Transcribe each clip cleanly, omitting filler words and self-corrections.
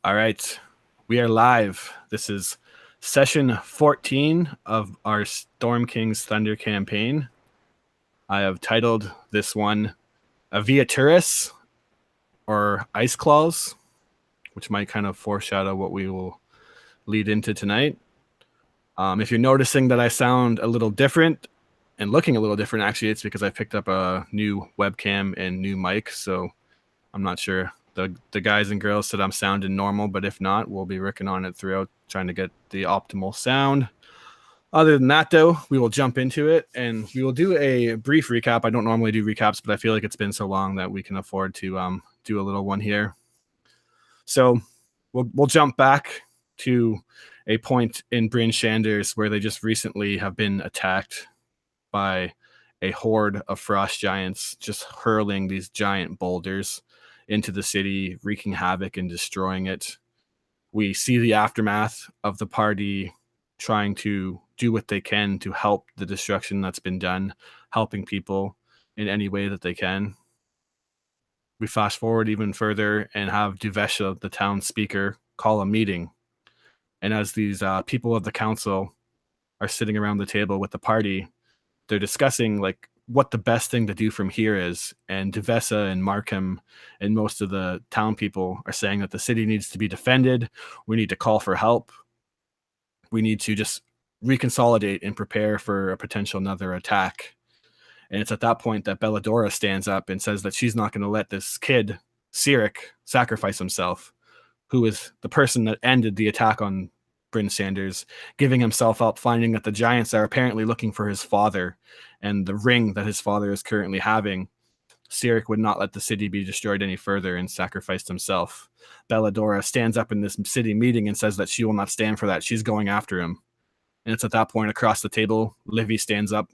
All right, we are live. This is session 14 of our Storm King's Thunder campaign. I have titled this one Arveiaturace or Iceclaws, which might kind of foreshadow what we will lead into tonight. If you're noticing that I sound a little different and looking a little different, actually, it's because I picked up a new webcam and new mic, so I'm not sure. The guys and girls said I'm sounding normal, but if not, we'll be working on it throughout, trying to get the optimal sound. Other than that, though, we will jump into it, and we will do a brief recap. I don't normally do recaps, but I feel like it's been so long that we can afford to do a little one here. So we'll jump back to a point in Bryn Shanders where they just recently have been attacked by a horde of frost giants, just hurling these giant boulders into the city, wreaking havoc and destroying it. We see the aftermath of the party trying to do what they can to help the destruction that's been done, helping people in any way that they can. We fast forward even further and have Duvesha, the town speaker, call a meeting. And as these people of the council are sitting around the table with the party, they're discussing like what the best thing to do from here is. And Duvesha and Markham and most of the town people are saying that the city needs to be defended. We need to call for help. We need to just reconsolidate and prepare for a potential another attack. And it's at that point that Belladora stands up and says that she's not going to let this kid, Cyric, sacrifice himself, who is the person that ended the attack on Bryn Sanders, giving himself up, finding that the giants are apparently looking for his father and the ring that his father is currently having. Cyric would not let the city be destroyed any further and sacrificed himself. Belladora stands up in this city meeting and says that she will not stand for that. She's going after him. And it's at that point across the table, Livy stands up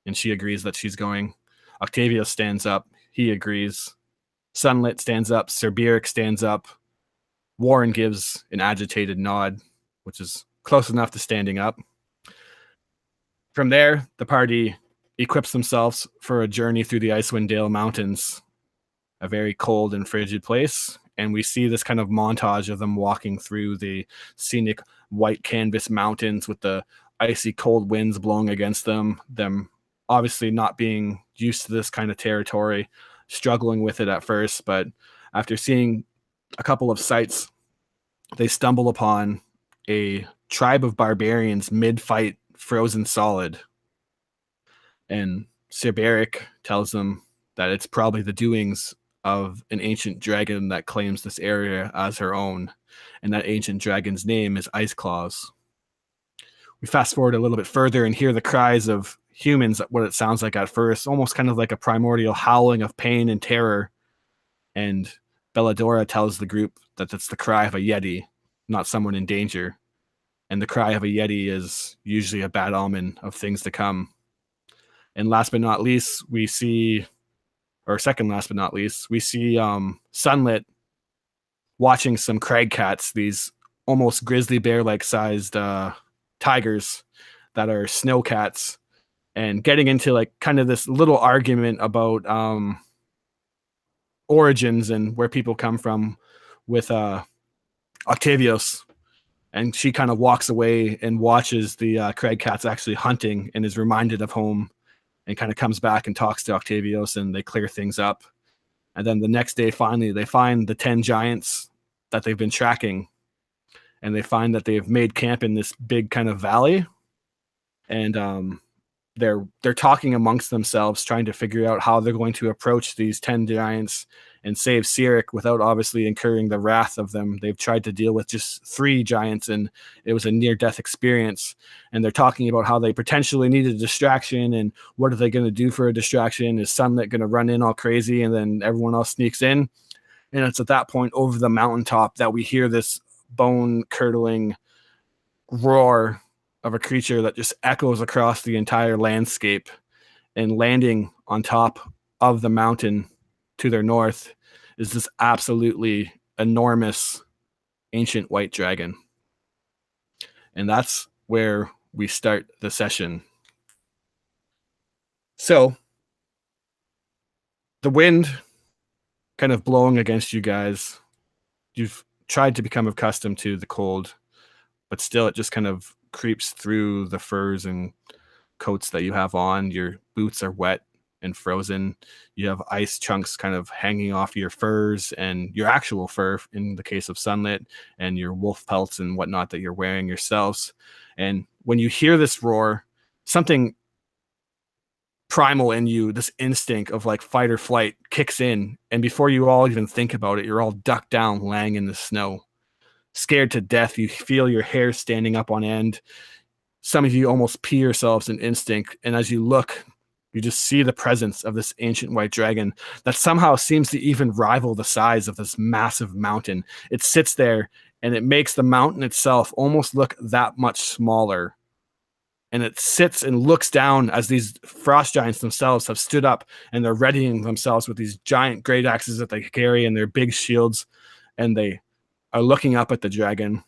and she agrees that she's going. Octavio stands up. He agrees. Sunlit stands up. Sir Beric stands up. Warren gives an agitated nod, which is close enough to standing up. From there, the party equips themselves for a journey through the Icewind Dale Mountains, a very cold and frigid place. And we see this kind of montage of them walking through the scenic white canvas mountains with the icy cold winds blowing against them obviously not being used to this kind of territory, struggling with it at first, but after seeing a couple of sights, they stumble upon a tribe of barbarians mid-fight, frozen solid. And Sir Beric tells them that it's probably the doings of an ancient dragon that claims this area as her own, and that ancient dragon's name is Iceclaws. We fast forward a little bit further and hear the cries of humans, what it sounds like at first, almost kind of like a primordial howling of pain and terror. And Belladora tells the group that it's the cry of a yeti, not someone in danger. And the cry of a yeti is usually a bad omen of things to come. And last but not least, we see, or second last but not least, we see Sunlit watching some crag cats, these almost grizzly bear-like sized tigers that are snow cats, and getting into like kind of this little argument about origins and where people come from with Octavios. And she kind of walks away and watches the crag cats actually hunting and is reminded of home, and kind of comes back and talks to Octavios, and they clear things up. And then the next day, finally, they find the 10 giants that they've been tracking, and they find that they've made camp in this big kind of valley. And they're talking amongst themselves, trying to figure out how they're going to approach these 10 giants and save Cyric without obviously incurring the wrath of them. They've tried to deal with just 3 giants, and it was a near-death experience. And they're talking about how they potentially need a distraction, and what are they going to do for a distraction? Is Sunlit going to run in all crazy, and then everyone else sneaks in? And it's at that point over the mountaintop that we hear this bone-curdling roar of a creature that just echoes across the entire landscape, and landing on top of the mountain to their north is this absolutely enormous ancient white dragon. And that's where we start the session. So the wind kind of blowing against you guys, you've tried to become accustomed to the cold, but still it just kind of creeps through the furs and coats that you have on. Your boots are wet and frozen. You have ice chunks kind of hanging off your furs and your actual fur in the case of Sunlit, and your wolf pelts and whatnot that you're wearing yourselves. And when you hear this roar, something primal in you, this instinct of like fight or flight, kicks in, and before you all even think about it, you're all ducked down, laying in the snow, scared to death. You feel your hair standing up on end. Some of you almost pee yourselves in instinct, and as you look, you just see the presence of this ancient white dragon that somehow seems to even rival the size of this massive mountain. It sits there, and it makes the mountain itself almost look that much smaller. And it sits and looks down as these frost giants themselves have stood up, and they're readying themselves with these giant great axes that they carry and their big shields, and they are looking up at the dragon.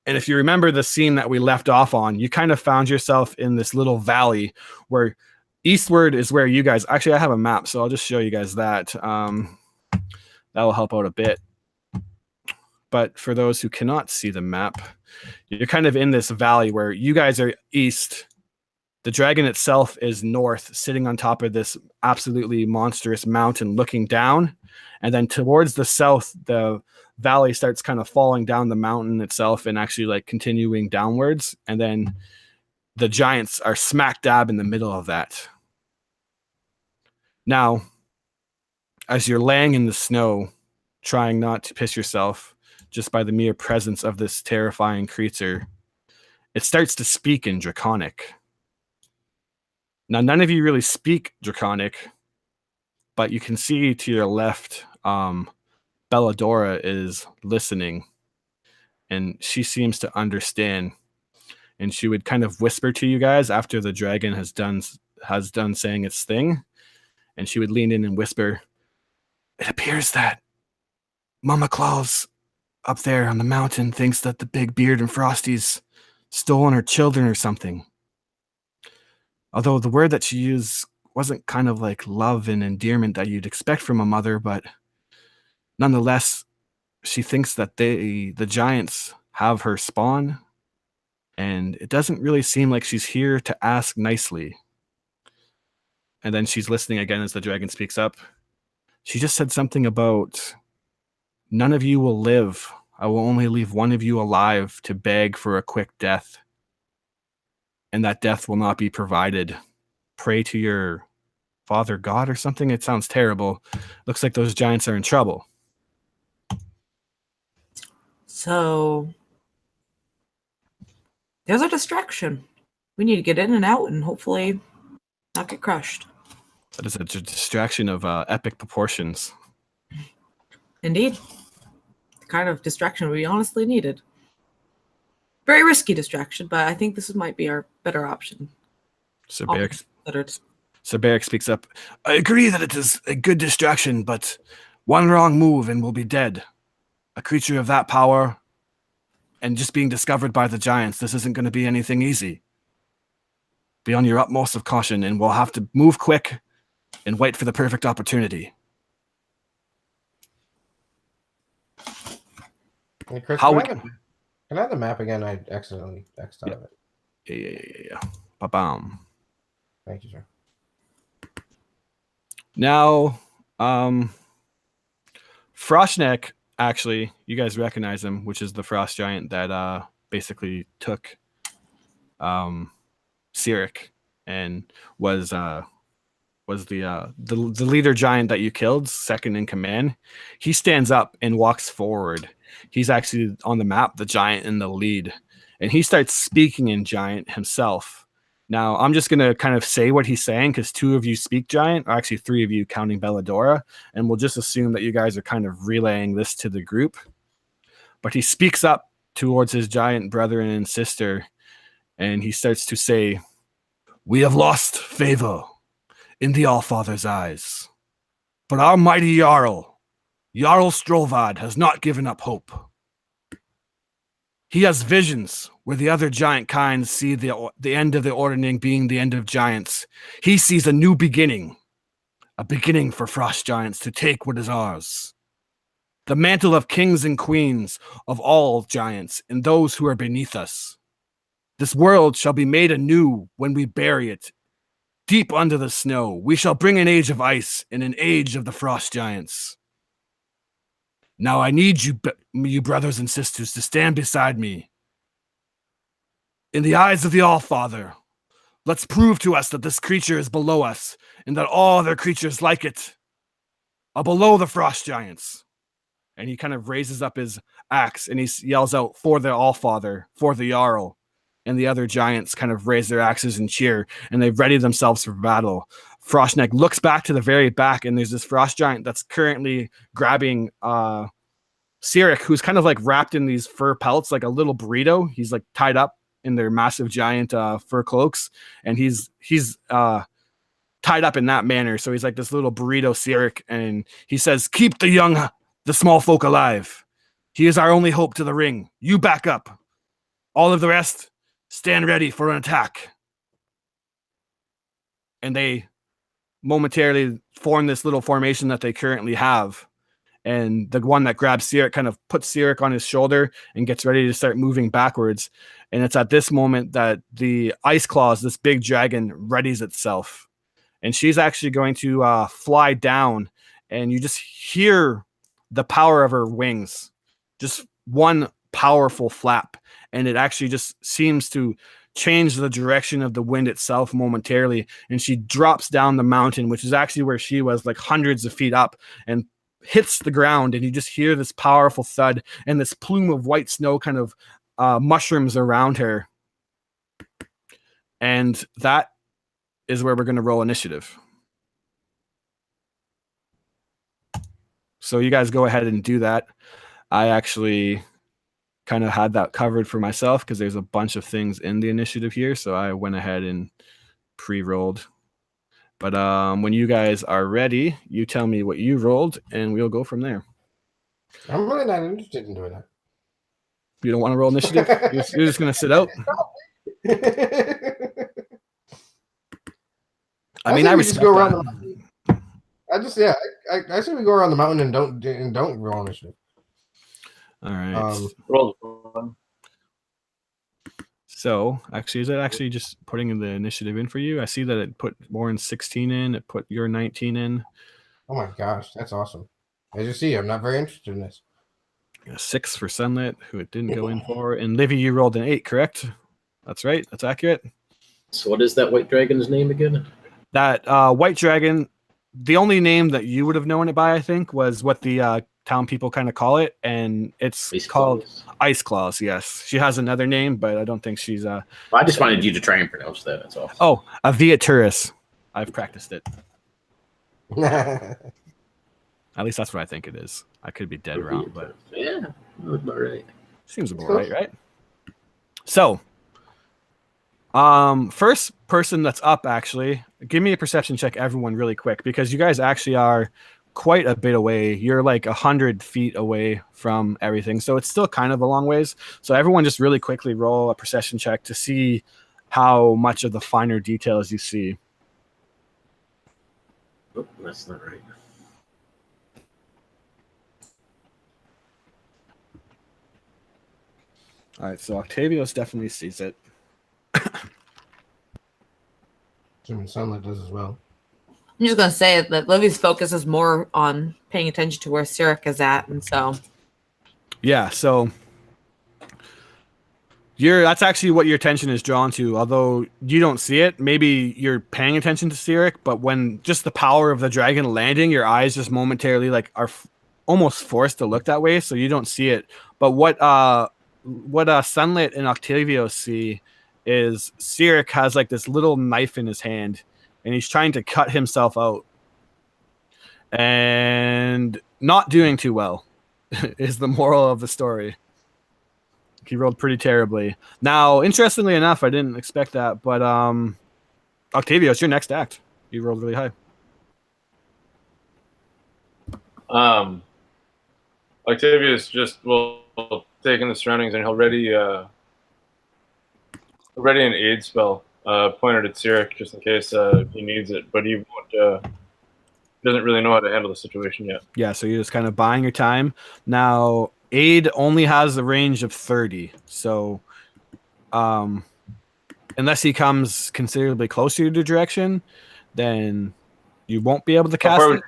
And if you remember the scene that we left off on, you kind of found yourself in this little valley where eastward is where you guys, actually I have a map, so I'll just show you guys that. That will help out a bit. But for those who cannot see the map, you're kind of in this valley where you guys are east. The dragon itself is north, sitting on top of this absolutely monstrous mountain looking down. And then towards the south, the valley starts kind of falling down the mountain itself and actually like continuing downwards. And then the giants are smack dab in the middle of that. Now, as you're laying in the snow, trying not to piss yourself just by the mere presence of this terrifying creature, it starts to speak in Draconic. Now, none of you really speak Draconic, but you can see to your left, Belladora is listening, and she seems to understand. And she would kind of whisper to you guys after the dragon has done saying its thing, and she would lean in and whisper, "It appears that Mama Claus up there on the mountain thinks that the big beard and Frosty's stolen her children or something. Although the word that she used wasn't kind of like love and endearment that you'd expect from a mother, but nonetheless, she thinks that the giants have her spawn, and it doesn't really seem like she's here to ask nicely." And then she's listening again as the dragon speaks up. She just said something about, "None of you will live. I will only leave one of you alive to beg for a quick death. And that death will not be provided. Pray to your father God," or something. It sounds terrible. Looks like those giants are in trouble. So there's a distraction. We need to get in and out and hopefully not get crushed. That is a distraction of epic proportions. Indeed. The kind of distraction we honestly needed. Very risky distraction, but I think this might be our better option. Sir Beric speaks up. "I agree that it is a good distraction, but one wrong move and we'll be dead. A creature of that power and just being discovered by the giants, this isn't going to be anything easy. Be on your utmost of caution, and we'll have to move quick and wait for the perfect opportunity." Hey, Chris, can I have the map again? I accidentally X'd out of it. Yeah. Ba-bam. Thank you, sir. Now, Frostneck, actually, you guys recognize him, which is the frost giant that basically took Cyric and was the leader giant that you killed, second in command. He stands up and walks forward. He's actually on the map, the giant in the lead, and he starts speaking in giant himself. Now, I'm just going to kind of say what he's saying because two of you speak giant, or actually three of you counting Belladora, and we'll just assume that you guys are kind of relaying this to the group. But he speaks up towards his giant brother and sister, and he starts to say, "We have lost favor in the Allfather's eyes, but our mighty Jarl Strovad, has not given up hope. He has visions where the other giant kinds see the end of the ordering being the end of giants. He sees a new beginning, a beginning for frost giants to take what is ours. the mantle of kings and queens of all giants and those who are beneath us. This world shall be made anew when we bury it deep under the snow. We shall bring an age of ice and an age of the frost giants. Now I need you brothers and sisters, to stand beside me. In the eyes of the All-Father, let's prove to us that this creature is below us and that all other creatures like it are below the frost giants. And he kind of raises up his axe and he yells out, for the All-Father, for the Jarl. And the other giants kind of raise their axes and cheer, and they ready themselves for battle. Frostneck looks back to the very back, and there's this frost giant that's currently grabbing Sirik, who's kind of like wrapped in these fur pelts, like a little burrito. He's like tied up in their massive giant fur cloaks, and he's tied up in that manner. So he's like this little burrito Sirik, and he says, keep the small folk alive. He is our only hope to the ring. You back up. All of the rest, stand ready for an attack. And they momentarily form this little formation that they currently have. And the one that grabs Sirik kind of puts Sirik on his shoulder and gets ready to start moving backwards. And it's at this moment that the Iceclaws, this big dragon, readies itself. And she's actually going to fly down. And you just hear the power of her wings. Just one powerful flap. And it actually just seems to change the direction of the wind itself momentarily. And she drops down the mountain, which is actually where she was, like hundreds of feet up, and hits the ground. And you just hear this powerful thud, and this plume of white snow kind of mushrooms around her. And that is where we're going to roll initiative. So you guys go ahead and do that. I actually kind of had that covered for myself because there's a bunch of things in the initiative here. So I went ahead and pre-rolled. But when you guys are ready, you tell me what you rolled and we'll go from there. I'm really not interested in doing that. You don't want to roll initiative? You're just going to sit out? I mean, I respect go that. around the mountain. I say we go around the mountain and don't roll initiative. All right. Roll one. So, actually, is it actually just putting the initiative in for you? I see that it put Warren's 16 in. It put your 19 in. Oh my gosh, that's awesome. As you see, I'm not very interested in this. A 6 for Sunlit, who it didn't go in for. And Livy, you rolled an 8, correct? That's right. That's accurate. So what is that white dragon's name again? That white dragon, the only name that you would have known it by, I think, was what the town people kind of call it. And it's called Iceclaws, yes. She has another name, but I don't think she's... Well, I just wanted you to try and pronounce that, that's all. Oh, Arveiaturace. I've practiced it. At least that's what I think it is. I could be dead wrong, but... Yeah, that's about right. Seems about right, right? So... first person that's up, actually, give me a perception check, everyone, really quick, because you guys actually are quite a bit away. You're like 100 feet away from everything, so it's still kind of a long ways. So everyone just really quickly roll a perception check to see how much of the finer details you see. Oh, that's not right. All right, so Octavios definitely sees it. Assuming Sunlight does as well. I'm just going to say that Livy's focus is more on paying attention to where Sirik is at, and so... Yeah, so... that's actually what your attention is drawn to, although you don't see it. Maybe you're paying attention to Sirik, but when just the power of the dragon landing, your eyes just momentarily like are almost forced to look that way, so you don't see it. But what Sunlit and Octavios see is Sirik has like this little knife in his hand, and he's trying to cut himself out. And not doing too well is the moral of the story. He rolled pretty terribly. Now, interestingly enough, I didn't expect that, but Octavios, your next act. You rolled really high. Octavius just will take in the surroundings, and he'll ready an aid spell pointed at Sirik just in case he needs it. But he doesn't really know how to handle the situation yet. Yeah, so you're just kind of buying your time. Now, Aid only has a range of 30. So unless he comes considerably closer to the direction, then you won't be able to How cast far, it.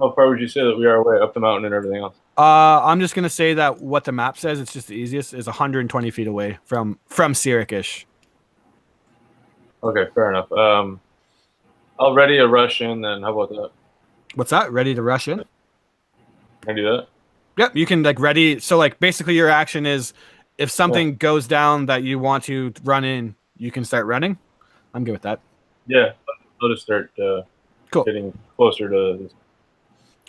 how far would you say that we are away up the mountain and everything else? I'm just going to say that what the map says, it's just the easiest, is 120 feet away from Syracuse. Okay, fair enough. I'll ready a rush in then. How about that? What's that? Ready to rush in? Can I do that? Yep, you can like ready. So like basically your action is if something goes down that you want to run in, you can start running. I'm good with that. Yeah, I'll just start Cool. getting closer to this.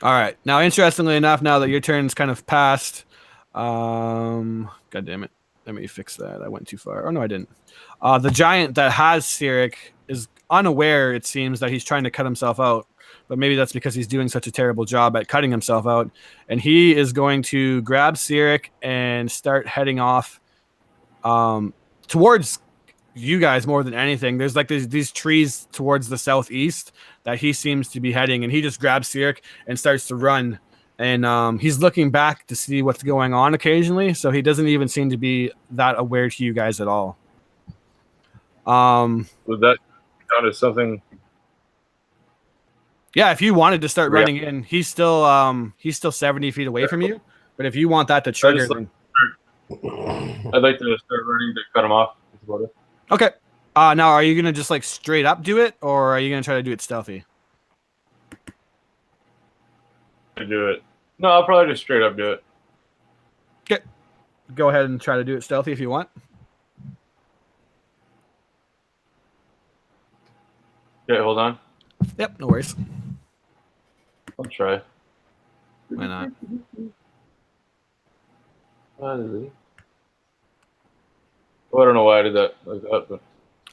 All right. Now, interestingly enough, now that your turn's kind of passed, God damn it. Let me fix that. I went too far. Oh, no, I didn't. The giant that has Sirik is unaware, it seems, that he's trying to cut himself out. But maybe that's because he's doing such a terrible job at cutting himself out. And he is going to grab Sirik and start heading off towards you guys more than anything. There's like these trees towards the southeast that he seems to be heading. And he just grabs Sirik and starts to run. And he's looking back to see what's going on occasionally. So he doesn't even seem to be that aware to you guys at all. Would that count as something? Yeah, if you wanted to start running in, he's still 70 feet away from you. But if you want that to trigger, then... I'd like to start running to cut him off. That's about it. Okay. Now, are you gonna just like straight up do it, or are you gonna try to do it stealthy? To do it. No, I'll probably just straight up do it. Okay. Go ahead and try to do it stealthy if you want. Okay, hold on. Yep, no worries. I'll try. Why not? Well, I don't know why I did that like that, but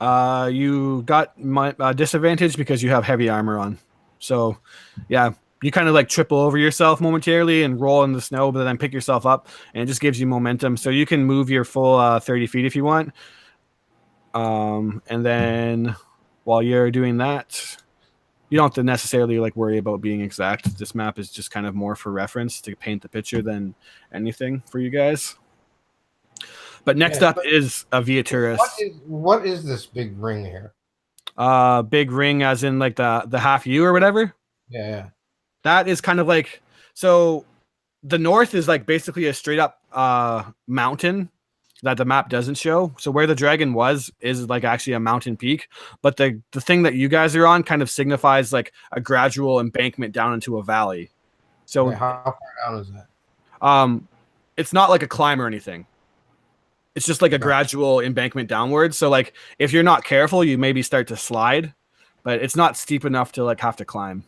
You got my disadvantage because you have heavy armor on. So, yeah, you kind of like triple over yourself momentarily and roll in the snow, but then pick yourself up, and it just gives you momentum. So you can move your full 30 feet if you want. And then while you're doing that, you don't have to necessarily like worry about being exact. This map is just kind of more for reference to paint the picture than anything for you guys. But next up is Arveiaturace. What is this big ring here? Big ring as in like the half U or whatever. Yeah. That is kind of like, so the north is like basically a straight up mountain that the map doesn't show. So where the dragon was is like actually a mountain peak, but the thing that you guys are on kind of signifies like a gradual embankment down into a valley. So Wait, how far down is that? It's not like a climb or anything. It's just like a gradual embankment downwards. So like if you're not careful, you maybe start to slide, but it's not steep enough to like have to climb.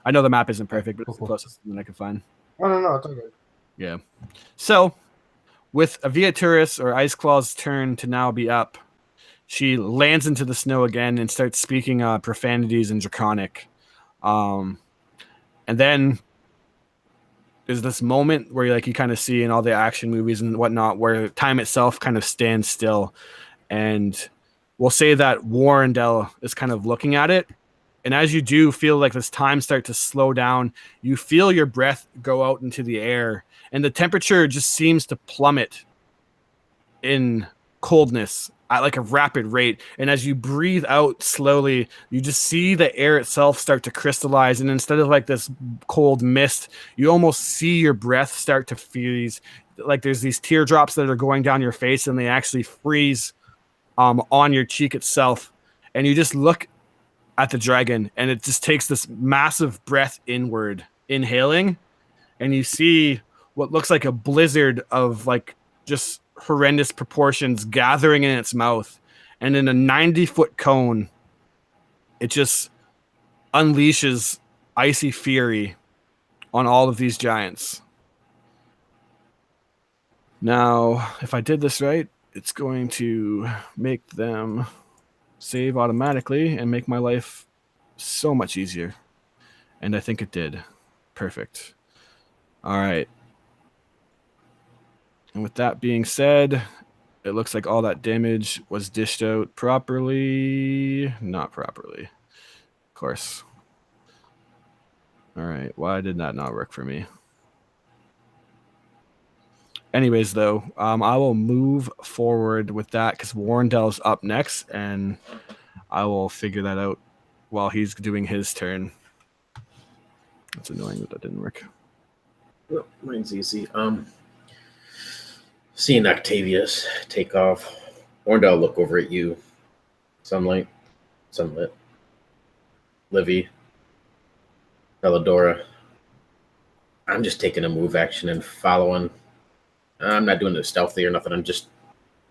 I know the map isn't perfect, but it's the closest thing I could find. No, it's okay. Yeah. So with Arveiaturace or Iceclaws' turn to now be up, she lands into the snow again and starts speaking profanities in Draconic. And then there's this moment where you kind of see in all the action movies and whatnot where time itself kind of stands still. And we'll say that Warrendell is kind of looking at it. And as you do feel like this time start to slow down, you feel your breath go out into the air. And the temperature just seems to plummet in coldness at like a rapid rate. And as you breathe out slowly, you just see the air itself start to crystallize. And instead of like this cold mist, you almost see your breath start to freeze. Like there's these teardrops that are going down your face and they actually freeze on your cheek itself. And you just look at the dragon and it just takes this massive breath inward, inhaling. And you see what looks like a blizzard of like just horrendous proportions gathering in its mouth, and in a 90-foot cone it just unleashes icy fury on all of these giants. Now if I did this right, it's going to make them save automatically and make my life so much easier, and I think it did. Perfect. All right. And with that being said, it looks like all that damage was dished out properly. Not properly, of course. All right. Why did that not work for me? Anyways, though, I will move forward with that because Warrendel's up next, and I will figure that out while he's doing his turn. That's annoying that didn't work. Well, mine's easy. Seeing Octavius take off, Warndell look over at you. Sunlit. Livy. Belladora. I'm just taking a move action and following. I'm not doing it stealthy or nothing. I'm just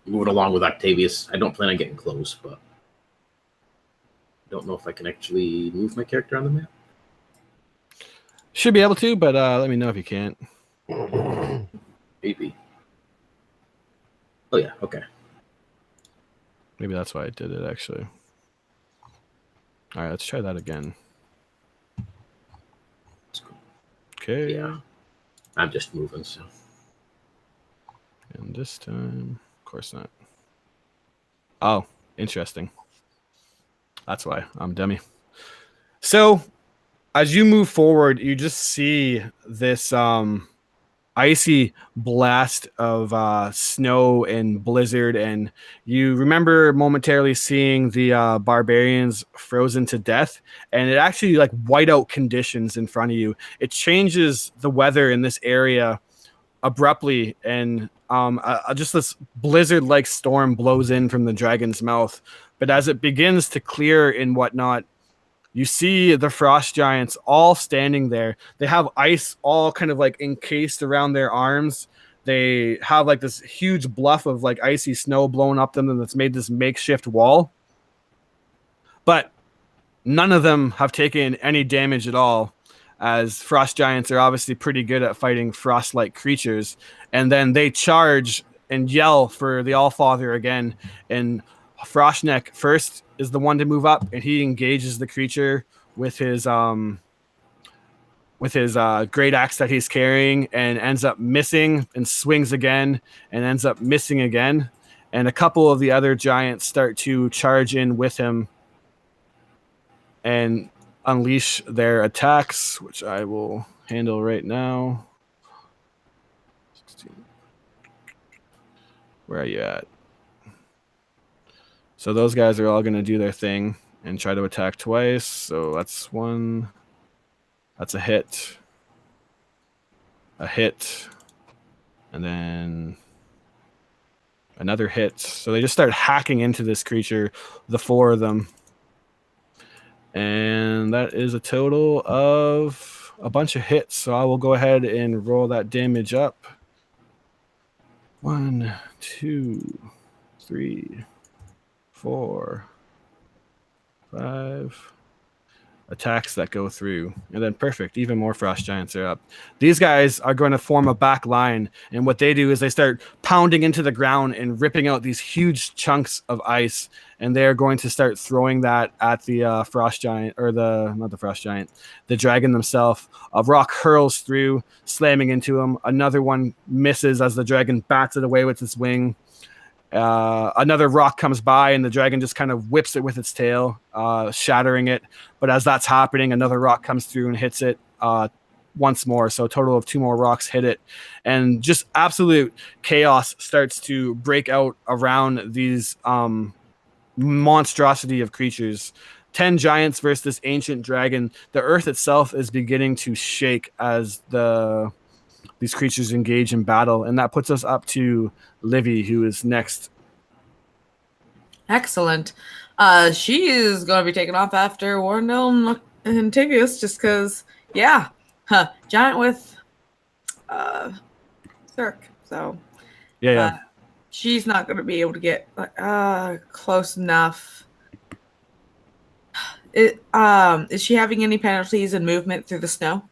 moving along with Octavius. I don't plan on getting close, but I don't know if I can actually move my character on the map. Should be able to, but let me know if you can't. Maybe. Oh, yeah. Okay. Maybe that's why I did it, actually. All right, let's try that again. That's cool. Okay. Yeah. I'm just moving, so. And this time, of course not. Oh, interesting. That's why I'm dummy. So, as you move forward, you just see this icy blast of snow and blizzard, and you remember momentarily seeing the barbarians frozen to death, and it actually like whiteout conditions in front of you. It changes the weather in this area abruptly, and just this blizzard-like storm blows in from the dragon's mouth. But as it begins to clear and whatnot, you see the frost giants all standing there. They have ice all kind of like encased around their arms. They have like this huge bluff of like icy snow blowing up them that's made this makeshift wall. But none of them have taken any damage at all, as frost giants are obviously pretty good at fighting frost-like creatures. And then they charge and yell for the Allfather again. And Frostneck first is the one to move up, and he engages the creature with his great axe that he's carrying, and ends up missing, and swings again and ends up missing again. And a couple of the other giants start to charge in with him and unleash their attacks, which I will handle right now. 16. Where are you at? So those guys are all going to do their thing and try to attack twice. So that's one. That's a hit. A hit. And then another hit. So they just start hacking into this creature, the four of them. And that is a total of a bunch of hits. So I will go ahead and roll that damage up. 1, 2, 3, 4, 5 attacks that go through. And then perfect. Even more frost giants are up. These guys are going to form a back line. And what they do is they start pounding into the ground and ripping out these huge chunks of ice. And they're going to start throwing that at the frost giant, or not the frost giant, the dragon themselves. A rock hurls through, slamming into him. Another one misses as the dragon bats it away with its wing. Another rock comes by, and the dragon just kind of whips it with its tail, shattering it. But as that's happening, another rock comes through and hits it once more. So a total of 2 more rocks hit it. And just absolute chaos starts to break out around these monstrosity of creatures. 10 giants versus this ancient dragon. The earth itself is beginning to shake as these creatures engage in battle, and that puts us up to Livy, who is next. Excellent. She is going to be taken off after Warndell and Tivius, just because, yeah, giant with Cirque. So, Yeah. she's not going to be able to get close enough. Is she having any penalties in movement through the snow?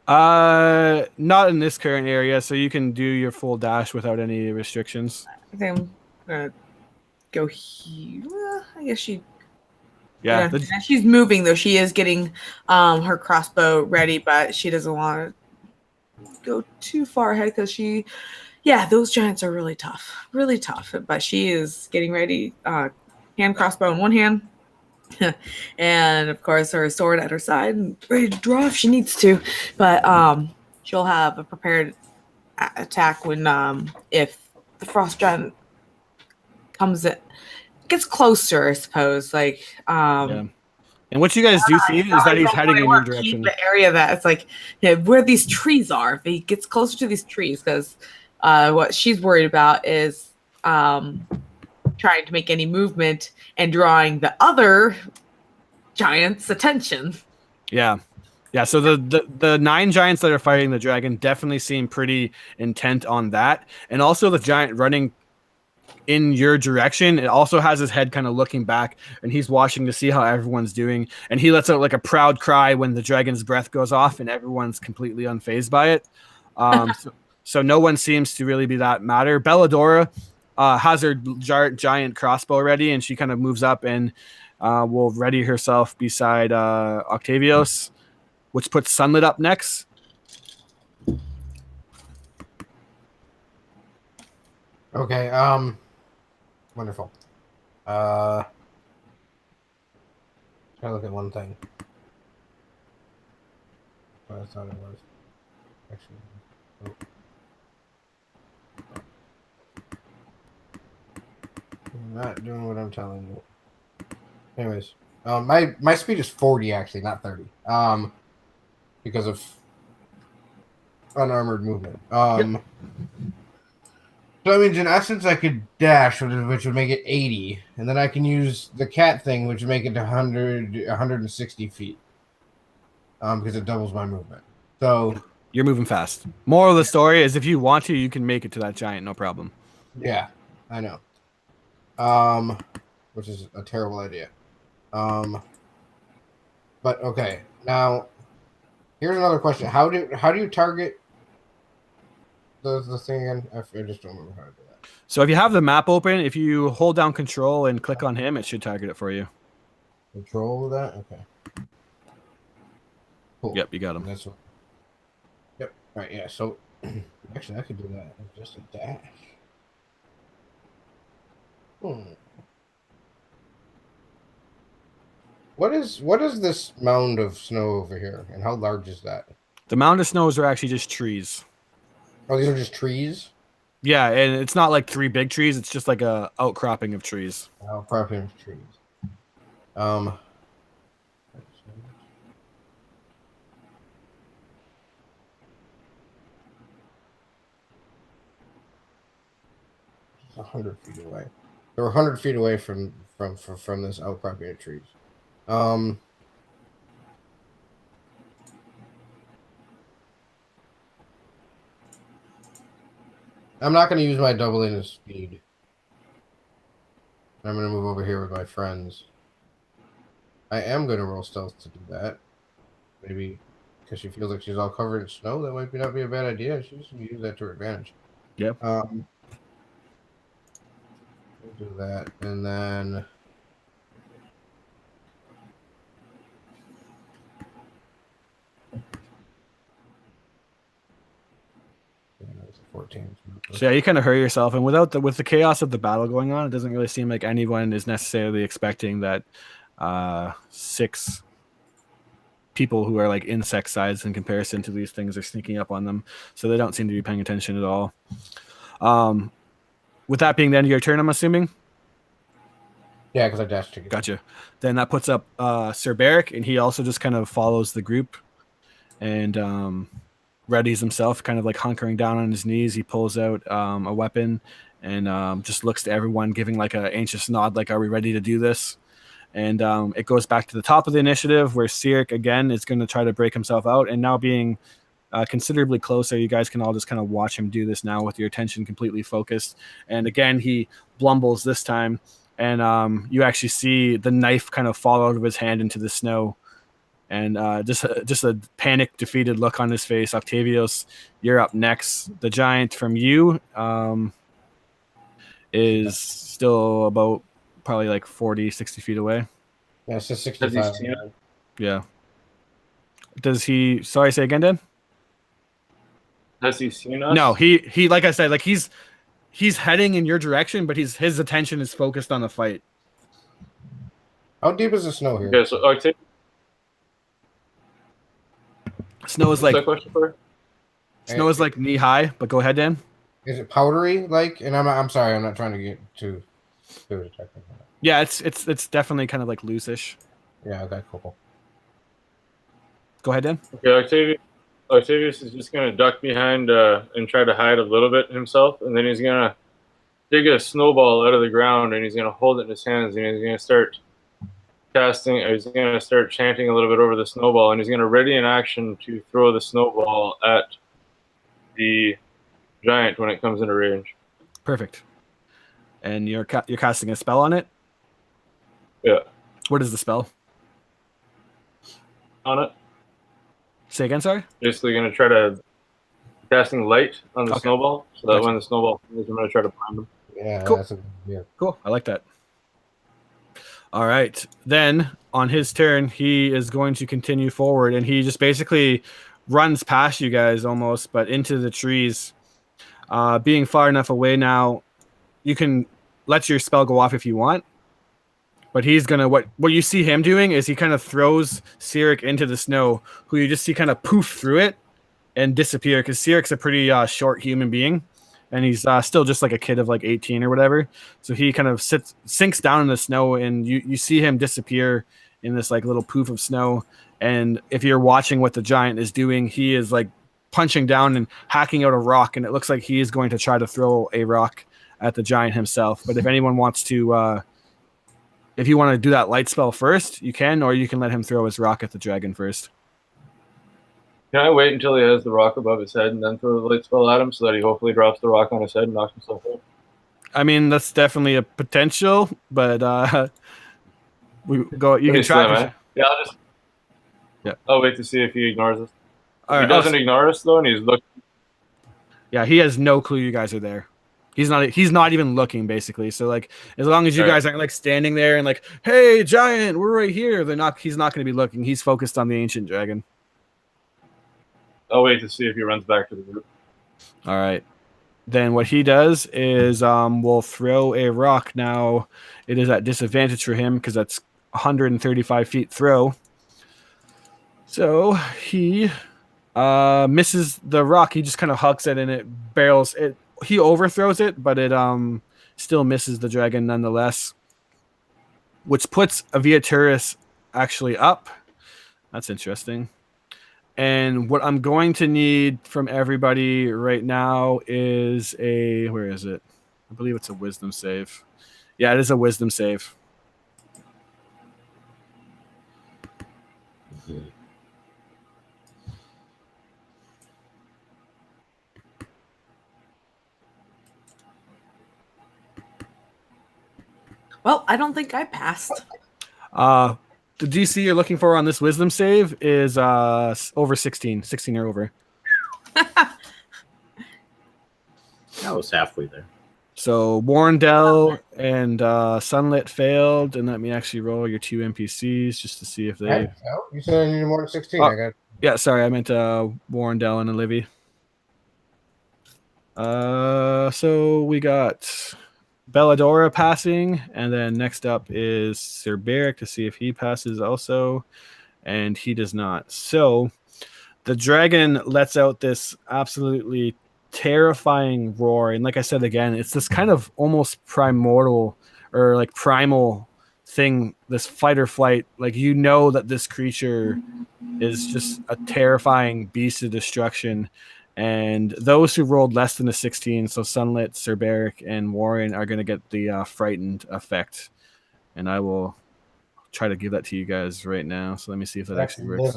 Not in this current area, so you can do your full dash without any restrictions. I think I'm gonna go here. I guess she. Yeah, she's moving though. She is getting her crossbow ready, but she doesn't want to go too far ahead because those giants are really tough. But she is getting ready. Hand crossbow in one hand, And of course, her sword at her side and ready to draw if she needs to. But she'll have a prepared attack when if the frost giant comes in, gets closer, I suppose. Like Yeah. And what you guys do see is that he's heading in your direction. The area that it's like where these trees are. If he gets closer to these trees, because what she's worried about is trying to make any movement and drawing the other giant's attention. Yeah. So the 9 giants that are fighting the dragon definitely seem pretty intent on that, and also the giant running in your direction. It also has his head kind of looking back, and he's watching to see how everyone's doing. And he lets out like a proud cry when the dragon's breath goes off, and everyone's completely unfazed by it. So no one seems to really be that matter. Belladora has her giant crossbow ready, and she kind of moves up and will ready herself beside Octavios, which puts Sunlit up next. Okay. Wonderful. Try to look at one thing. What I thought it was. Actually. Oh. I'm not doing what I'm telling you. Anyways, my speed is 40 actually, not 30. Because of unarmored movement. Yep. So that means in essence I could dash, which would make it 80, and then I can use the cat thing, which would make it to 160 feet. Because it doubles my movement. So you're moving fast. Moral of the story is if you want to, you can make it to that giant, no problem. Yeah, I know. Which is a terrible idea. But okay. Now here's another question. How do you target the thing again? I just don't remember how to do that. So if you have the map open, if you hold down control and click on him, it should target it for you. Control of that? Okay. Cool. Yep, you got him. That's what. Yep. Right. Yeah. So actually, I could do that. Just a dash. What is this mound of snow over here, and how large is that? The mound of snows are actually just trees. Oh, these are just trees? Yeah, and it's not like 3 big trees. It's just like a outcropping of trees. Outcropping of trees. It's 100 feet away. They're 100 feet away from this outcropping of trees. I'm not going to use my doubling of speed. I'm going to move over here with my friends. I am going to roll stealth to do that. Maybe because she feels like she's all covered in snow. That might not be a bad idea. She's going to use that to her advantage. Yep. We'll do that. And then... So yeah, you kind of hurt yourself, and with the chaos of the battle going on, it doesn't really seem like anyone is necessarily expecting that 6 people who are like insect sized in comparison to these things are sneaking up on them. So they don't seem to be paying attention at all. With that being the end of your turn, I'm assuming. Yeah, because I dashed to get. Gotcha. Then that puts up Sir Barrick, and he also just kind of follows the group and readies himself, kind of like hunkering down on his knees. He pulls out a weapon and just looks to everyone, giving like an anxious nod, like, are we ready to do this? And it goes back to the top of the initiative where Sirik again is going to try to break himself out, and now being considerably closer, you guys can all just kind of watch him do this now with your attention completely focused. And again, he blumbles this time, and you actually see the knife kind of fall out of his hand into the snow. And just a panic, defeated look on his face. Octavios, you're up next. The giant from you is still about probably like 40, 60 feet away. Yeah, it's just 65. Yeah. Does he... Sorry, say again, Dan? Has he seen us? No, he like I said, like he's heading in your direction, but his attention is focused on the fight. How deep is the snow here? Okay, so Octavius, Snow is what's that like question for? knee high, but go ahead, Dan. Is it powdery like? And I'm sorry, I'm not trying to get too technical. Yeah, it's definitely kind of like loose-ish. Yeah, okay, cool. Go ahead, Dan. Okay, Octavius is just gonna duck behind and try to hide a little bit himself, and then he's gonna dig a snowball out of the ground, and he's gonna hold it in his hands, and he's gonna start casting. He's gonna start chanting a little bit over the snowball, and he's gonna ready an action to throw the snowball at the giant when it comes into range. Perfect. And you're casting a spell on it. Yeah, What is the spell? on it. Say again, sorry. Basically, gonna try to casting light on the Okay. snowball, so that Gotcha. when the snowball falls, I'm gonna try to blind him. Yeah, Cool. that's a good idea. Cool. I like that. All right. Then on his turn, he is going to continue forward, and he just basically runs past you guys almost, but into the trees. Being far enough away now, you can let your spell go off if you want. But he's gonna what you see him doing is he kind of throws Sirik into the snow, who you just see kind of poof through it and disappear, because Sirik's a pretty short human being, and he's still just like a kid of like 18 or whatever. So he kind of sinks down in the snow, and you see him disappear in this like little poof of snow. And if you're watching what the giant is doing, he is like punching down and hacking out a rock, and it looks like he is going to try to throw a rock at the giant himself. But if anyone wants to if you want to do that light spell first, you can, or you can let him throw his rock at the dragon first. Can I wait until he has the rock above his head and then throw the light spell at him so that he hopefully drops the rock on his head and knocks himself out? I mean, that's definitely a potential, but we go. You can try. Slim, eh? Yeah, I'll wait to see if he ignores us. If he doesn't ignore us though, and he's looking. Yeah, he has no clue you guys are there. He's not even looking, basically. So like, as long as you guys aren't like standing there and like, hey, giant, we're right here. He's not going to be looking. He's focused on the ancient dragon. I'll wait to see if he runs back to the group. All right. Then what he does is we'll throw a rock. Now it is at disadvantage for him because that's 135 feet throw. So he misses the rock. He just kind of hucks it and it barrels it. He overthrows it, but it still misses the dragon nonetheless, which puts Arveiaturace actually up. That's interesting. And what I'm going to need from everybody right now is where is it? I believe it's a wisdom save. Yeah, it is a wisdom save. Well, I don't think I passed. The DC you're looking for on this wisdom save is over 16 or over. I was halfway there. So Warrendell and Sunlit failed, and let me actually roll your two NPCs just to see if they. You said I needed more than 16. Oh. I got. Yeah, sorry, I meant Warrendell and Olivia. So we got Belladora passing, and then next up is Cerberic to see if he passes also, and he does not. So the dragon lets out this absolutely terrifying roar, and like I said again, it's this kind of almost primordial or like primal thing, this fight or flight. Like, you know that this creature is just a terrifying beast of destruction. And those who rolled less than a 16, so Sunlit, Cerberic, and Warren, are going to get the frightened effect. And I will try to give that to you guys right now. So let me see if that actually works.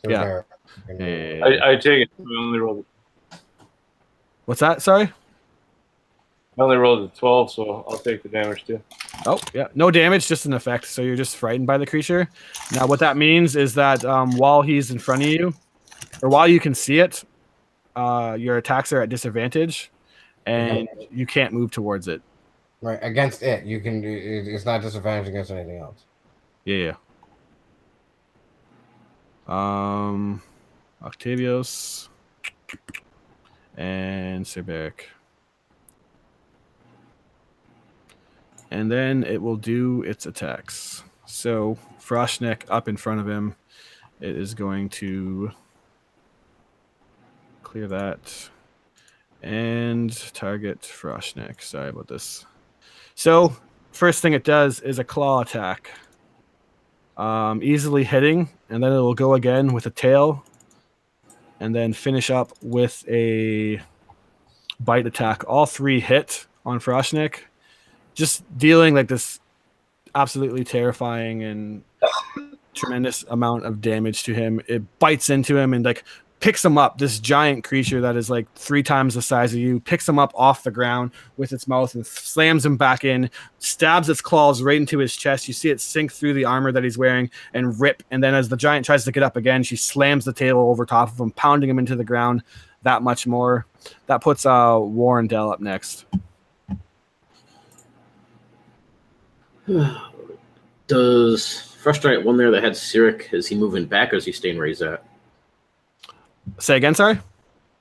Yeah. I take it. We only rolled. What's that? Sorry? I only rolled a 12, so I'll take the damage too. Oh, yeah. No damage, just an effect. So you're just frightened by the creature. Now, what that means is that while he's in front of you, or while you can see it, your attacks are at disadvantage, and you can't move towards it. Right, against it, you can. It's not disadvantage against anything else. Yeah. Octavius and Cerberic. And then it will do its attacks. So Froshnik up in front of him. It is going to clear that and target Froshnik. Sorry about this. So first thing it does is a claw attack. Easily hitting, and then it will go again with a tail, and then finish up with a bite attack. All 3 hit on Froshnik, just dealing like this absolutely terrifying and tremendous amount of damage to him. It bites into him and like picks him up. This giant creature that is like 3 times the size of you picks him up off the ground with its mouth and slams him back in, stabs its claws right into his chest. You see it sink through the armor that he's wearing and rip. And then as the giant tries to get up again, she slams the tail over top of him, pounding him into the ground that much more. That puts Warrendale up next. Does Frustrate one there that had Cyric, is he moving back or is he staying where he's at? Say again, sorry?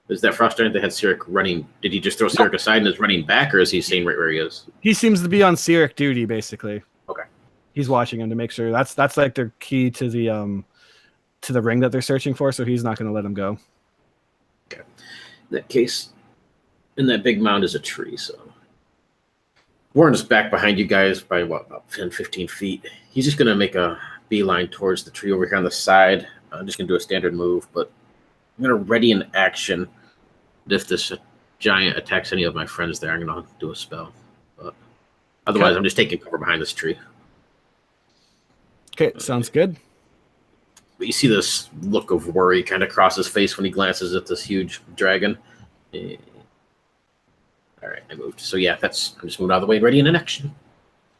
Is that Frustrate that had Cyric running? Did he just throw Cyric aside and is running back, or is he staying right where he is? He seems to be on Cyric duty, basically. Okay. He's watching him to make sure. That's like their key to the ring that they're searching for, so he's not going to let him go. Okay. In that case, in that big mound is a tree, so Warren's back behind you guys by what, about 10, 15 feet. He's just going to make a beeline towards the tree over here on the side. I'm just going to do a standard move, but I'm going to ready an action. If this giant attacks any of my friends there, I'm going to do a spell. But otherwise, I'm just taking cover behind this tree. Okay, sounds good. But you see this look of worry kind of cross his face when he glances at this huge dragon. All right, I moved. So yeah, I'm just moving out of the way and ready in an action.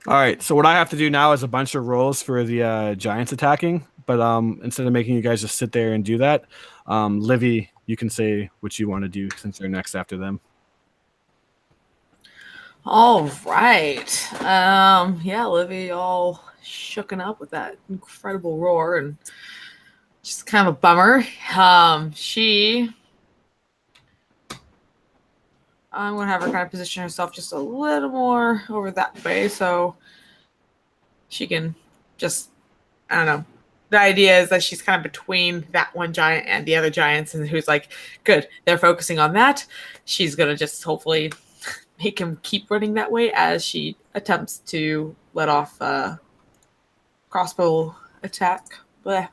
All right, so what I have to do now is a bunch of rolls for the giants attacking. But instead of making you guys just sit there and do that, Livy, you can say what you want to do since they're next after them. All right. Yeah, Livy all shooken up with that incredible roar and just kind of a bummer. I'm going to have her kind of position herself just a little more over that way so she can just, I don't know. The idea is that she's kind of between that one giant and the other giants, and who's like, good, they're focusing on that. She's going to just hopefully make him keep running that way as she attempts to let off a crossbow attack. Blech.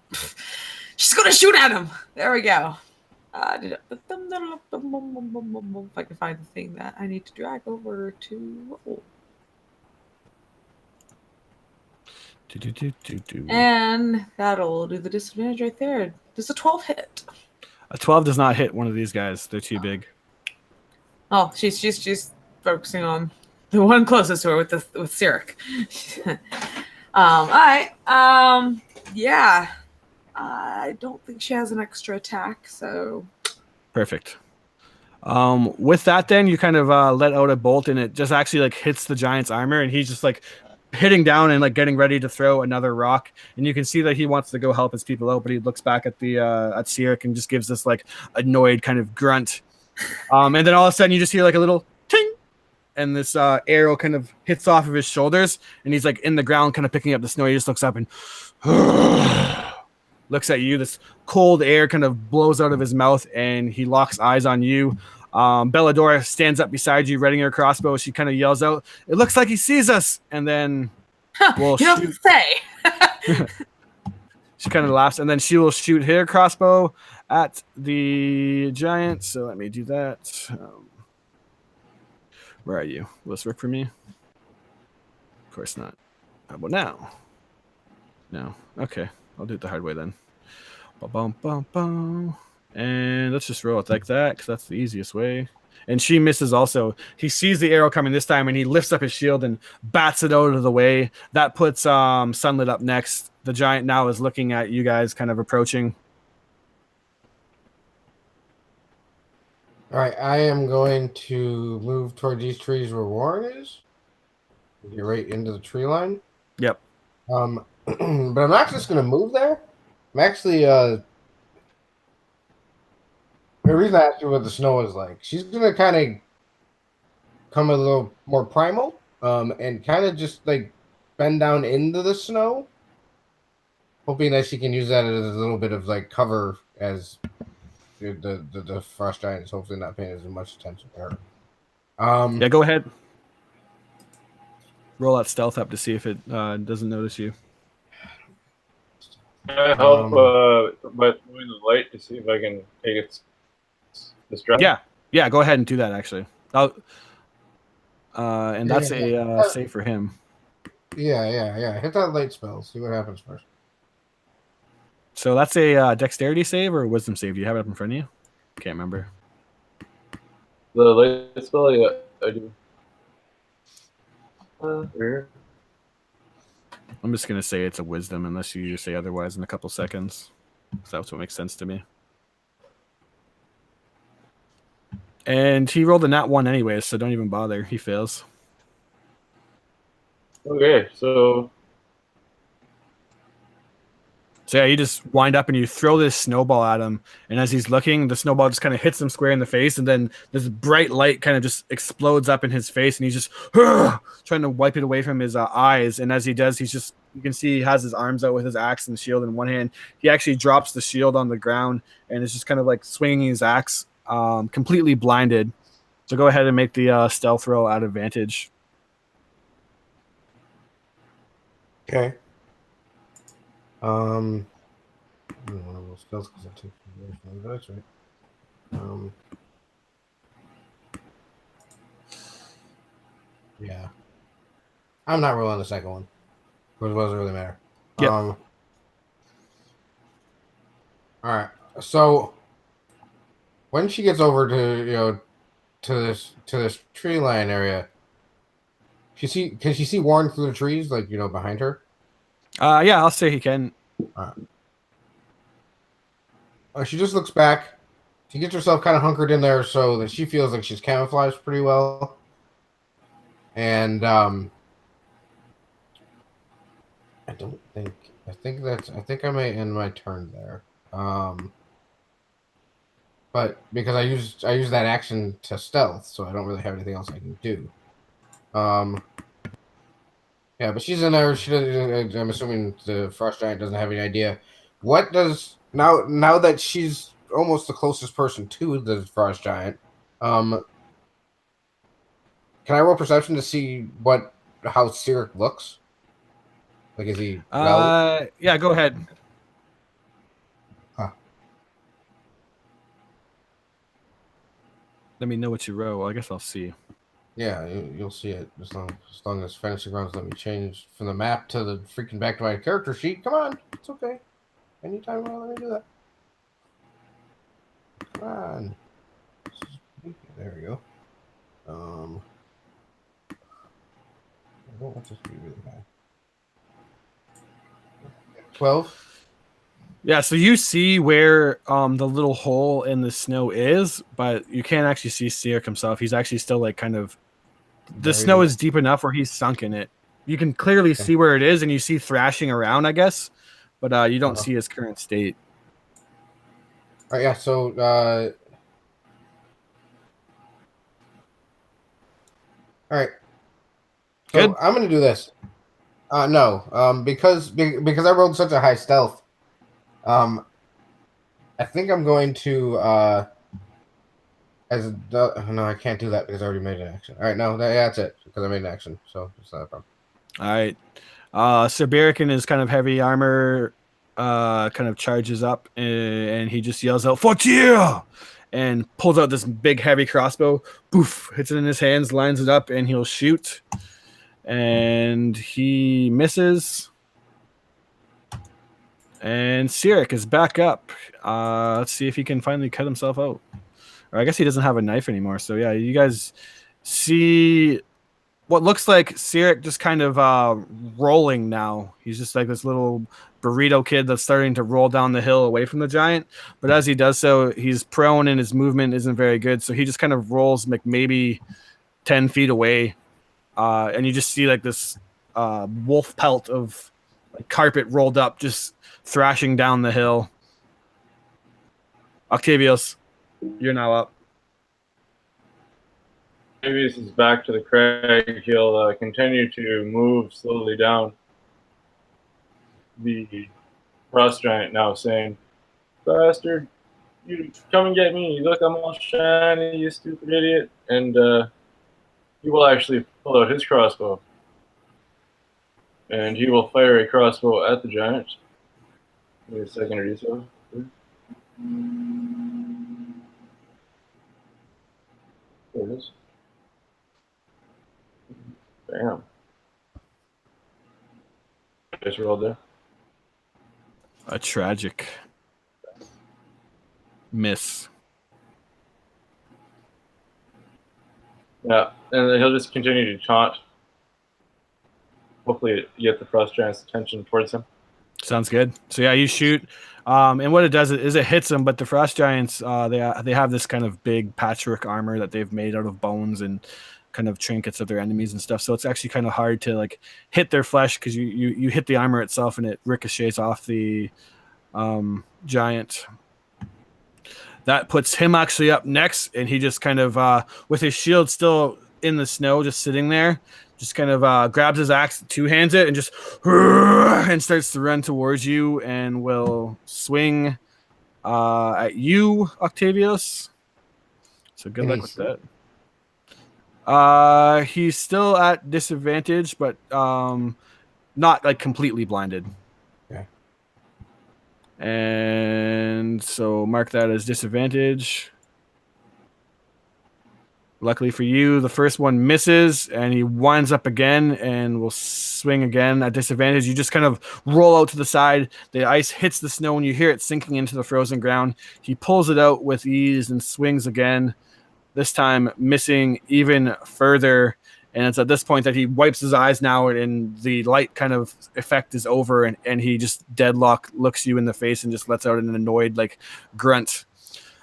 She's going to shoot at him. There we go. If I can find the thing that I need to drag over to roll. And that'll do the disadvantage right there. Does a 12 hit? A 12 does not hit one of these guys. They're too big. Oh, she's focusing on the one closest to her with Cyric. All right. Yeah. I don't think she has an extra attack, so perfect. With that, then you kind of let out a bolt, and it just actually like hits the giant's armor, and he's just like hitting down and like getting ready to throw another rock. And you can see that he wants to go help his people out, but he looks back at the at Cyric and just gives this like annoyed kind of grunt. And then all of a sudden you just hear like a little ting, and this arrow kind of hits off of his shoulders, and he's like in the ground, kind of picking up the snow. He just looks up and looks at you. This cold air kind of blows out of his mouth, and he locks eyes on you. Belladora stands up beside you, readying her crossbow. She kind of yells out, "It looks like he sees us!" And then you don't say. She kind of laughs, and then she will shoot her crossbow at the giant. So let me do that. Where are you? Will this work for me? Of course not. How about now? No. Okay. I'll do it the hard way then. Ba-bum-bum-bum. And let's just roll it like that, because that's the easiest way. And she misses also. He sees the arrow coming this time, and he lifts up his shield and bats it out of the way. That puts Sunlit up next. The giant now is looking at you guys, kind of approaching. All right, I am going to move toward these trees where Warren is. Get right into the tree line. Yep. But I'm not just going to move there. I'm actually, the reason I asked you what the snow is like, she's going to kind of come a little more primal, and kind of just like bend down into the snow hoping that she can use that as a little bit of like cover as the frost giant is hopefully not paying as much attention to her. Yeah, go ahead. Roll that stealth up to see if it doesn't notice you. Can I help by throwing the light to see if I can take its distraction? Yeah, go ahead and do that actually. And that's a save for him. Yeah. Hit that light spell. See what happens first. So that's a dexterity save or a wisdom save. Do you have it up in front of you? Can't remember. The light spell, yeah, I do. Here. I'm just gonna say it's a wisdom unless you say otherwise in a couple seconds. So that's what makes sense to me. And he rolled a nat 1 anyway, so don't even bother. He fails. Okay, so So yeah, you just wind up and you throw this snowball at him, and as he's looking, the snowball just kind of hits him square in the face, and then this bright light kind of just explodes up in his face, and he's just trying to wipe it away from his eyes. And as he does, you can see he has his arms out with his axe and the shield in one hand. He actually drops the shield on the ground and is just kind of like swinging his axe, completely blinded. So go ahead and make the stealth roll at advantage. Okay. I don't want to roll spells because I took but that's right. Yeah. I'm not rolling the second one. Because it doesn't really matter. Yep. All right. So when she gets over to this tree line area, can she see Warren through the trees, like behind her? Yeah, I'll say he can. She just looks back. She gets herself kind of hunkered in there so that she feels like she's camouflaged pretty well. And I think I may end my turn there. But because I used that action to stealth, so I don't really have anything else I can do. Yeah, but she's in there. She doesn't. I'm assuming the frost giant doesn't have any idea. What does now that she's almost the closest person to the frost giant? Can I roll perception to see how Cyric looks? Like, is he Yeah, go ahead. Huh. Let me know what you roll. Well, I guess I'll see. Yeah, you'll see it as long as fantasy grounds let me change from the map to the freaking back to my character sheet. Come on, it's okay. Anytime you want, let me do that. Come on. There we go. I don't want this to be really high. 12. Yeah, so you see where the little hole in the snow is, but you can't actually see Cyric himself. He's actually still like kind of the snow is deep enough where he's sunk in it. You can clearly see where it is, and you see thrashing around, I guess, but you don't see his current state. All right, yeah. So, all right. So Good. I'm gonna do this. No, because I rolled such a high stealth. I think I'm going to no, I can't do that because I already made an action. All right, no, that's it because I made an action, so it's not a problem. All right. Sir Barakin is kind of heavy armor, kind of charges up, and he just yells out, "Fortier!" and pulls out this big heavy crossbow. Poof! Hits it in his hands, lines it up, and he'll shoot. And he misses. And Cyric is back up. Let's see if he can finally cut himself out. Or I guess he doesn't have a knife anymore. So yeah, you guys see what looks like Cyric just kind of rolling now. He's just like this little burrito kid that's starting to roll down the hill away from the giant. But as he does so, he's prone and his movement isn't very good. So he just kind of rolls like maybe 10 feet away. And you just see like this wolf pelt of like carpet rolled up, just thrashing down the hill. Octavius, you're now up. Octavius is back to the crag. He'll continue to move slowly down the Frost Giant now saying, "Bastard, you come and get me. Look, I'm all shiny, you stupid idiot." And he will actually pull out his crossbow. And he will fire a crossbow at the giant. Give me a second to do so. There it is. Bam. Just rolled there. A tragic miss. Yeah, and then he'll just continue to taunt. Hopefully, get the Frost Giant's attention towards him. Sounds good. So yeah, you shoot, and what it does is it hits them. But the Frost Giants, they have this kind of big patchwork armor that they've made out of bones and kind of trinkets of their enemies and stuff. So it's actually kind of hard to like hit their flesh because you hit the armor itself and it ricochets off the giant. That puts him actually up next, and he just kind of with his shield still in the snow, just sitting there. Just kind of grabs his axe, two-hands it, and just and starts to run towards you, and will swing at you, Octavius. So good luck with that. He's still at disadvantage, but not like completely blinded. Okay. And so mark that as disadvantage. Luckily for you, the first one misses, and he winds up again and will swing again at disadvantage. You just kind of roll out to the side. The ice hits the snow, and you hear it sinking into the frozen ground. He pulls it out with ease and swings again, this time missing even further. And it's at this point that he wipes his eyes now, and the light kind of effect is over, and he just deadlock looks you in the face and just lets out an annoyed like grunt.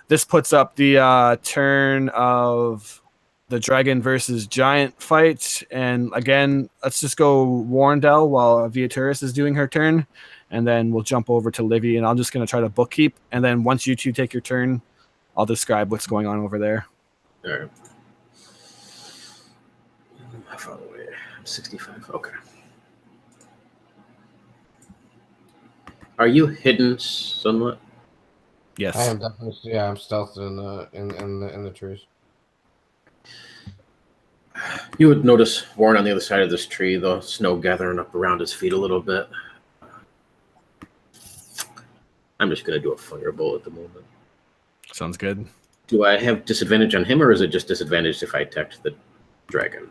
This puts up the turn of the dragon versus giant fight. And again, let's just go Warrendell while Arveiaturace is doing her turn. And then we'll jump over to Livy, and I'm just going to try to bookkeep. And then once you two take your turn, I'll describe what's going on over there. All right. How far away? I'm 65. Okay. Are you hidden somewhat? Yes. I am definitely. Yeah, I'm stealthed in the trees. You would notice Warren on the other side of this tree, the snow gathering up around his feet a little bit. I'm just going to do a firebolt at the moment. Sounds good. Do I have disadvantage on him, or is it just disadvantage if I attacked the dragon?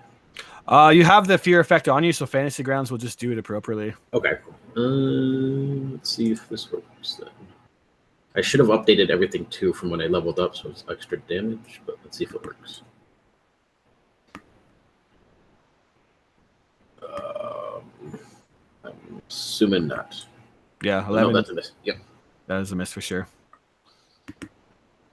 You have the fear effect on you, so Fantasy Grounds will just do it appropriately. Okay. Let's see if this works then. I should have updated everything too from when I leveled up, so it's extra damage, but let's see if it works. I'm assuming not. Yeah, 11. No, that's a miss. Yep. That is a miss for sure.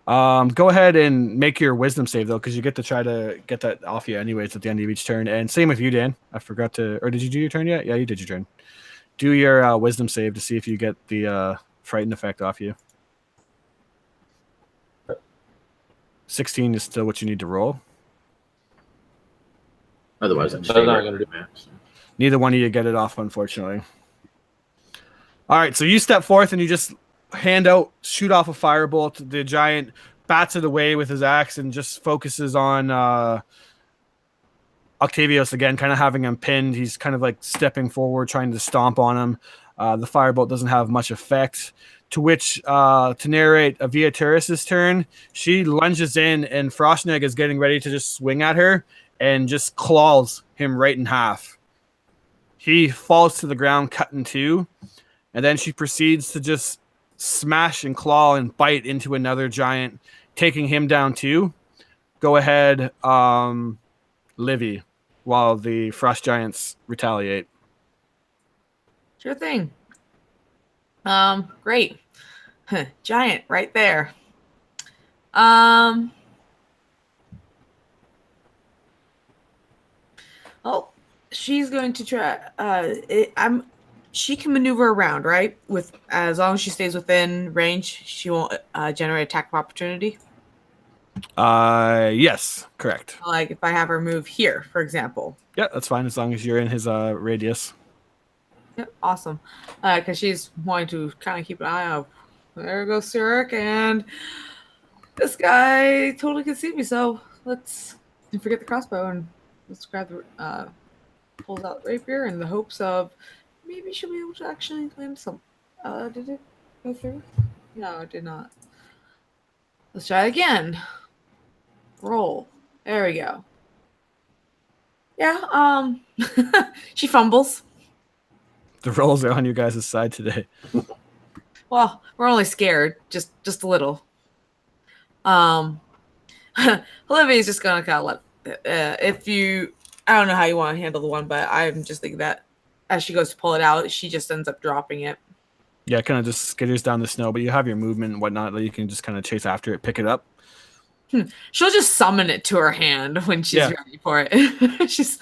Go ahead and make your wisdom save though, because you get to try to get that off you anyways at the end of each turn. And same with you, Dan. I forgot to, or did you do your turn yet? Yeah, you did your turn. Do your wisdom save to see if you get the frightened effect off you. 16 is still what you need to roll. Otherwise, I'm not going to do max. Neither one of you get it off, unfortunately. All right, so you step forth and you just hand out, shoot off a firebolt. The giant bats it away with his axe and just focuses on Octavius again, kind of having him pinned. He's kind of like stepping forward, trying to stomp on him. The firebolt doesn't have much effect. To which, to narrate Arveiaturace's turn, she lunges in, and Frostneg is getting ready to just swing at her and just claws him right in half. He falls to the ground, cut in two, and then she proceeds to just smash and claw and bite into another giant, taking him down too. Go ahead, Livy, while the frost giants retaliate. Sure thing. Great. Giant right there. Oh, she's going to try. She can maneuver around, right? With as long as she stays within range, she won't generate attack of opportunity. Yes, correct. Like if I have her move here, for example. Yeah, that's fine as long as you're in his radius. Yep, awesome. Because she's wanting to kind of keep an eye out. There goes Sirik, and this guy totally can see me. So let's forget the crossbow and let's grab the pulls out the rapier in the hopes of maybe she'll be able to actually land some. Did it go through? No, it did not. Let's try it again. Roll. There we go. Yeah. She fumbles. The rolls are on your guys' side today. Well, we're only scared, just a little. Olivia's just gonna kind of let. I don't know how you want to handle the one, but I'm just thinking that as she goes to pull it out, she just ends up dropping it. Yeah, it kind of just skitters down the snow, but you have your movement and whatnot that you can just kind of chase after it, pick it up. She'll just summon it to her hand when she's ready for it. She's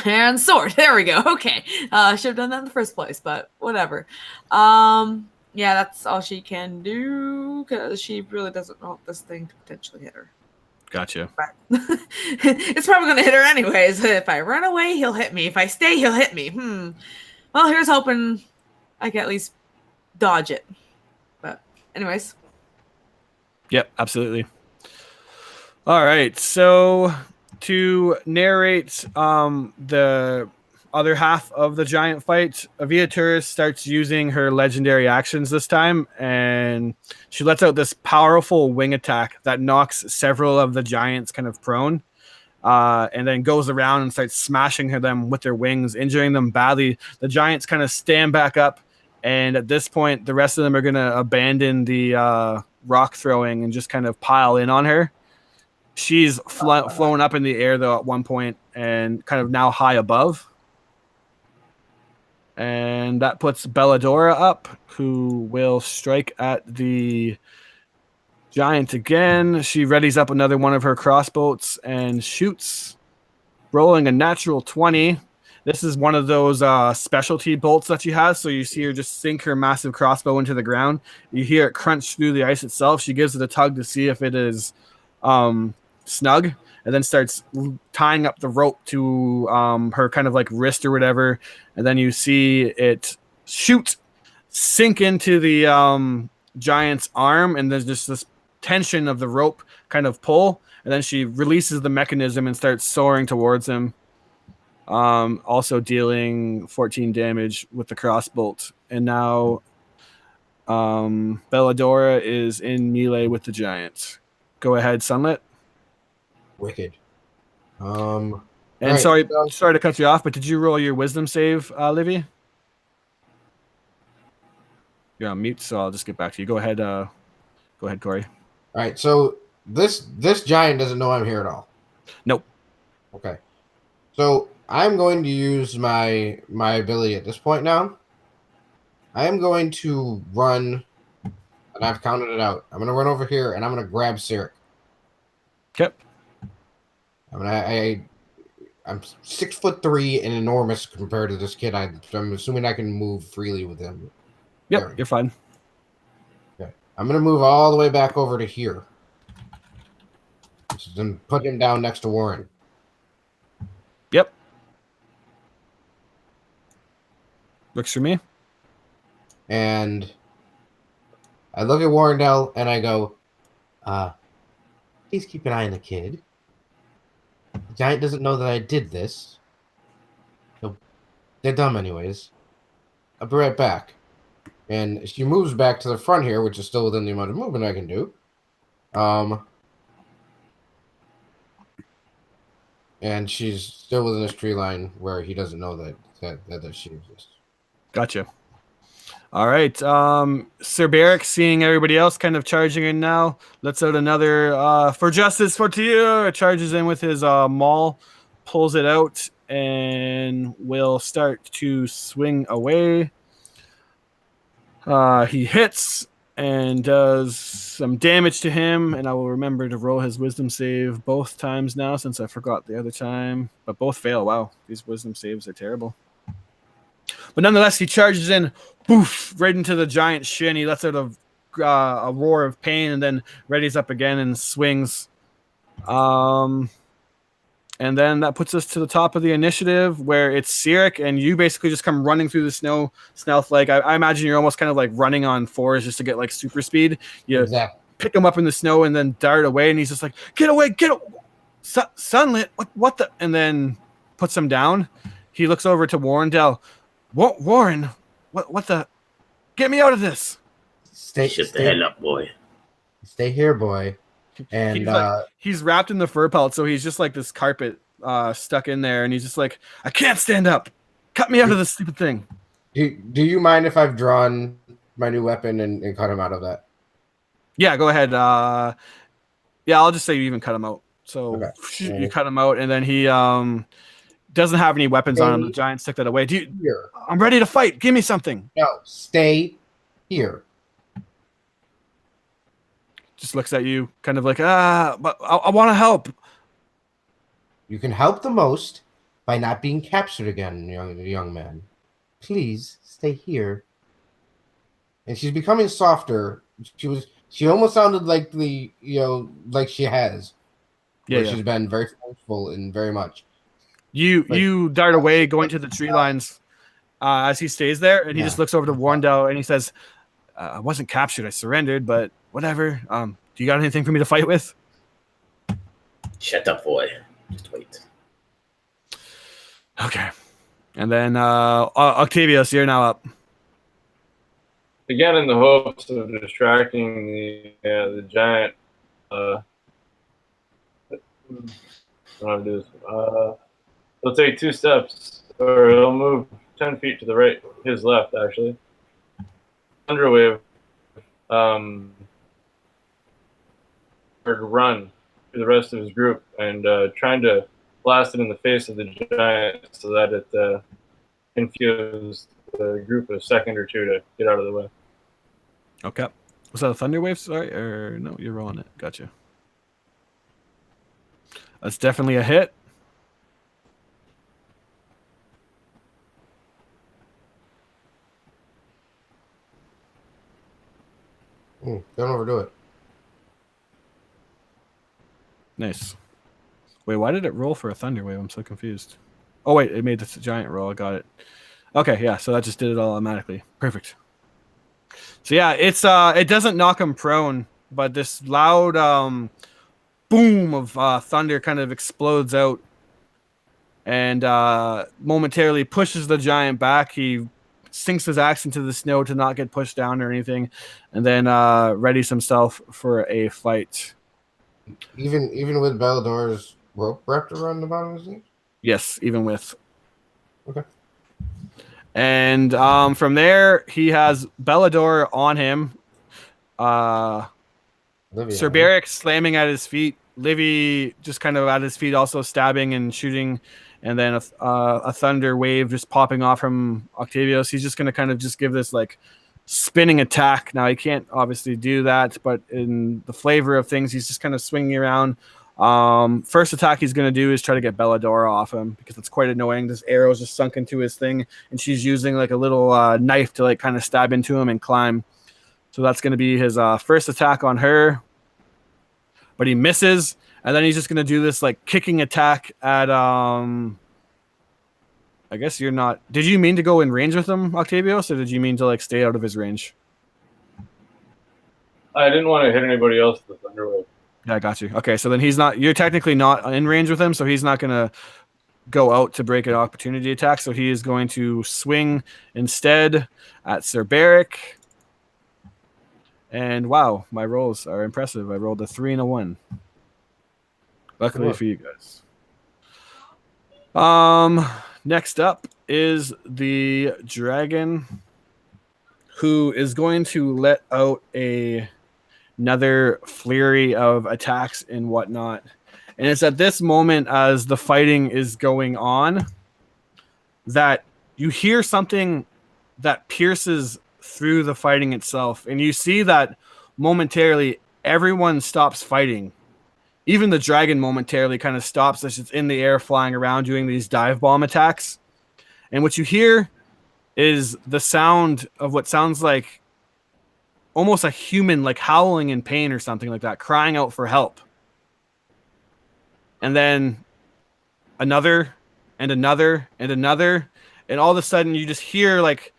and sword. There we go. Okay, should have done that in the first place, but whatever. Yeah, that's all she can do because she really doesn't want this thing to potentially hit her. Gotcha. But it's probably going to hit her anyways. If I run away, he'll hit me. If I stay, he'll hit me. Well, here's hoping I can at least dodge it. But anyways. Yep, absolutely. All right, so to narrate the other half of the giant fight, Arveiaturace starts using her legendary actions this time, and she lets out this powerful wing attack that knocks several of the giants kind of prone, and then goes around and starts smashing them with their wings, injuring them badly. The giants kind of stand back up, and at this point, the rest of them are going to abandon the rock throwing and just kind of pile in on her. She's flown up in the air, though, at one point, and kind of now high above. And that puts Belladora up, who will strike at the giant again. She readies up another one of her crossbows and shoots, rolling a natural 20. This is one of those specialty bolts that she has, so you see her just sink her massive crossbow into the ground. You hear it crunch through the ice itself. She gives it a tug to see if it is snug, and then starts tying up the rope to her kind of like wrist or whatever, and then you see it sink into the giant's arm, and there's just this tension of the rope kind of pull, and then she releases the mechanism and starts soaring towards him, also dealing 14 damage with the crossbolt. And now Belladora is in melee with the giant. Go ahead, Sunlit. Wicked. And right, sorry to cut you off, but did you roll your wisdom save, Livy? You're on mute, so I'll just get back to you. Go ahead, Corey. All right, so this giant doesn't know I'm here at all. Nope. Okay. So I'm going to use my ability at this point now. I am going to run, and I've counted it out. I'm going to run over here, and I'm going to grab Sirik. Okay. I'm 6'3" and enormous compared to this kid. I'm assuming I can move freely with him. Yep, you're fine. Okay. I'm going to move all the way back over to here. Then put him down next to Warren. Yep. Works for me. And I look at Warrendale and I go, please keep an eye on the kid. The giant doesn't know that I did this. So they're dumb anyways. I'll be right back. And she moves back to the front here, which is still within the amount of movement I can do. And she's still within this tree line where he doesn't know that she exists. Gotcha. All right. Sir Barrick, seeing everybody else kind of charging in now, lets out another for justice for Tia. Charges in with his maul, pulls it out, and will start to swing away. He hits and does some damage to him, and I will remember to roll his wisdom save both times now since I forgot the other time. But both fail. Wow, these wisdom saves are terrible. But nonetheless, he charges in, poof, right into the giant shin. He lets out a roar of pain and then readies up again and swings. And then that puts us to the top of the initiative where it's Sirik, and you basically just come running through the snow stealth. Like I imagine you're almost kind of like running on fours just to get like super speed. You Exactly. pick him up in the snow and then dart away, and he's just like, get away, Sunlit, what the? And then puts him down. He looks over to Warrendale. Warren, what the? Get me out of this. Shut the hell up, boy. Stay here, boy. And he's wrapped in the fur pelt, so he's just like this carpet stuck in there, and he's just like, I can't stand up. Cut me out of this stupid thing. Do you mind if I've drawn my new weapon and cut him out of that? Yeah, go ahead. Yeah, I'll just say you even cut him out. So okay. You cut him out, and then he doesn't have any weapons on him. The giants took that away. I'm ready to fight. Give me something. No, stay here. Just looks at you, kind of like, but I want to help. You can help the most by not being captured again, young man. Please stay here. And she's becoming softer. She almost sounded like like she has. Yeah. She's been very forceful and very much. You dart away, going to the tree lines as he stays there, and he just looks over to Warrendale and he says, I wasn't captured, I surrendered, but whatever. Do you got anything for me to fight with? Shut up, boy. Just wait. Okay. And then Octavius, you're now up. Again, in the hopes of distracting the giant. I want to do this. He'll take 2 steps, or he'll move 10 feet to the right, his left, actually. Thunderwave. Or to run through the rest of his group and trying to blast it in the face of the giant so that it confused the group a second or two to get out of the way. Okay. Was that a thunder wave? Sorry, or no? You're rolling it. Gotcha. That's definitely a hit. Don't overdo it. Nice. Wait, why did it roll for a thunder wave? I'm so confused. Oh wait, it made this giant roll. I got it. Okay, yeah. So that just did it all automatically. Perfect. So yeah, it's it doesn't knock him prone, but this loud boom of thunder kind of explodes out and momentarily pushes the giant back. He sinks his axe into the snow to not get pushed down or anything, and then readies himself for a fight. Even with Bellador's rope wrapped around the bottom of his knee? Yes, even with. Okay. And from there, he has Bellador on him. Sir Beric slamming at his feet. Livy just kind of at his feet, also stabbing and shooting. And then a thunder wave just popping off from Octavius. He's just going to kind of just give this like spinning attack. Now he can't obviously do that, but in the flavor of things, he's just kind of swinging around. First attack he's going to do is try to get Bellador off him because it's quite annoying. This arrow is just sunk into his thing, and she's using like a little knife to like kind of stab into him and climb. So that's going to be his first attack on her, but he misses, and then he's just going to do this like kicking attack at I guess you're not. Did you mean to go in range with him, Octavius, or did you mean to like stay out of his range? I didn't want to hit anybody else with the thunder wave. Yeah, I got you. Okay, so then he's not. You're technically not in range with him, so he's not gonna go out to break an opportunity attack. So he is going to swing instead at Sir Beric. And wow, my rolls are impressive. I rolled a 3 and a 1. Luckily for you guys. Next up is the dragon, who is going to let out another flurry of attacks and whatnot. And it's at this moment, as the fighting is going on, that you hear something that pierces through the fighting itself. And you see that momentarily everyone stops fighting. Even the dragon momentarily kind of stops as it's in the air flying around doing these dive bomb attacks. And what you hear is the sound of what sounds like almost a human like howling in pain or something like that, crying out for help. And then another and another and another, and all of a sudden you just hear like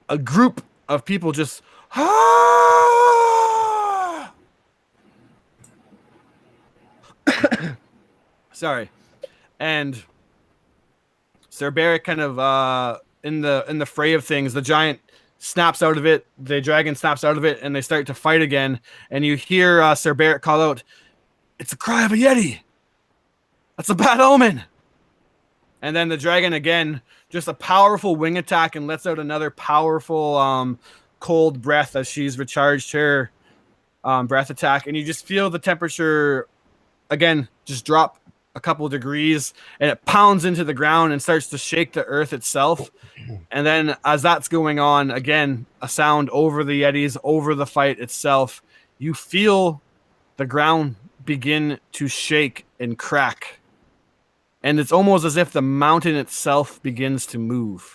a group of people just sorry, and Sir Barrick kind of in the fray of things, the giant snaps out of it, the dragon snaps out of it, and they start to fight again. And you hear Sir Barrick call out, "It's a cry of a yeti. That's a bad omen." And then the dragon again, just a powerful wing attack, and lets out another powerful cold breath as she's recharged her breath attack. And you just feel the temperature again just drop a couple of degrees, and it pounds into the ground and starts to shake the earth itself. And then as that's going on, again, a sound over the yetis, over the fight itself, you feel the ground begin to shake and crack. And it's almost as if the mountain itself begins to move.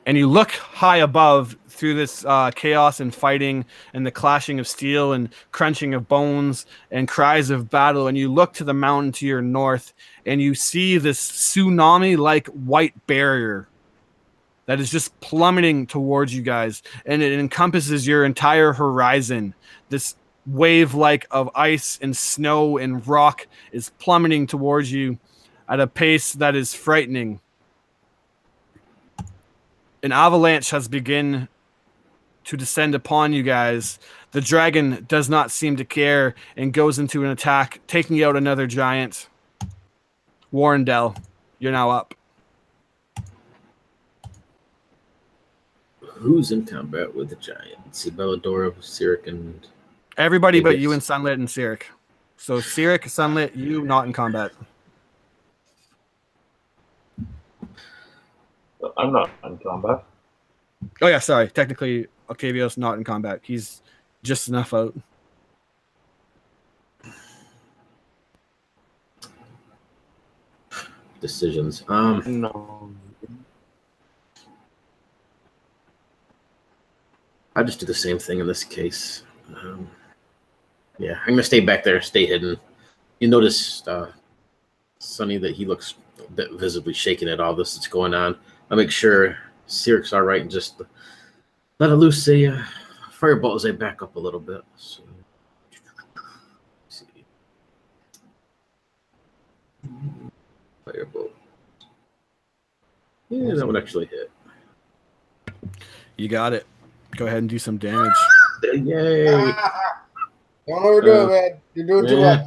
And you look high above through this chaos and fighting and the clashing of steel and crunching of bones and cries of battle. And you look to the mountain to your north and you see this tsunami-like white barrier that is just plummeting towards you guys. And it encompasses your entire horizon. This wave-like of ice and snow and rock is plummeting towards you at a pace that is frightening. An avalanche has begun to descend upon you guys. The dragon does not seem to care and goes into an attack, taking out another giant. Warrendell, you're now up. Who's in combat with the giant? See Belladora, Cyric, and... Everybody but you and Sunlit and Cyric. So Cyric, Sunlit, you not in combat. I'm not in combat. Oh yeah, sorry. Technically, Octavio's not in combat. He's just enough out. Decisions. No. I'll just do the same thing in this case. Yeah, I'm gonna stay back there, stay hidden. You notice, Sonny, that he looks a bit visibly shaken at all this that's going on. I'll make sure Cyric's all right and just let it loose a firebolt as I back up a little bit. So, let's see. Firebolt. Yeah, that would actually hit. You got it. Go ahead and do some damage. Yay! Don't overdo it, man. You're doing too much.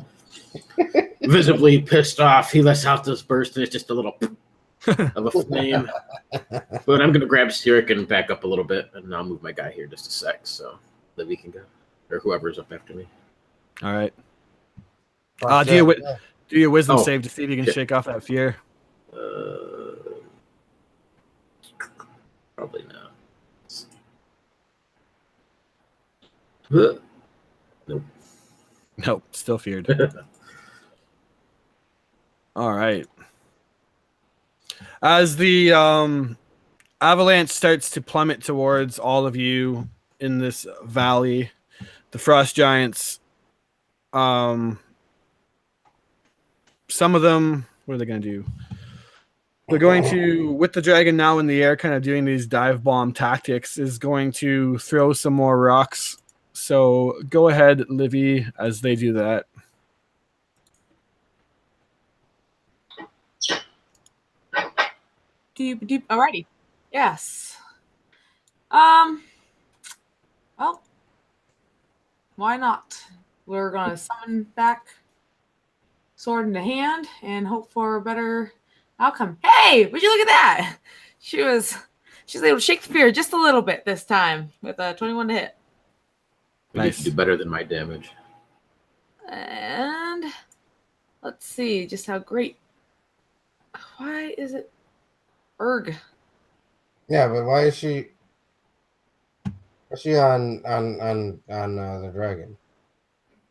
Visibly pissed off, he lets out this burst, and it's just a little of a flame. But I'm gonna grab Cyric and back up a little bit, and I'll move my guy here just a sec, so Livy can go, or whoever's up after me. All right. Do your wisdom save to see if you can shake off that fear. Probably not. Nope. Nope, still feared. All right. As the avalanche starts to plummet towards all of you in this valley, the frost giants, some of them, what are they going to do? They're going to, with the dragon now in the air, kind of doing these dive bomb tactics, is going to throw some more rocks. So go ahead, Livy, as they do that. Alrighty. Yes. Well, why not? We're gonna summon back sword in the hand and hope for a better outcome. Hey, would you look at that? She's able to shake the fear just a little bit this time with a 21 to hit. Nice. You do better than my damage. And let's see just how great. Why is it Erg? Yeah, but why is she? Is she on the dragon?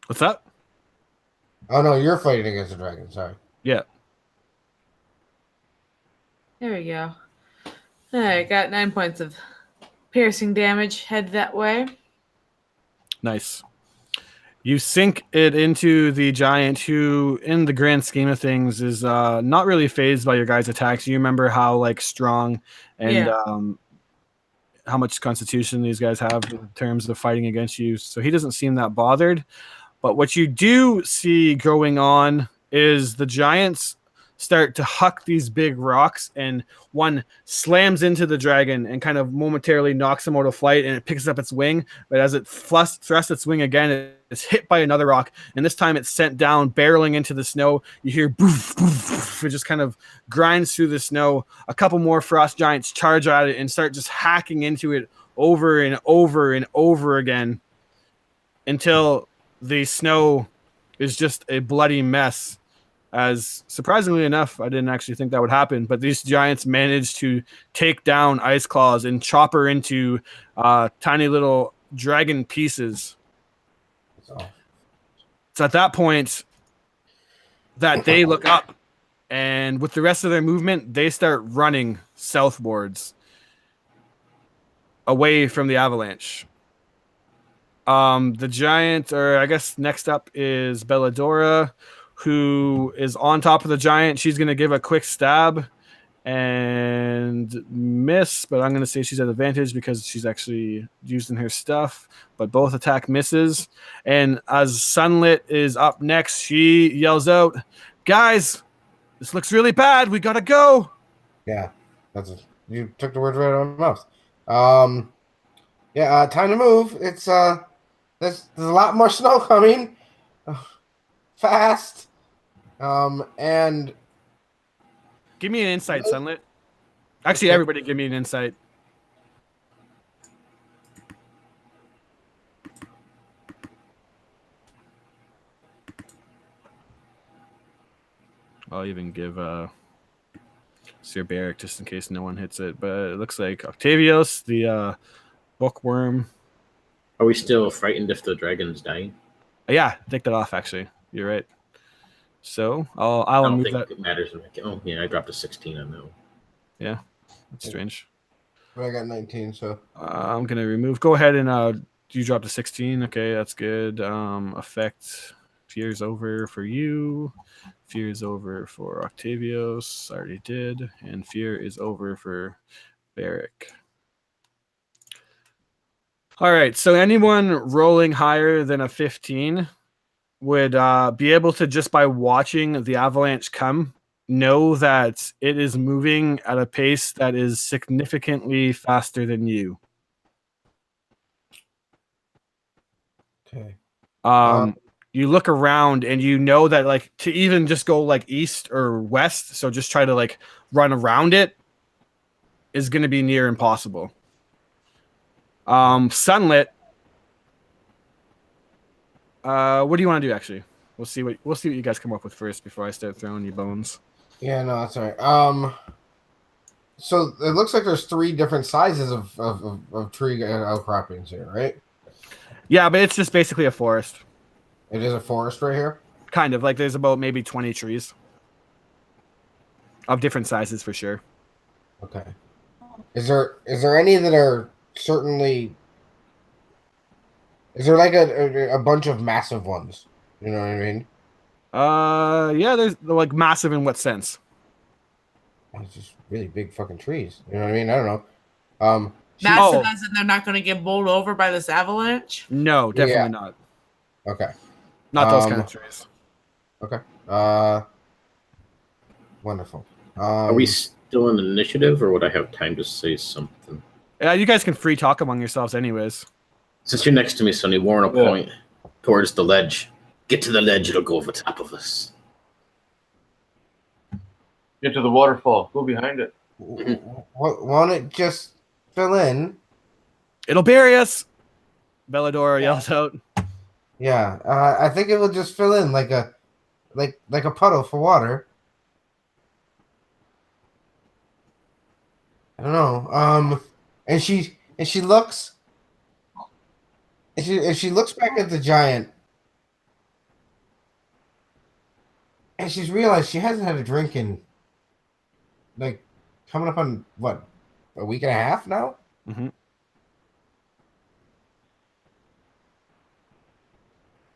What's up? Oh no, you're fighting against the dragon. Sorry. Yeah. There we go. All right, got 9 points of piercing damage. Head that way. Nice. You sink it into the giant, who, in the grand scheme of things, is not really phased by your guys' attacks. You remember how like strong and how much constitution these guys have in terms of fighting against you. So he doesn't seem that bothered. But what you do see going on is the giants start to huck these big rocks, and one slams into the dragon and kind of momentarily knocks him out of flight, and it picks up its wing. But as it thrusts its wing again, it's hit by another rock, and this time it's sent down, barreling into the snow. You hear boof, boof, boof. It just kind of grinds through the snow. A couple more frost giants charge at it and start just hacking into it over and over and over again until the snow is just a bloody mess. As surprisingly enough, I didn't actually think that would happen, but these giants managed to take down Iceclaws and chop her into tiny little dragon pieces. So at that point that they look up, and with the rest of their movement, they start running southwards away from the avalanche. The giant, or I guess next up is Belladora, who is on top of the giant. She's going to give a quick stab and miss, but I'm going to say she's at advantage because she's actually using her stuff. But both attack misses. And as Sunlit is up next, she yells out, "Guys, this looks really bad. We got to go." Yeah, you took the words right out of my mouth. Time to move. It's there's a lot more snow coming. Fast. And give me an insight, Sunlit. Actually, everybody give me an insight. I'll even give Sir Barrick just in case no one hits it. But it looks like Octavios, the bookworm. Are we still frightened if the dragon's dying? Yeah, take that off, actually. You're right. So I'll I don't move think that. it matters. Oh, yeah, I dropped a 16 on that one. Yeah, that's strange. But I got 19, so I'm gonna remove. Go ahead and you dropped a 16. Okay, that's good. Effect. Fear's over for you. Fear's over for Octavios. Already did. And fear is over for Barrick. All right. So anyone rolling higher than a 15 would be able to, just by watching the avalanche come, know that it is moving at a pace that is significantly faster than you. okay. You look around and you know that, like, to even just go like east or west, so just try to like run around it, is going to be near impossible. Sunlit. What do you want to do? Actually, we'll see what you guys come up with first before I start throwing you bones. Yeah, no, that's all right. So it looks like there's 3 different sizes of tree outcroppings here, right? Yeah, but it's just basically a forest. It is a forest right here. Kind of like there's about maybe 20 trees of different sizes for sure. Okay. Is there any that are certainly? Is there like a bunch of massive ones? You know what I mean? Yeah, there's like massive in what sense? It's just really big fucking trees. You know what I mean? I don't know. Massive as in they're not going to get bowled over by this avalanche? No, definitely not. Okay. Not those kind of trees. Okay. Wonderful. Are we still in initiative, or would I have time to say something? Yeah, you guys can free talk among yourselves anyways. Since you're next to me, Sonny, Warren will point towards the ledge. Get to the ledge, it'll go over top of us. Get to the waterfall. Go behind it. Won't it just fill in? It'll bury us. Belladora yells out. Yeah, I think it will just fill in like a puddle for water. I don't know. And she looks back at the giant, and she's realized she hasn't had a drink in like coming up on what, a week and a half now. Mm-hmm.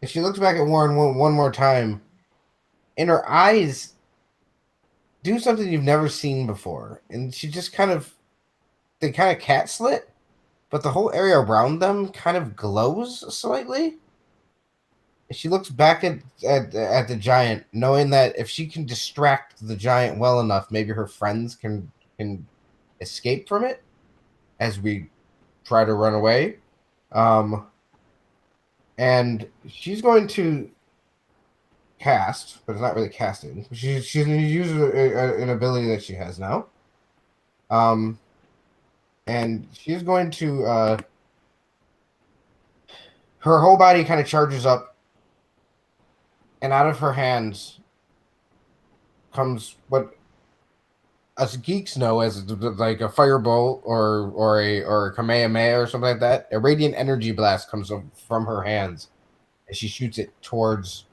And she looks back at Warren one more time, and her eyes do something you've never seen before. And she just they kind of cat slit, but the whole area around them kind of glows slightly. And she looks back at the giant, knowing that if she can distract the giant well enough, maybe her friends can escape from it as we try to run away. And she's going to cast, but it's not really casting. She's going to use an ability that she has now. And she's going to her whole body kind of charges up, and out of her hands comes what us geeks know as like a firebolt or a Kamehameha or something like that. A radiant energy blast comes from her hands, and she shoots it towards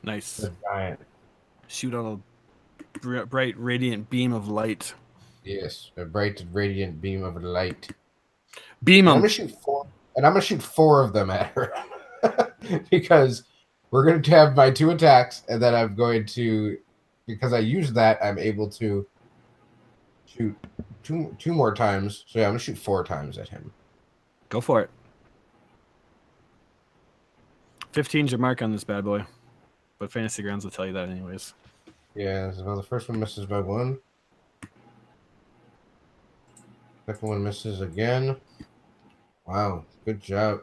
Nice. the giant. Shoot on a bright, radiant beam of light. Yes, a bright, radiant beam of light. Beam I'm them. gonna shoot four, and I'm gonna shoot 4 of them at her because we're going to have my 2 attacks, and then I'm going to, because I used that, I'm able to shoot two more times. So yeah, I'm gonna shoot 4 times at him. Go for it. 15's your mark on this bad boy, but Fantasy Grounds will tell you that anyways. Yeah, well, the first one misses by 1. Second one misses again. Wow, good job.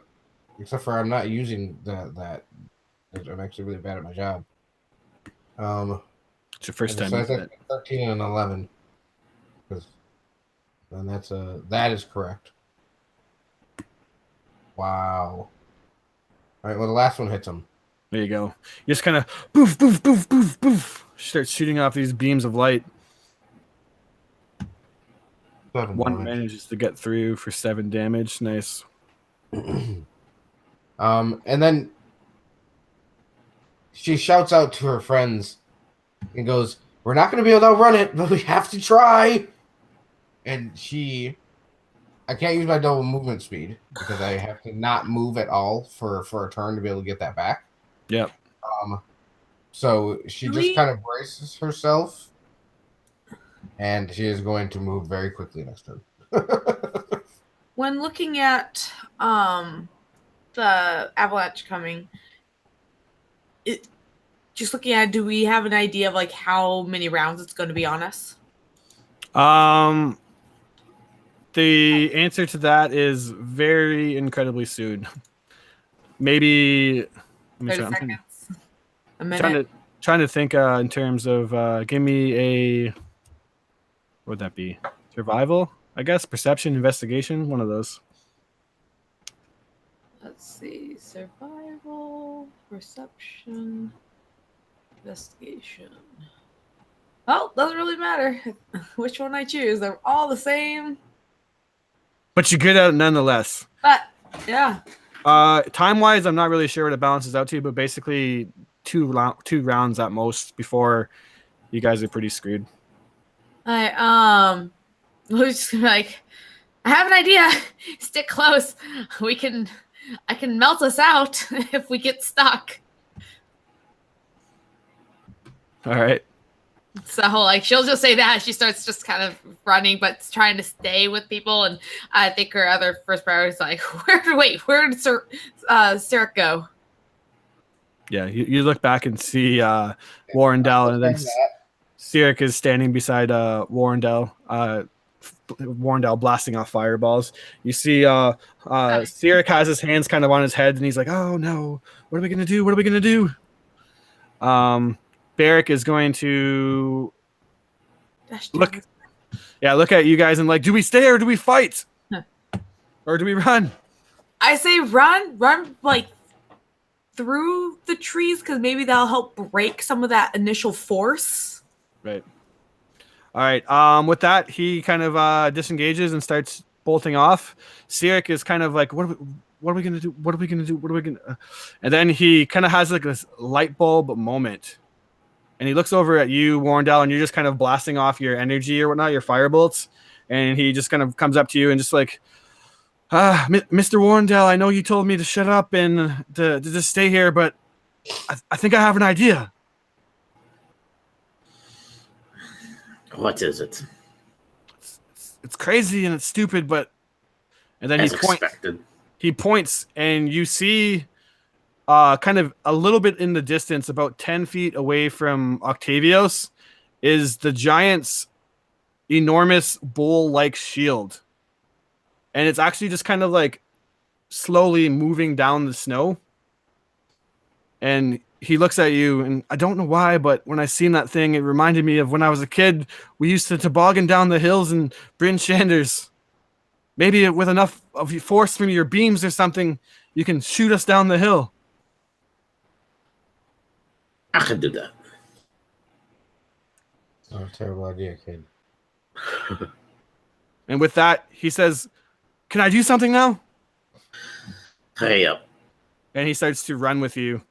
Except for I'm not using that. I'm actually really bad at my job. It's your first time. So I using think it. 13 and 11. And that is correct. Wow. All right, well, the last one hits him. There you go. You just kind of boof, boof, boof, boof, boof. Start shooting off these beams of light. 7 One damage. manages to get through for 7 damage. Nice. And then she shouts out to her friends and goes, "We're not going to be able to outrun it, but we have to try." And I can't use my double movement speed because I have to not move at all for a turn to be able to get that back. Yep. So she just kind of braces herself, and she is going to move very quickly next turn. When looking at the avalanche coming, just looking at, do we have an idea of like how many rounds it's going to be on us? The answer to that is very incredibly soon. Maybe 30 seconds? A minute? Trying to think in terms of give me a, what would that be? Survival, I guess. Perception, investigation, one of those. Let's see. Survival, perception, investigation. Well, doesn't really matter which one I choose. They're all the same. But you're good at it nonetheless. But yeah. Time-wise, I'm not really sure what it balances out to, but basically two rounds at most before you guys are pretty screwed. I was just like, I have an idea. Stick close. I can melt us out if we get stuck. All right. So like she'll just say that. She starts just kind of running, but trying to stay with people. And I think her other first priority is like, where did Sarah go? Yeah, you look back and see Warrendale, and then Sirik is standing beside Warrendale. Warrendale blasting off fireballs. You see Sirik has his hands kind of on his head, and he's like, "Oh no, what are we gonna do? What are we gonna do?" Barrick is going to look at you guys and like, do we stay or do we fight? Or do we run? I say run like through the trees because maybe that'll help break some of that initial force. Right. All right. With that, he kind of disengages and starts bolting off. Sirik is kind of like, what are we gonna do? What are we gonna do? What are we gonna? And then he kind of has like this light bulb moment. And he looks over at you, Warrendale, and you're just kind of blasting off your energy or whatnot, your fire bolts. And he just kind of comes up to you and just like, Mr. Warndell, I know you told me to shut up and to just stay here, but I think I have an idea. What is it? It's crazy and it's stupid, but and then As expected. He points, and you see, kind of a little bit in the distance, about 10 feet away from Octavios, is the giant's enormous bowl-like shield, and it's actually just kind of like slowly moving down the snow. And he looks at you, and I don't know why, but when I seen that thing, it reminded me of when I was a kid. We used to toboggan down the hills in Bryn Shanders. Maybe with enough of force from your beams or something, you can shoot us down the hill. I could do that. It's not a terrible idea, kid. And with that, he says, "Can I do something now?" Hey up. And he starts to run with you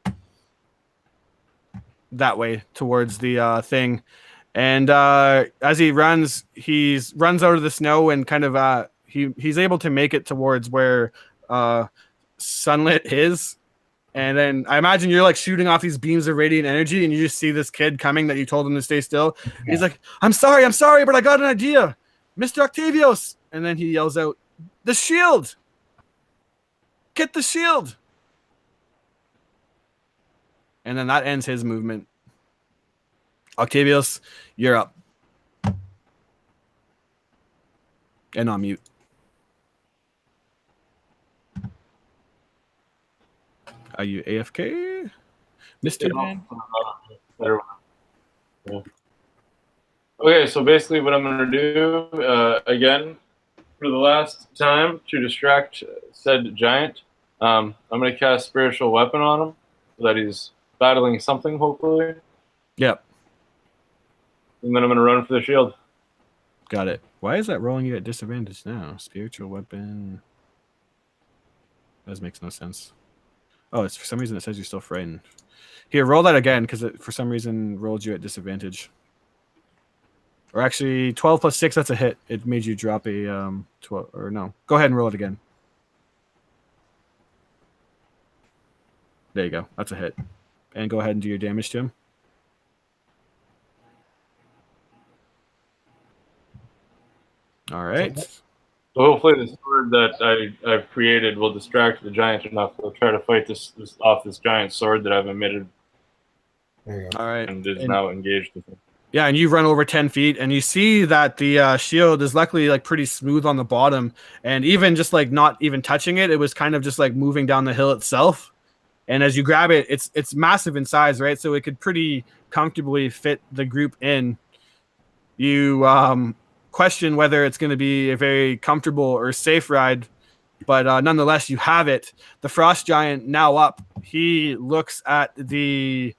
that way towards the thing. And as he runs, runs out of the snow and kind of he's able to make it towards where Sunlit is. And then I imagine you're like shooting off these beams of radiant energy, and you just see this kid coming that you told him to stay still. Yeah. He's like, I'm sorry, but I got an idea. Mr. Octavios. And then he yells out, the shield. Get the shield. And then that ends his movement. Octavios, you're up. And on mute. Are you AFK? Mr. Man? Yeah. Okay, so basically what I'm going to do, again, for the last time, to distract said giant, I'm going to cast Spiritual Weapon on him, so that he's battling something, hopefully. Yep. And then I'm going to run for the shield. Got it. Why is that rolling you at disadvantage now? Spiritual Weapon. That makes no sense. Oh, it's for some reason it says you're still frightened. Here, roll that again, because it for some reason rolled you at disadvantage. Or actually, 12 plus 6, that's a hit. It made you drop a 12, or no. Go ahead and roll it again. There you go. That's a hit. And go ahead and do your damage to him. All right. So hopefully the sword that I've created will distract the giant enough to try to fight this giant sword that I've emitted. There you go. All right. And is now engaged with him. Yeah, and you run over 10 feet, and you see that the shield is luckily like pretty smooth on the bottom, and even just like not even touching it, it was kind of just like moving down the hill itself. And as you grab it, it's massive in size, right? So it could pretty comfortably fit the group in. You question whether it's going to be a very comfortable or safe ride, but nonetheless, you have it. The frost giant now up. He looks at the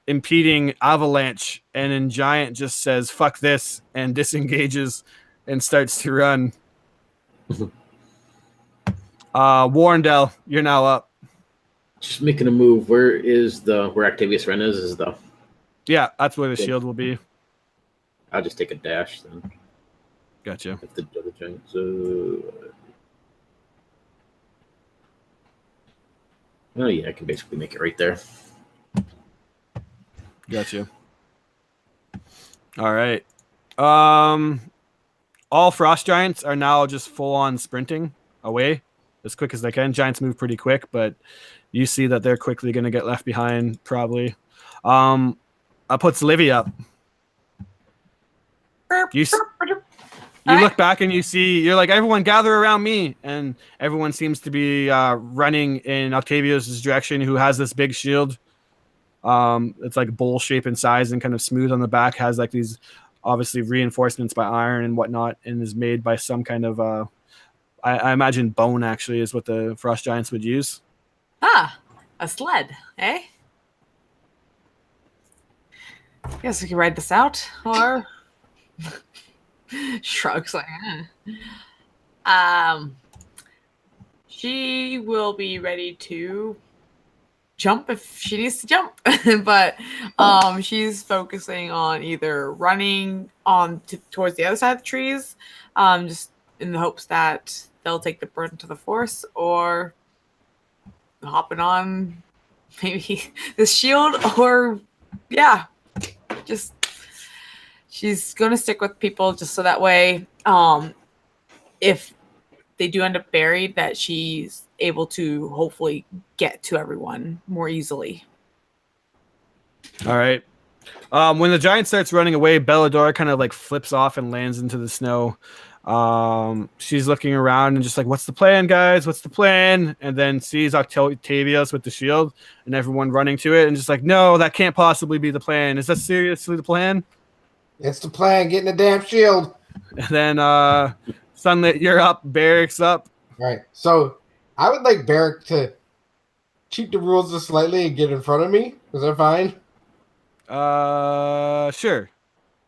impeding avalanche, and then giant just says fuck this and disengages and starts to run. Warndell, you're now up. Just making a move. Where Octavius Ren is the... Yeah, that's where the shield will be. I'll just take a dash then. Gotcha. If the other giants, oh yeah, I can basically make it right there. Gotcha. All right. All frost giants are now just full on sprinting away as quick as they can. Giants move pretty quick, but you see that they're quickly going to get left behind probably. That puts Livy up. You look back and you see, you're like, everyone gather around me, and everyone seems to be running in Octavius' direction, who has this big shield. It's like bowl shape in size and kind of smooth on the back, has like these obviously reinforcements by iron and whatnot, and is made by some kind of I imagine bone actually is what the frost giants would use. Ah, a sled, eh? Guess we can ride this out, or shrugs like, she will be ready to jump if she needs to jump, but she's focusing on either running on towards the other side of the trees, just in the hopes that they'll take the brunt of the force, or hopping on maybe the shield, or just she's going to stick with people just so that way, if they do end up buried, that she's able to hopefully get to everyone more easily. All right. When the giant starts running away, Belladora kind of like flips off and lands into the snow. She's looking around and just like, what's the plan, guys? What's the plan? And then sees Octavius with the shield and everyone running to it and just like, no, that can't possibly be the plan. Is that seriously the plan? It's the plan. Get in the damn shield. And then Sunlit, you're up. Barrick's up. All right. So I would like Barrick to cheat the rules just slightly and get in front of me. Is that fine? Sure.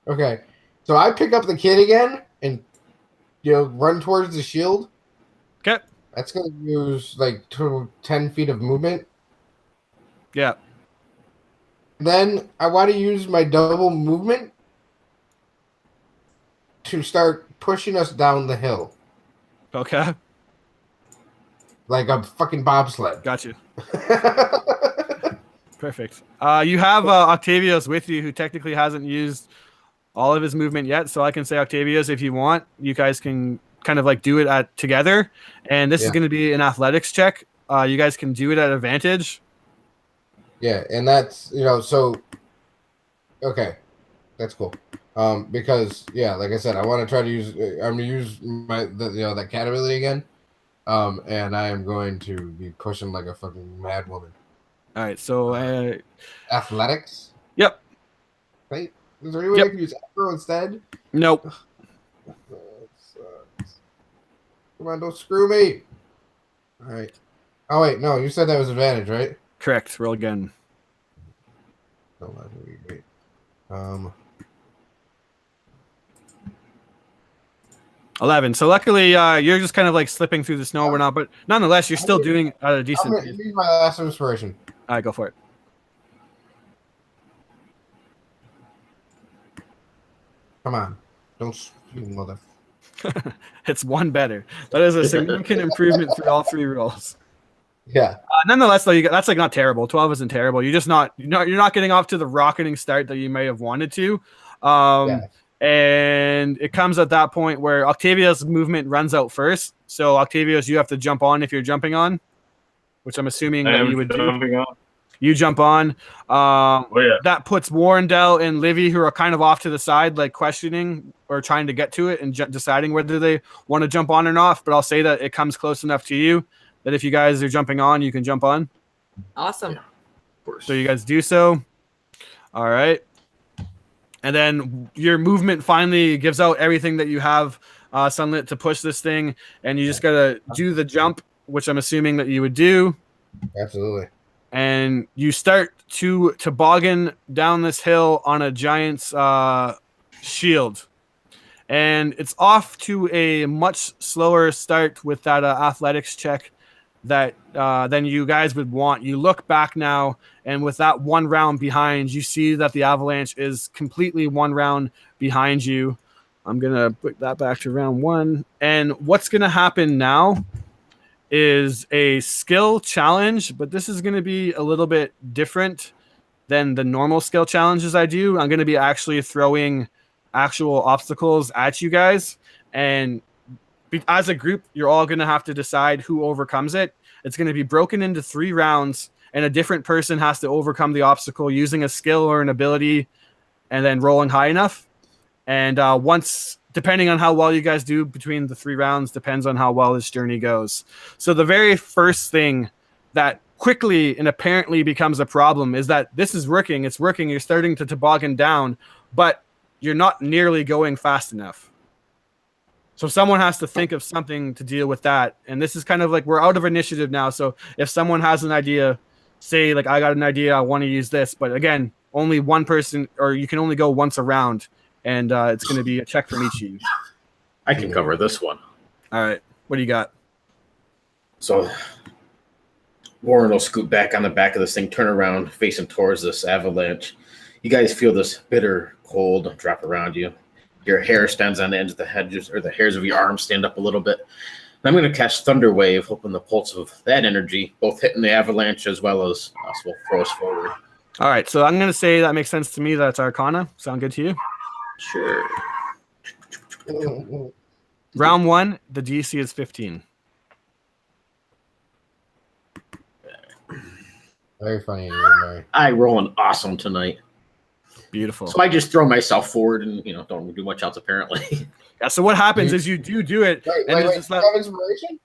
Okay. So I pick up the kid again and run towards the shield. Okay. That's gonna use like 10 feet of movement. Yeah. Then I want to use my double movement to start pushing us down the hill. Okay. Like a fucking bobsled. Got you. Perfect. You have Octavius with you, who technically hasn't used all of his movement yet. So I can say, Octavius, if you want, you guys can kind of like do it together. And this is going to be an athletics check. You guys can do it at advantage. Yeah, and that's so. Okay, that's cool. Because like I said, I want to try to use. I'm gonna use that cat ability again. And I am going to be pushing like a fucking mad woman. All right, so athletics. Yep. Right. Is there any way I can use acro instead? Nope. Come on, don't screw me. All right. Oh wait, no, you said that was advantage, right? Correct. Roll again. No, that would be great. 11. So luckily, you're just kind of like slipping through the snow or not, but nonetheless, you're still doing a decent. I'm gonna use my last inspiration. All right, go for it. Come on, don't you mother. It's one better. That is a significant improvement through all three rolls. Yeah. Nonetheless, though, that's like not terrible. 12 isn't terrible. You're not getting off to the rocketing start that you may have wanted to. And it comes at that point where Octavius' movement runs out first. So Octavius, you have to jump on if you're jumping on, which I'm assuming that you would do. On. You jump on. That puts Warrendell and Livy, who are kind of off to the side, like questioning or trying to get to it and deciding whether they want to jump on or not. But I'll say that it comes close enough to you that if you guys are jumping on, you can jump on. Awesome. Yeah, of course. So you guys do so. All right. And then your movement finally gives out everything that you have, Sunlit, to push this thing. And you just got to do the jump, which I'm assuming that you would do. Absolutely. And you start to toboggan down this hill on a giant's shield. And it's off to a much slower start with that athletics check that than you guys would want. You look back now, and with that one round behind, you see that the avalanche is completely one round behind you. I'm going to put that back to round one. And what's going to happen now is a skill challenge, but this is going to be a little bit different than the normal skill challenges I do. I'm going to be actually throwing actual obstacles at you guys, and as a group, you're all going to have to decide who overcomes it. It's going to be broken into 3 rounds, and a different person has to overcome the obstacle using a skill or an ability and then rolling high enough. And once, depending on how well you guys do between the 3 rounds, depends on how well this journey goes. So the very first thing that quickly and apparently becomes a problem is that this is working. It's working. You're starting to toboggan down, but you're not nearly going fast enough. So someone has to think of something to deal with that. And this is kind of like, we're out of initiative now. So if someone has an idea, say like, I got an idea, I want to use this. But again, only one person, or you can only go once around. And it's going to be a check from each of you. I can cover this one. All right. What do you got? So Warren will scoot back on the back of this thing, turn around, facing towards this avalanche. You guys feel this bitter cold drop around you. Your hair stands on the ends of the hedges, or the hairs of your arms stand up a little bit. I'm going to cast Thunder Wave, hoping the pulse of that energy, both hitting the avalanche as well as will throw us forward. All right, so I'm going to say that makes sense to me. That's Arcana. Sound good to you? Sure. Round 1, the DC is 15. Very funny, Mary. I rolling awesome tonight. Beautiful. So I just throw myself forward and, don't do much else apparently. Yeah, so what happens is you do it. Wait, just do you have inspiration?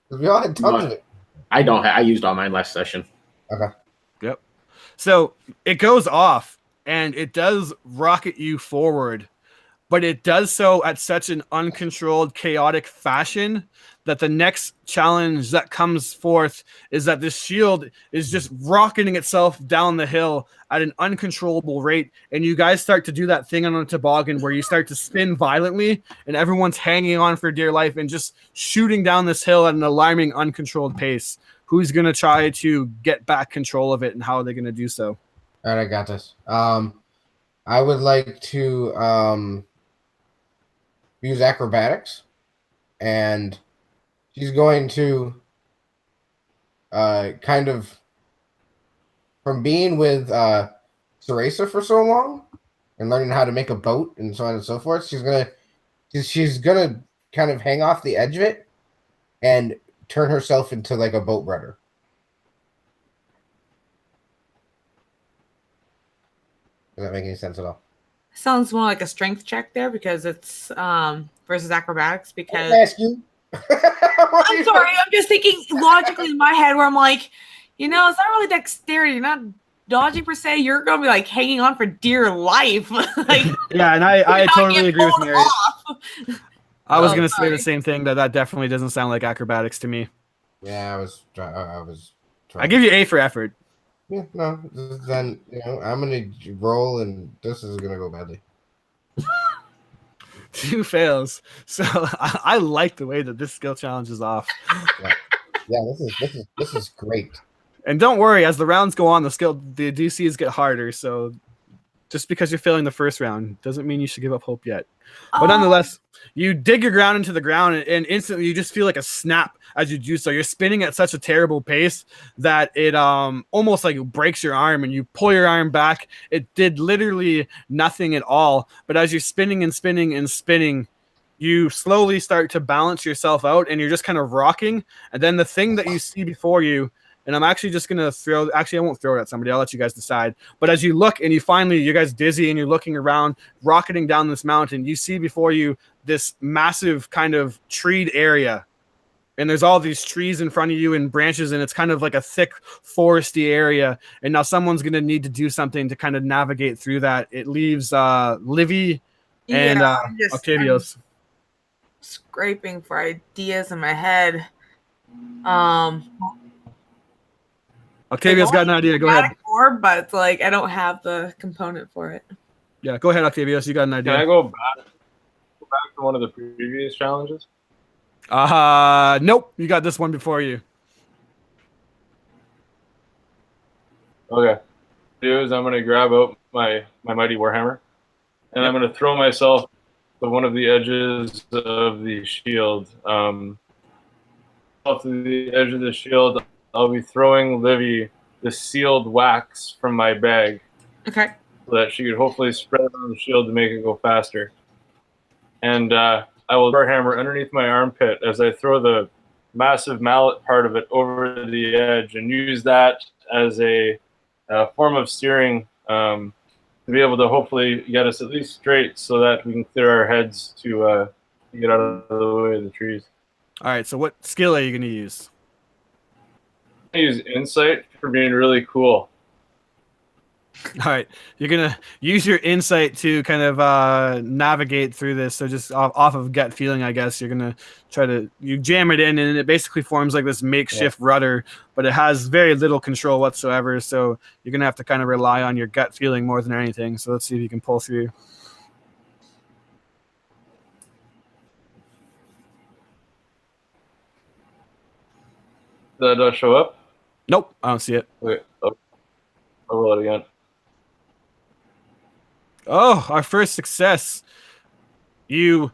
Because we all had tons of it. I don't. I used all mine last session. Okay. Yep. So it goes off and it does rocket you forward, but it does so at such an uncontrolled, chaotic fashion that the next challenge that comes forth is that this shield is just rocketing itself down the hill at an uncontrollable rate. And you guys start to do that thing on a toboggan where you start to spin violently and everyone's hanging on for dear life and just shooting down this hill at an alarming, uncontrolled pace. Who's going to try to get back control of it and how are they going to do so? All right, I got this. I would like to use acrobatics, and she's going to kind of, from being with Ceresa for so long and learning how to make a boat and so on and so forth, she's gonna kind of hang off the edge of it and turn herself into like a boat rudder. Does that make any sense at all? Sounds more like a strength check there because it's versus acrobatics. Because I ask you. I'm sorry, I'm just thinking logically in my head where I'm like, it's not really dexterity, not dodging per se. You're gonna be like hanging on for dear life. Like, yeah, and I totally agree with Mary. I was gonna sorry. say the same thing. That definitely doesn't sound like acrobatics to me. Yeah, I was trying. I give you A for effort. Yeah, no. Then I'm gonna roll, and this is gonna go badly. 2 fails. So I like the way that this skill challenge is off. Yeah, this is great. And don't worry, as the rounds go on, the DCs get harder. So just because you're failing the first round doesn't mean you should give up hope yet. But nonetheless, you dig your ground into the ground and instantly you just feel like a snap as you do so. You're spinning at such a terrible pace that it almost like breaks your arm and you pull your arm back. It did literally nothing at all. But as you're spinning and spinning and spinning, you slowly start to balance yourself out and you're just kind of rocking. And then the thing that you see before you, and I'm actually just going to I won't throw it at somebody. I'll let you guys decide. But as you look and you guys dizzy and you're looking around, rocketing down this mountain, you see before you this massive kind of treed area. And there's all these trees in front of you and branches, and it's kind of like a thick foresty area. And now someone's going to need to do something to kind of navigate through that. It leaves Livy and Octavios. Scraping for ideas in my head. Octavia's got an idea. Go ahead. Orb, but it's like I don't have the component for it. Yeah, go ahead, Octavius. You got an idea. Can I go back to one of the previous challenges? Nope. You got this one before you. Okay. I'm going to grab out my mighty warhammer, and I'm going to throw myself to one of the edges of the shield. Off to the edge of the shield, I'll be throwing Livy the sealed wax from my bag. Okay. So that she could hopefully spread it on the shield to make it go faster. And I will warhammer underneath my armpit as I throw the massive mallet part of it over the edge and use that as a form of steering to be able to hopefully get us at least straight so that we can clear our heads to get out of the way of the trees. All right, so what skill are you going to use? I use insight for being really cool. All right, you're going to use your insight to kind of navigate through this. So just off of gut feeling, I guess, you're going to you jam it in and it basically forms like this makeshift rudder, but it has very little control whatsoever. So you're going to have to kind of rely on your gut feeling more than anything. So let's see if you can pull through. Did that show up? Nope, I don't see it. Wait, I'll roll it again. Oh, our first success. You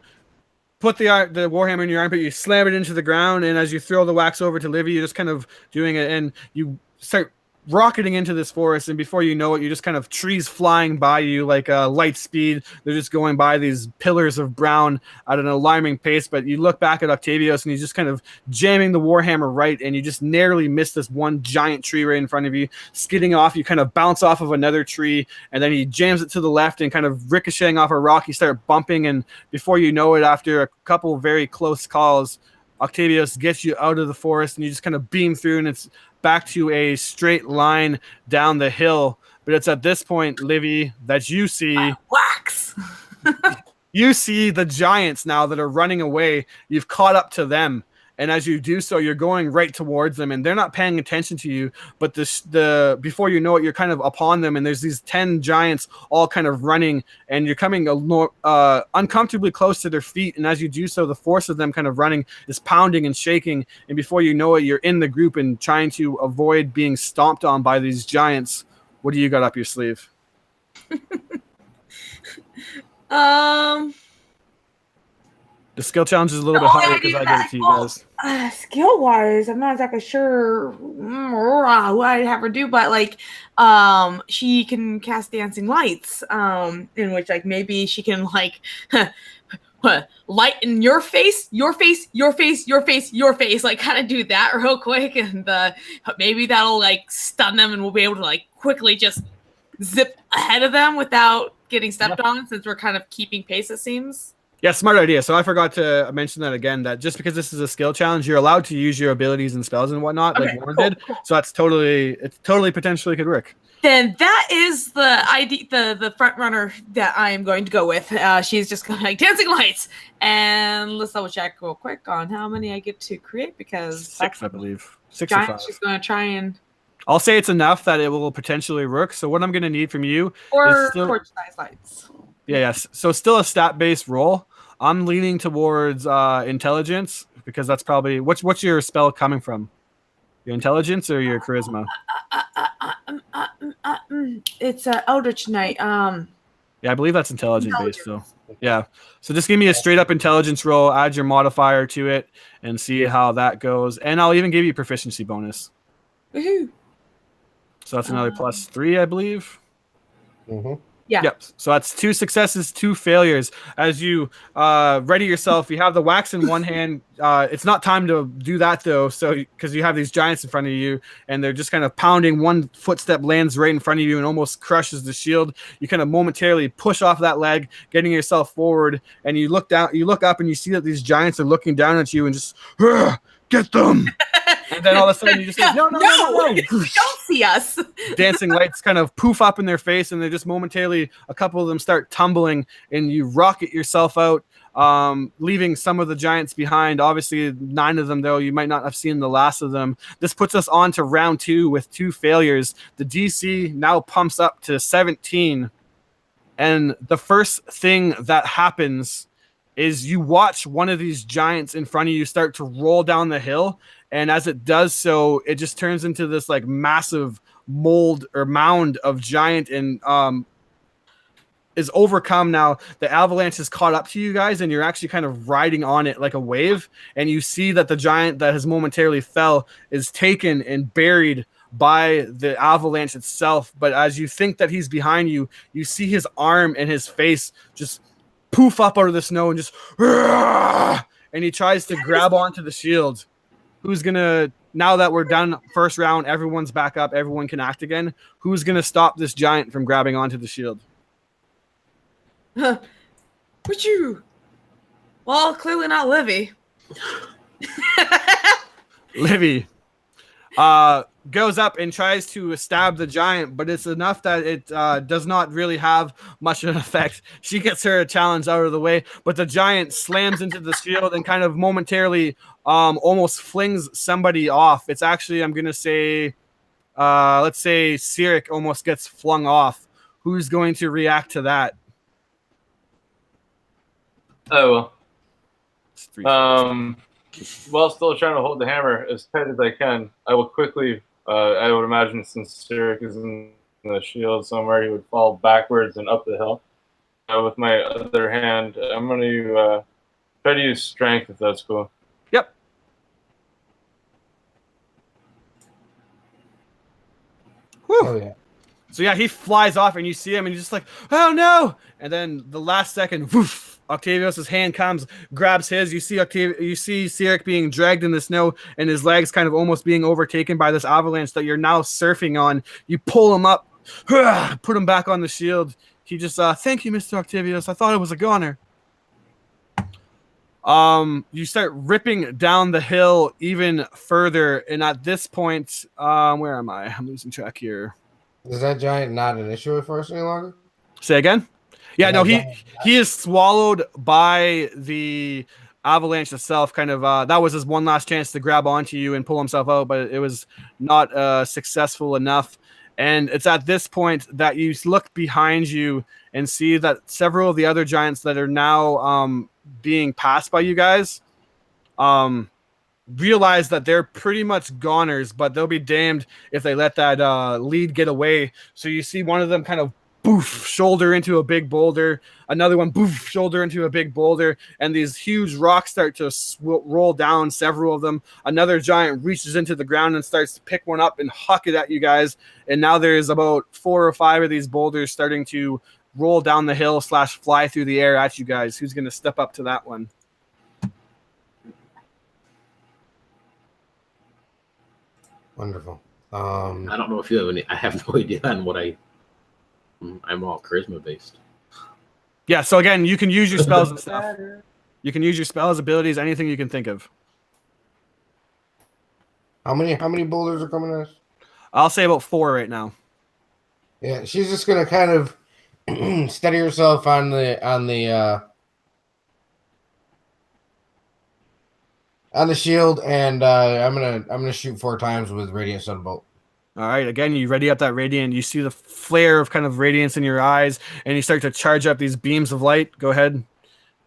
put the warhammer in your armpit, you slam it into the ground, and as you throw the wax over to Livy, you're just kind of doing it, and you start rocketing into this forest, and before you know it, you're just kind of trees flying by you like light speed. They're just going by these pillars of brown at an alarming pace, but you look back at Octavius, and he's just kind of jamming the warhammer right, and you just narrowly miss this one giant tree right in front of you, skidding off. You kind of bounce off of another tree, and then he jams it to the left, and kind of ricocheting off a rock, you start bumping, and before you know it, after a couple very close calls, Octavius gets you out of the forest, and you just kind of beam through, and it's back to a straight line down the hill. But it's at this point, Livy, that you see wax. You see the giants now that are running away. You've caught up to them, and as you do so, you're going right towards them, and they're not paying attention to you. But before you know it, you're kind of upon them, and there's these 10 giants all kind of running, and you're coming uncomfortably close to their feet. And as you do so, the force of them kind of running is pounding and shaking, and before you know it, you're in the group and trying to avoid being stomped on by these giants. What do you got up your sleeve? The skill challenge is a little bit harder because I gave it to you guys. Skill wise, I'm not exactly sure what I'd have her do, but like, she can cast dancing lights, in which like maybe she can like lighten your face, like kind of do that real quick, and maybe that'll like stun them, and we'll be able to like quickly just zip ahead of them without getting stepped on, since we're kind of keeping pace, it seems. Yeah, smart idea. So I forgot to mention that again, that just because this is a skill challenge, you're allowed to use your abilities and spells and whatnot, like Warren did. Cool. So it's totally potentially could work. Then that is the front runner that I am going to go with. She's just going like dancing lights, and let's double check real quick on how many I get to create, because 6, I believe. 6 giant, or 5. she's going to try and. I'll say it's enough that it will potentially work. So what I'm going to need from you is torch-sized lights. Yes. So still a stat-based roll. I'm leaning towards intelligence, because that's probably what's your spell coming from? Your intelligence or your charisma? It's Eldritch Knight. Yeah, I believe that's intelligence based. So yeah. So just give me a straight up intelligence roll. Add your modifier to it and see how that goes. And I'll even give you proficiency bonus. Woohoo! So that's another +3, I believe. Mm-hmm. Yeah. Yep. So that's 2 successes, 2 failures. As you ready yourself, you have the wax in one hand. It's not time to do that though, so because you have these giants in front of you, and they're just kind of pounding. One footstep lands right in front of you and almost crushes the shield. You kind of momentarily push off that leg, getting yourself forward, and you look down. You look up, and you see that these giants are looking down at you and just get them. And then all of a sudden you just go, no. Don't see us. Dancing lights kind of poof up in their face, and they just momentarily, a couple of them start tumbling, and you rocket yourself out, leaving some of the giants behind. Obviously 9 of them though, you might not have seen the last of them. This puts us on to round 2 with 2 failures. The DC now pumps up to 17, and the first thing that happens is you watch one of these giants in front of you start to roll down the hill, and as it does so, it just turns into this like massive mold or mound of giant, and is overcome. Now the avalanche has caught up to you guys, and you're actually kind of riding on it like a wave, and you see that the giant that has momentarily fell is taken and buried by the avalanche itself. But as you think that he's behind you, you see his arm and his face just poof up out of the snow and just, and he tries to grab onto the shield. Who's gonna, now that we're done first round, everyone's back up, everyone can act again, who's gonna stop this giant from grabbing onto the shield? But you, well, clearly not Livy. Livy goes up and tries to stab the giant, but it's enough that it does not really have much of an effect. She gets her challenge out of the way, but the giant slams into the shield and kind of momentarily almost flings somebody off. It's actually, I'm going to say, let's say Cyric almost gets flung off. Who's going to react to that? Oh, well. While still trying to hold the hammer as tight as I can, I will quickly, I would imagine since Cyric is in the shield somewhere, he would fall backwards and up the hill. With my other hand, I'm going to Try to use strength if that's cool. Yep. Whew. Oh yeah. So yeah, he flies off, and you see him, and you're just like, "Oh no!" And then the last second, woof! Octavius' hand comes, grabs his. You see Sirik being dragged in the snow, and his legs kind of almost being overtaken by this avalanche that you're now surfing on. You pull him up, put him back on the shield. He just, "Thank you, Mr. Octavius. I thought it was a goner." You start ripping down the hill even further, and at this point, where am I? I'm losing track here. Is that giant not an issue for us any longer? Say again? Yeah, no, Yeah, he is swallowed by the avalanche itself. Kind of, that was his one last chance to grab onto you and pull himself out, but it was not successful enough. And it's at this point that you look behind you and see that several of the other giants that are now being passed by you guys realize that they're pretty much goners, but they'll be damned if they let that lead get away. So you see one of them kind of boof, shoulder into a big boulder, another one boof, shoulder into a big boulder, and these huge rocks start to roll down, several of them. Another giant reaches into the ground and starts to pick one up and huck it at you guys, and now there's about 4 or 5 of these boulders starting to roll down the hill / fly through the air at you guys. Who's going to step up to that one? Wonderful. I don't know if you have any. I have no idea on what I'm all charisma based. Yeah, so again, you can use your spells and stuff. You can use your spells, abilities, anything you can think of. How many boulders are coming at us? I'll say about 4 right now. Yeah, she's just gonna kind of steady herself on the shield, and I'm gonna shoot 4 times with radiant sunbolt. All right, again, you ready up that radiant. You see the flare of kind of radiance in your eyes, and you start to charge up these beams of light. Go ahead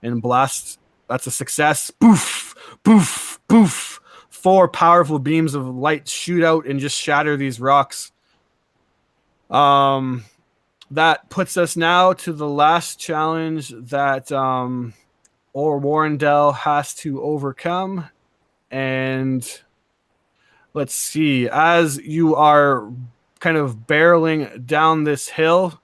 and blast. That's a success. Boof, boof, boof. 4 powerful beams of light shoot out and just shatter these rocks. That puts us now to the last challenge that Warrendale has to overcome. And let's see, as you are kind of barreling down this hill,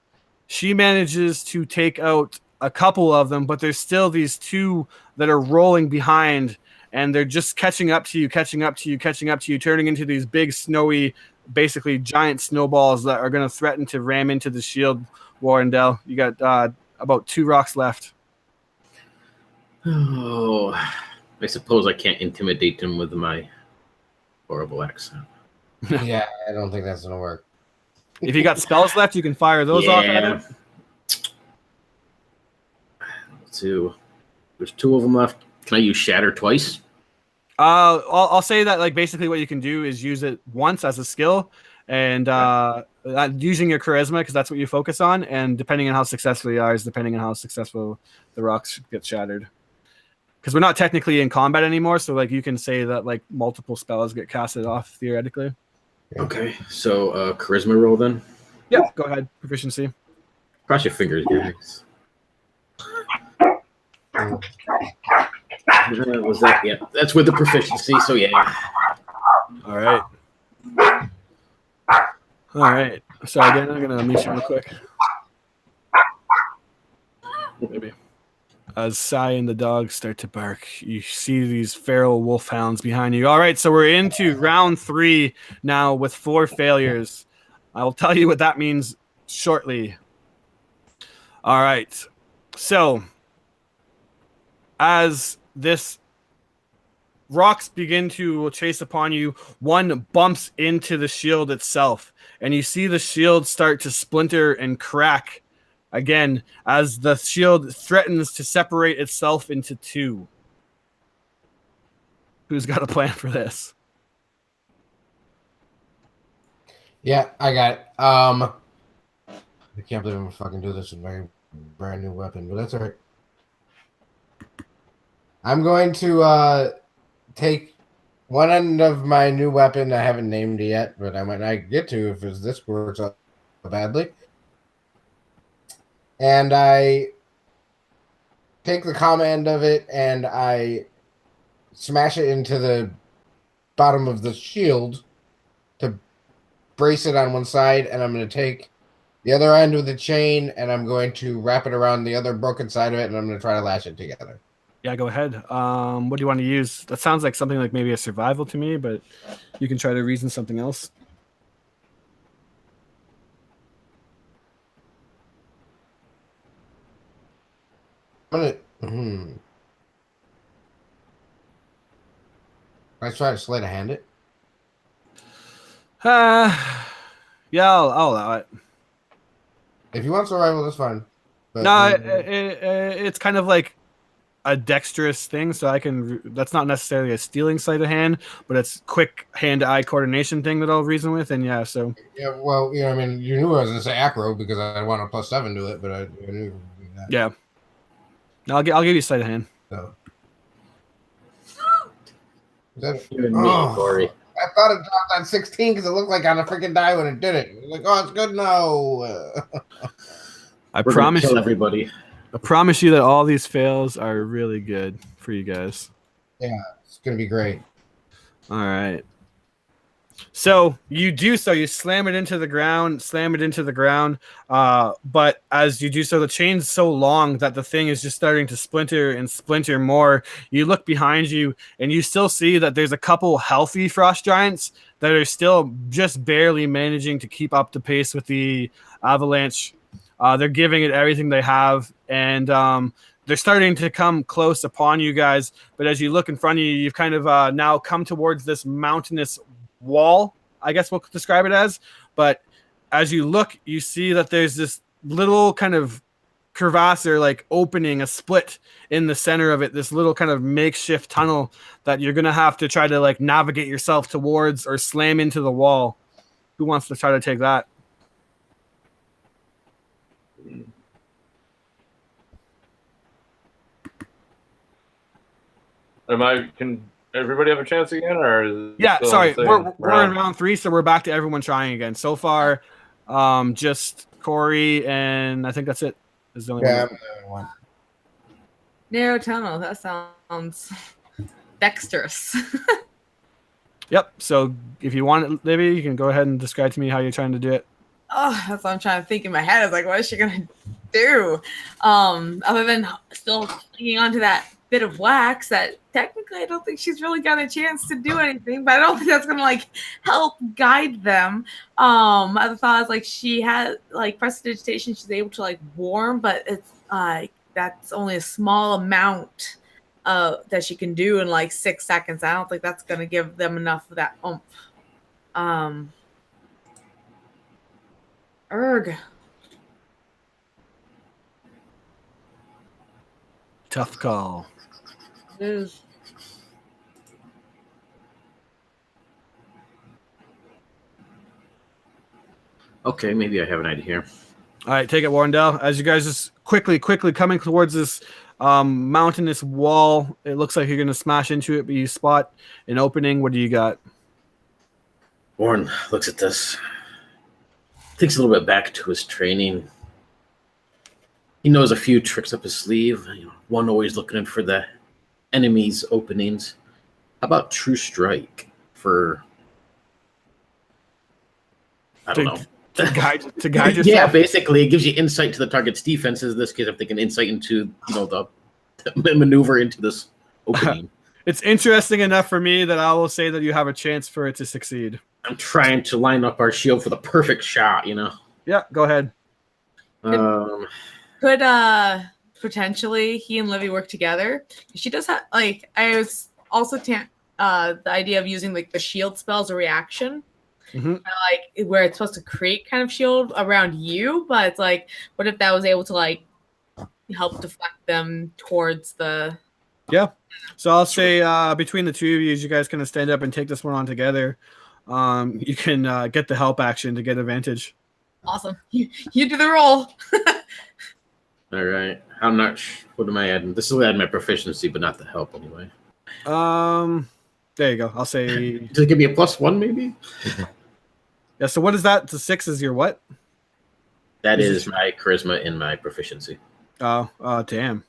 she manages to take out a couple of them, but there's still these 2 that are rolling behind, and they're just catching up to you, turning into these big, snowy, basically giant snowballs that are going to threaten to ram into the shield. Warrendale, you got about 2 rocks left. Oh, I suppose I can't intimidate them with my horrible accent. Yeah, I don't think that's gonna work. If you got spells left, you can fire those off at him. 2. There's 2 of them left. Can I use Shatter twice? I'll say that, like, basically what you can do is use it once as a skill, and using your charisma, because that's what you focus on, and depending on how successful you are is depending on how successful the rocks get shattered. Because we're not technically in combat anymore, so like you can say that like multiple spells get casted off theoretically. Okay, so charisma roll then. Yeah, go ahead. Proficiency. Cross your fingers, guys. Was that? Yeah, that's with the proficiency. So yeah. All right. All right. So again, I'm gonna mute you real quick. Maybe. As Sai and the dog start to bark, you see these feral wolfhounds behind you. All right, so we're into round 3 now with 4 failures. I will tell you what that means shortly. All right. So as this rocks begin to chase upon you, one bumps into the shield itself, and you see the shield start to splinter and crack again as the shield threatens to separate itself into 2. Who's got a plan for this? Yeah, I got it. I can't believe I'm gonna fucking do this with my brand new weapon, but that's all right. I'm going to take one end of my new weapon. I haven't named it yet, but I might not get to if this works out badly. And I take the comm end of it and I smash it into the bottom of the shield to brace it on one side, and I'm going to take the other end of the chain and I'm going to wrap it around the other broken side of it, and I'm going to try to lash it together. Yeah, go ahead. What do you want to use? That sounds like something like maybe a survival to me, but you can try to reason something else. I'm gonna. I try to sleight of hand it. Yeah, I'll allow it. If you want survival, that's fine. But No, it's kind of like a dexterous thing, so I can. That's not necessarily a stealing sleight of hand, but it's quick hand-eye coordination thing that I'll reason with, and yeah, so. Yeah, well, I mean, you knew I was gonna say acro because I want a +7 to it, but I knew that. Yeah. I'll give you sleight of hand. So. That, You and me, Corey. I thought it dropped on 16 because it looked like on a freaking die when it did it. It was like, oh, it's good. No. I We're promise gonna kill you, everybody. I promise you that all these fails are really good for you guys. Yeah, it's gonna be great. All right. So you do so. You slam it into the ground. But as you do so, the chain's so long that the thing is just starting to splinter and splinter more. You look behind you, and you still see that there's a couple healthy frost giants that are still just barely managing to keep up the pace with the avalanche. They're giving it everything they have, and they're starting to come close upon you guys. But as you look in front of you, you've kind of now come towards this mountainous wall, I guess we'll describe it as. But as you look, you see that there's this little kind of crevasse or like opening, a split in the center of it, this little kind of makeshift tunnel that you're going to have to try to like navigate yourself towards or slam into the wall. Who wants to try to take that? Can everybody have a chance again, or is it Yeah, still sorry, the same we're in round? round 3, so we're back to everyone trying again. So far, just Corey, and I think that's it. Is the only Yeah, one. I'm the only one. Narrow tunnel. That sounds dexterous. Yep. So if you want it, Libby, you can go ahead and describe to me how you're trying to do it. Oh, that's what I'm trying to think in my head. I was like, what is she gonna do? Other than still clinging onto that bit of wax that technically I don't think she's really got a chance to do anything, but I don't think that's gonna like help guide them. Other thought is like she has like prestidigitation, she's able to like warm, but it's that's only a small amount that she can do in like 6 seconds. I don't think that's gonna give them enough of that oomph. Erg. Tough call. Is Okay, maybe I have an idea here. All right, take it, Warrendale. As you guys just quickly coming towards this mountainous wall, it looks like you're going to smash into it, but you spot an opening. What do you got? Warren looks at this, thinks a little bit back to his training. He knows a few tricks up his sleeve. One always looking for the enemy's openings. How about True Strike for, I don't know. To guide yourself? Yeah, basically, it gives you insight to the target's defenses. In this case, if they can insight into, the maneuver into this opening. It's interesting enough for me that I will say that you have a chance for it to succeed. I'm trying to line up our shield for the perfect shot, Yeah, go ahead. could potentially he and Livy work together? She does have like I was also the idea of using like the shield spell as a reaction. Mm-hmm. Like where it's supposed to create kind of shield around you, but it's like, what if that was able to like help deflect them towards the? Yeah. So I'll say between the two of you, as you guys kind of stand up and take this one on together, you can get the help action to get advantage. Awesome. You do the roll. All right. I'm not what am I adding? This will add my proficiency, but not the help anyway. There you go. I'll say. Does it give me a +1 maybe? Yeah. So what is that? The 6 is your what? That is my charisma and my proficiency. Oh, damn.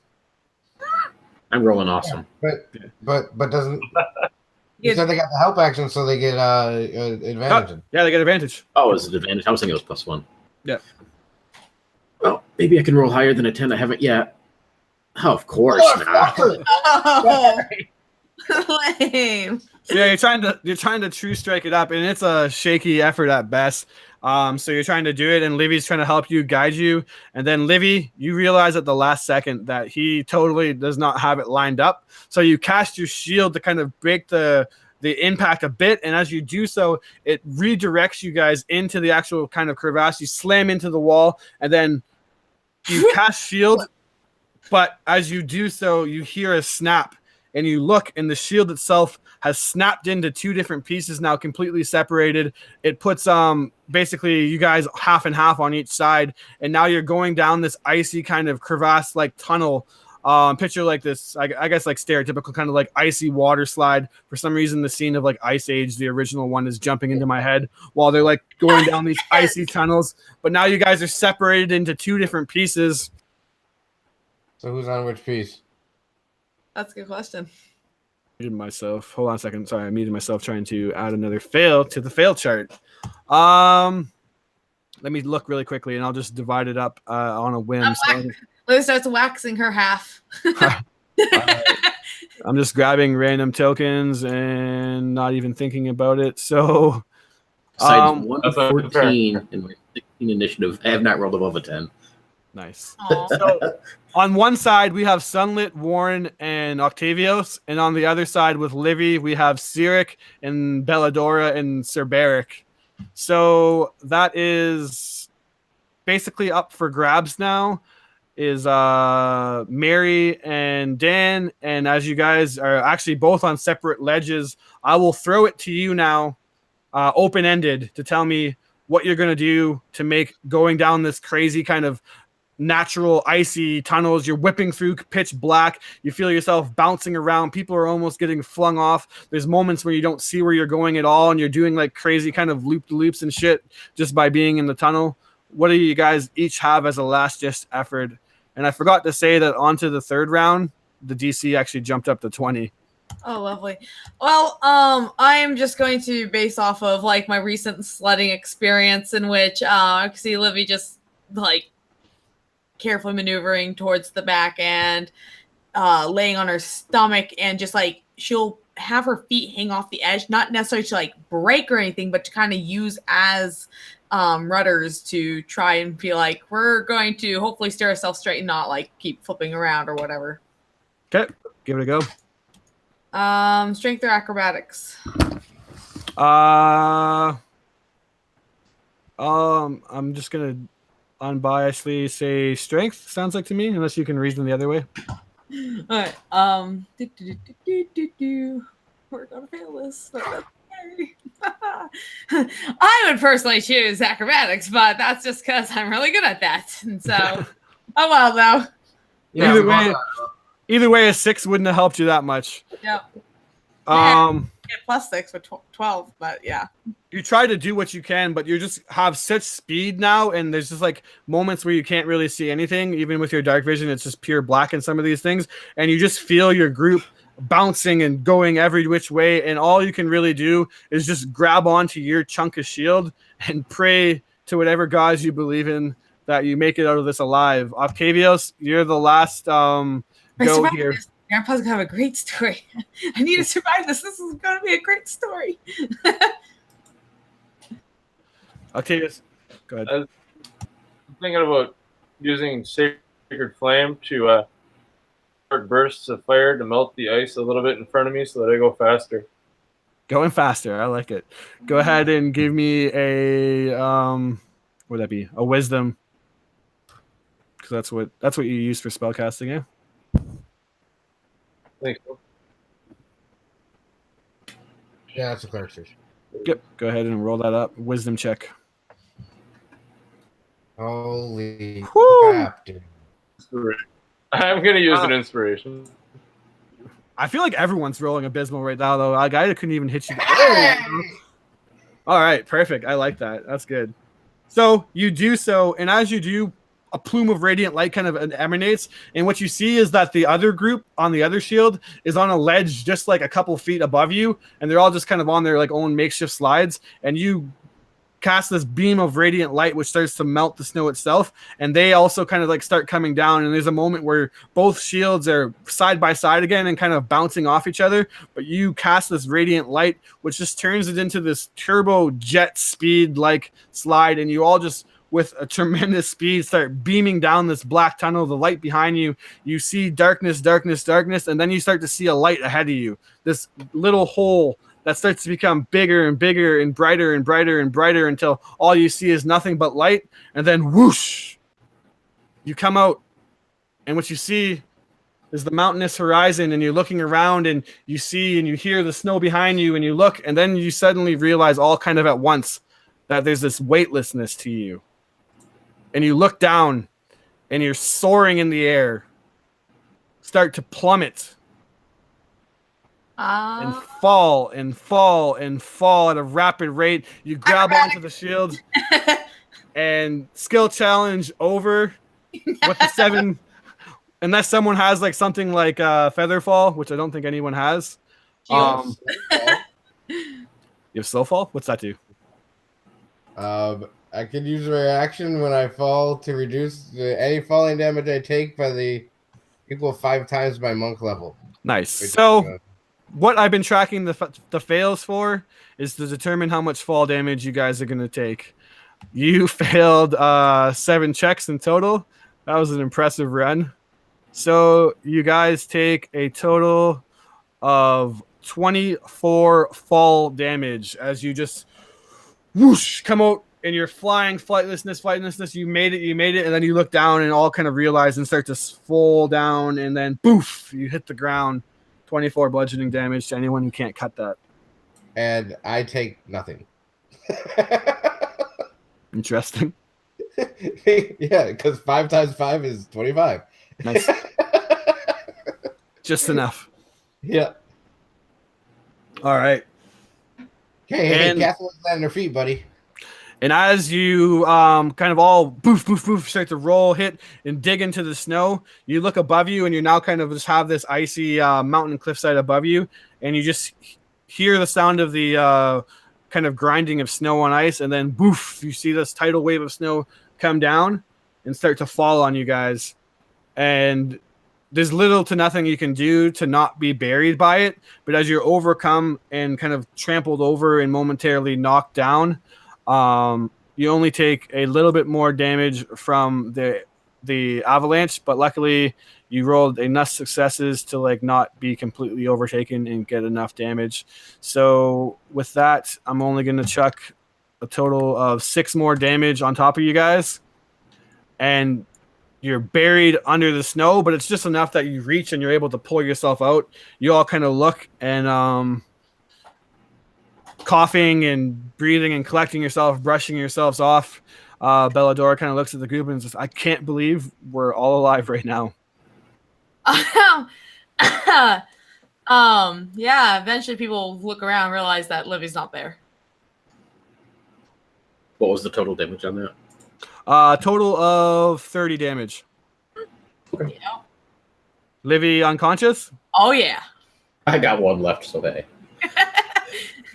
I'm rolling awesome. But doesn't you Yeah. said they got the help action, so they get advantage. Yeah, they get advantage. Oh, is it advantage? I was thinking it was +1. Yeah. Well, maybe I can roll higher than a 10. I haven't yet. Oh, of course not. Oh, lame. So yeah, you're trying to true strike it up, and it's a shaky effort at best. So you're trying to do it, and Livy's trying to help you, guide you, and then Livy, you realize at the last second that he totally does not have it lined up. So you cast your shield to kind of break the impact a bit, and as you do so, it redirects you guys into the actual kind of crevasse. You slam into the wall, and then you cast shield, but as you do so, you hear a snap. And you look, and the shield itself has snapped into two different pieces now, completely separated. It puts basically you guys half and half on each side, and now you're going down this icy kind of crevasse-like tunnel. Picture like this, I guess like stereotypical kind of like icy water slide. For some reason, the scene of like Ice Age, the original one, is jumping into my head while they're like going down these icy tunnels. But now you guys are separated into two different pieces. So who's on which piece? That's a good question. Muted myself. Hold on a second. Sorry, I muted myself trying to add another fail to the fail chart. Let me look really quickly, and I'll just divide it up on a whim. Liz starts waxing her half. I'm just grabbing random tokens and not even thinking about it. So, Besides 114 in my 16 initiative, I have not rolled above a 10. Nice. So on one side, we have Sunlit, Warren, and Octavios. And on the other side with Livy, we have Cyric and Belladora and Cerberic. So that is basically up for grabs now is Mary and Dan. And as you guys are actually both on separate ledges, I will throw it to you now, open-ended, to tell me what you're going to do to make going down this crazy kind of natural icy tunnels. You're whipping through pitch black. You feel yourself bouncing around. People are almost getting flung off. There's moments where you don't see where you're going at all, and you're doing like crazy kind of loop-de-loops and shit just by being in the tunnel. What do you guys each have as a last just effort? And I forgot to say that onto the third round, the DC actually jumped up to 20. Oh, lovely. Well, I am just going to base off of like my recent sledding experience, in which I can see Livy just like carefully maneuvering towards the back and laying on her stomach, and just like she'll have her feet hang off the edge, not necessarily to like break or anything, but to kind of use as rudders to try and feel like we're going to hopefully steer ourselves straight and not like keep flipping around or whatever. Okay, give it a go. Strength or acrobatics? I'm just gonna unbiasedly say strength. Sounds like to me, unless you can reason the other way. All right. We're gonna fail this. But that's okay. I would personally choose acrobatics, but that's just because I'm really good at that. And so, oh well, though. Yeah, Either way, a 6 wouldn't have helped you that much. Yep. Get +6 with 12, but yeah. You try to do what you can, but you just have such speed now, and there's just like moments where you can't really see anything. Even with your dark vision, it's just pure black in some of these things, and you just feel your group bouncing and going every which way, and all you can really do is just grab onto your chunk of shield and pray to whatever gods you believe in that you make it out of this alive. Octavios, you're the last go here. Grandpa's gonna have a great story. I need to survive this. This is gonna be a great story. Octavius, go ahead. I'm thinking about using Sacred Flame to start bursts of fire to melt the ice a little bit in front of me so that I go faster. Going faster, I like it. Go ahead and give me a what would that be? A wisdom, because that's what you use for spellcasting, yeah. Thanks. So. Yeah, that's a cleric station. Yep. Go ahead and roll that up. Wisdom check. Holy Woo! crap, dude. I'm going to use an inspiration. I feel like everyone's rolling abysmal right now, though. A guy that couldn't even hit you. All right, perfect. I like that. That's good. So you do so, and as you do, a plume of radiant light kind of emanates, and what you see is that the other group on the other shield is on a ledge just like a couple feet above you, and they're all just kind of on their like own makeshift slides, and you cast this beam of radiant light which starts to melt the snow itself, and they also kind of like start coming down, and there's a moment where both shields are side by side again and kind of bouncing off each other, but you cast this radiant light which just turns it into this turbo jet speed like slide, and you all just with a tremendous speed start beaming down this black tunnel. The light behind you, you see darkness, darkness, darkness, and then you start to see a light ahead of you, this little hole that starts to become bigger and bigger and brighter and brighter and brighter until all you see is nothing but light. And then whoosh, you come out, and what you see is the mountainous horizon, and you're looking around and you see and you hear the snow behind you, and you look, and then you suddenly realize all kind of at once that there's this weightlessness to you. And you look down and you're soaring in the air, start to plummet and fall and fall and fall at a rapid rate. You grab onto the shield and skill challenge over with the 7, unless someone has like something like feather fall, which I don't think anyone has. You have slow fall? What's that do? I could use a reaction when I fall to reduce any falling damage I take by the equal 5 times my monk level. Nice. So what I've been tracking the fails for is to determine how much fall damage you guys are going to take. You failed 7 checks in total. That was an impressive run. So you guys take a total of 24 fall damage as you just whoosh come out. And you're flying, flightlessness. You made it. And then you look down and all kind of realize and start to fall down. And then, boof, you hit the ground. 24 bludgeoning damage to anyone who can't cut that. And I take nothing. Interesting. Yeah, because 5 times 5 is 25. Nice. Just enough. Yeah. All right. Hey, Castle is on their feet, buddy. And as you kind of all boof, boof, boof, start to roll, hit, and dig into the snow, you look above you, and you now kind of just have this icy mountain cliffside above you, and you just hear the sound of the kind of grinding of snow on ice, and then boof, you see this tidal wave of snow come down and start to fall on you guys. And there's little to nothing you can do to not be buried by it, but as you're overcome and kind of trampled over and momentarily knocked down, you only take a little bit more damage from the avalanche, but luckily you rolled enough successes to like not be completely overtaken and get enough damage. So with that, I'm only going to chuck a total of 6 more damage on top of you guys, and you're buried under the snow, but it's just enough that you reach and you're able to pull yourself out. You all kind of look and coughing and breathing and collecting yourself, brushing yourselves off. Belladora kind of looks at the group and says, I can't believe we're all alive right now. Yeah, eventually people look around and realize that Livy's not there. What was the total damage on that? Total of 30 damage. Okay. Yeah. Livy unconscious? Oh, yeah. I got 1 left, so hey.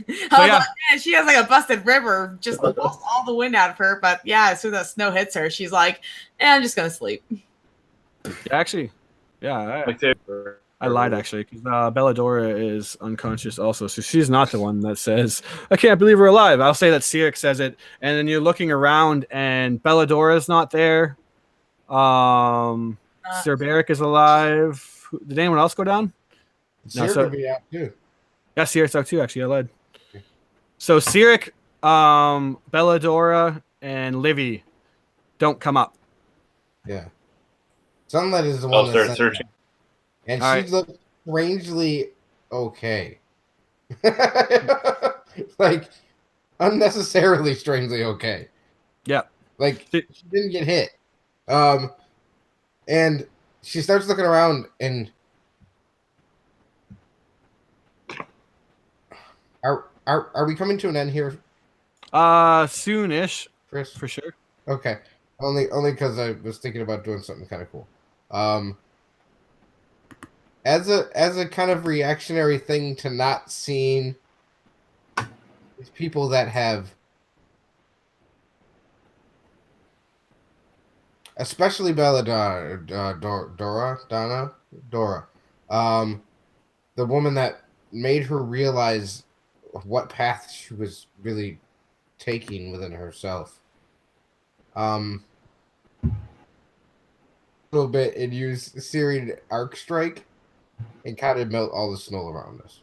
Yeah. Man, she has like a busted river, just all the wind out of her. But yeah, as soon as that snow hits her, she's like, I'm just going to sleep. Actually, yeah. I lied, actually, because Belladora is unconscious also. So she's not the one that says, I can't believe we're alive. I'll say that Sirik says it. And then you're looking around, and Belladora's not there. Sir Barrick is alive. Did anyone else go down? Sirik would be out, too. Yeah, Sirik's out, too, actually. I lied. So Sirik, Belladora, and Livy don't come up. Yeah. Sunlight is the one I'll that's start searching. And All she right. looked strangely okay. Like, unnecessarily strangely okay. Yeah. Like, she didn't get hit. And she starts looking around, and are we coming to an end here, Soonish, Chris? for sure. Okay. Only because I was thinking about doing something kind of cool. As a kind of reactionary thing to not seeing these people that have, especially Belladonna, Dora, the woman that made her realize what path she was really taking within herself. A little bit and use Searing Arc Strike and kind of melt all the snow around us.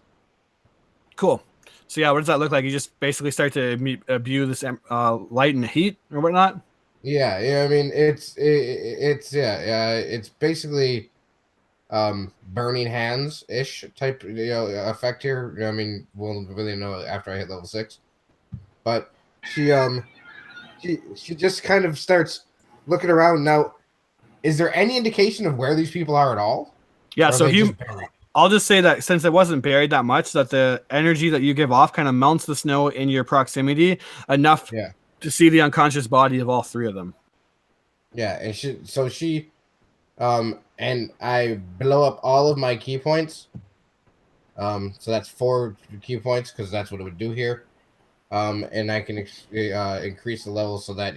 Cool. So yeah, what does that look like? You just basically start to imbue this light and heat or whatnot. Yeah. I mean, it's basically burning hands ish type effect here. I mean, we'll really know after I hit level 6. But she just kind of starts looking around. Now, is there any indication of where these people are at all? Yeah, Or are so they just buried? I'll just say that since it wasn't buried that much, that the energy that you give off kind of melts the snow in your proximity enough to see the unconscious body of all 3 of them. Yeah, and she and I blow up all of my key points. So that's 4 key points because that's what it would do here. And I can increase the level so that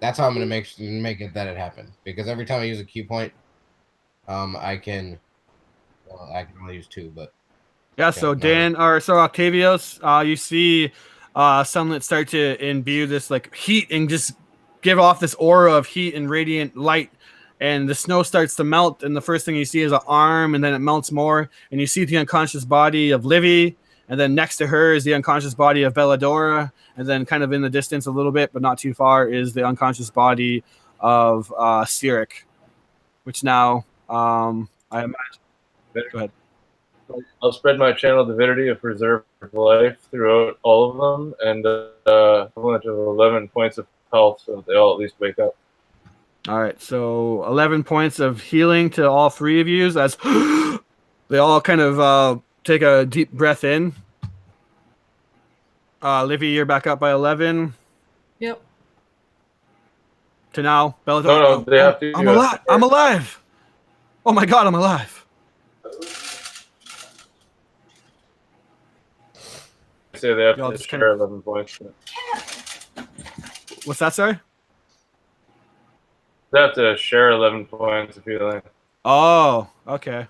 that's how I'm gonna make it that it happen, because every time I use a key point, I can only use 2, but so Octavius, you see Sunlit start to imbue this like heat and just give off this aura of heat and radiant light, and the snow starts to melt, and the first thing you see is an arm, and then it melts more, and you see the unconscious body of Livy, and then next to her is the unconscious body of Belladora, and then kind of in the distance a little bit, but not too far, is the unconscious body of Sirik, which now I imagine. Go ahead. I'll spread my channel divinity of preserve life throughout all of them, and equivalent of 11 points of health, so that they all at least wake up. All right, so 11 points of healing to all 3 of you as they all kind of take a deep breath in. Livy, you're back up by 11. Yep. To now, Belladonna. No, they have to. I'm alive. I'm alive. Oh my God, I'm alive. I say they have to share 11 points. What's that, sorry? They have to share 11 points of healing. Oh, okay.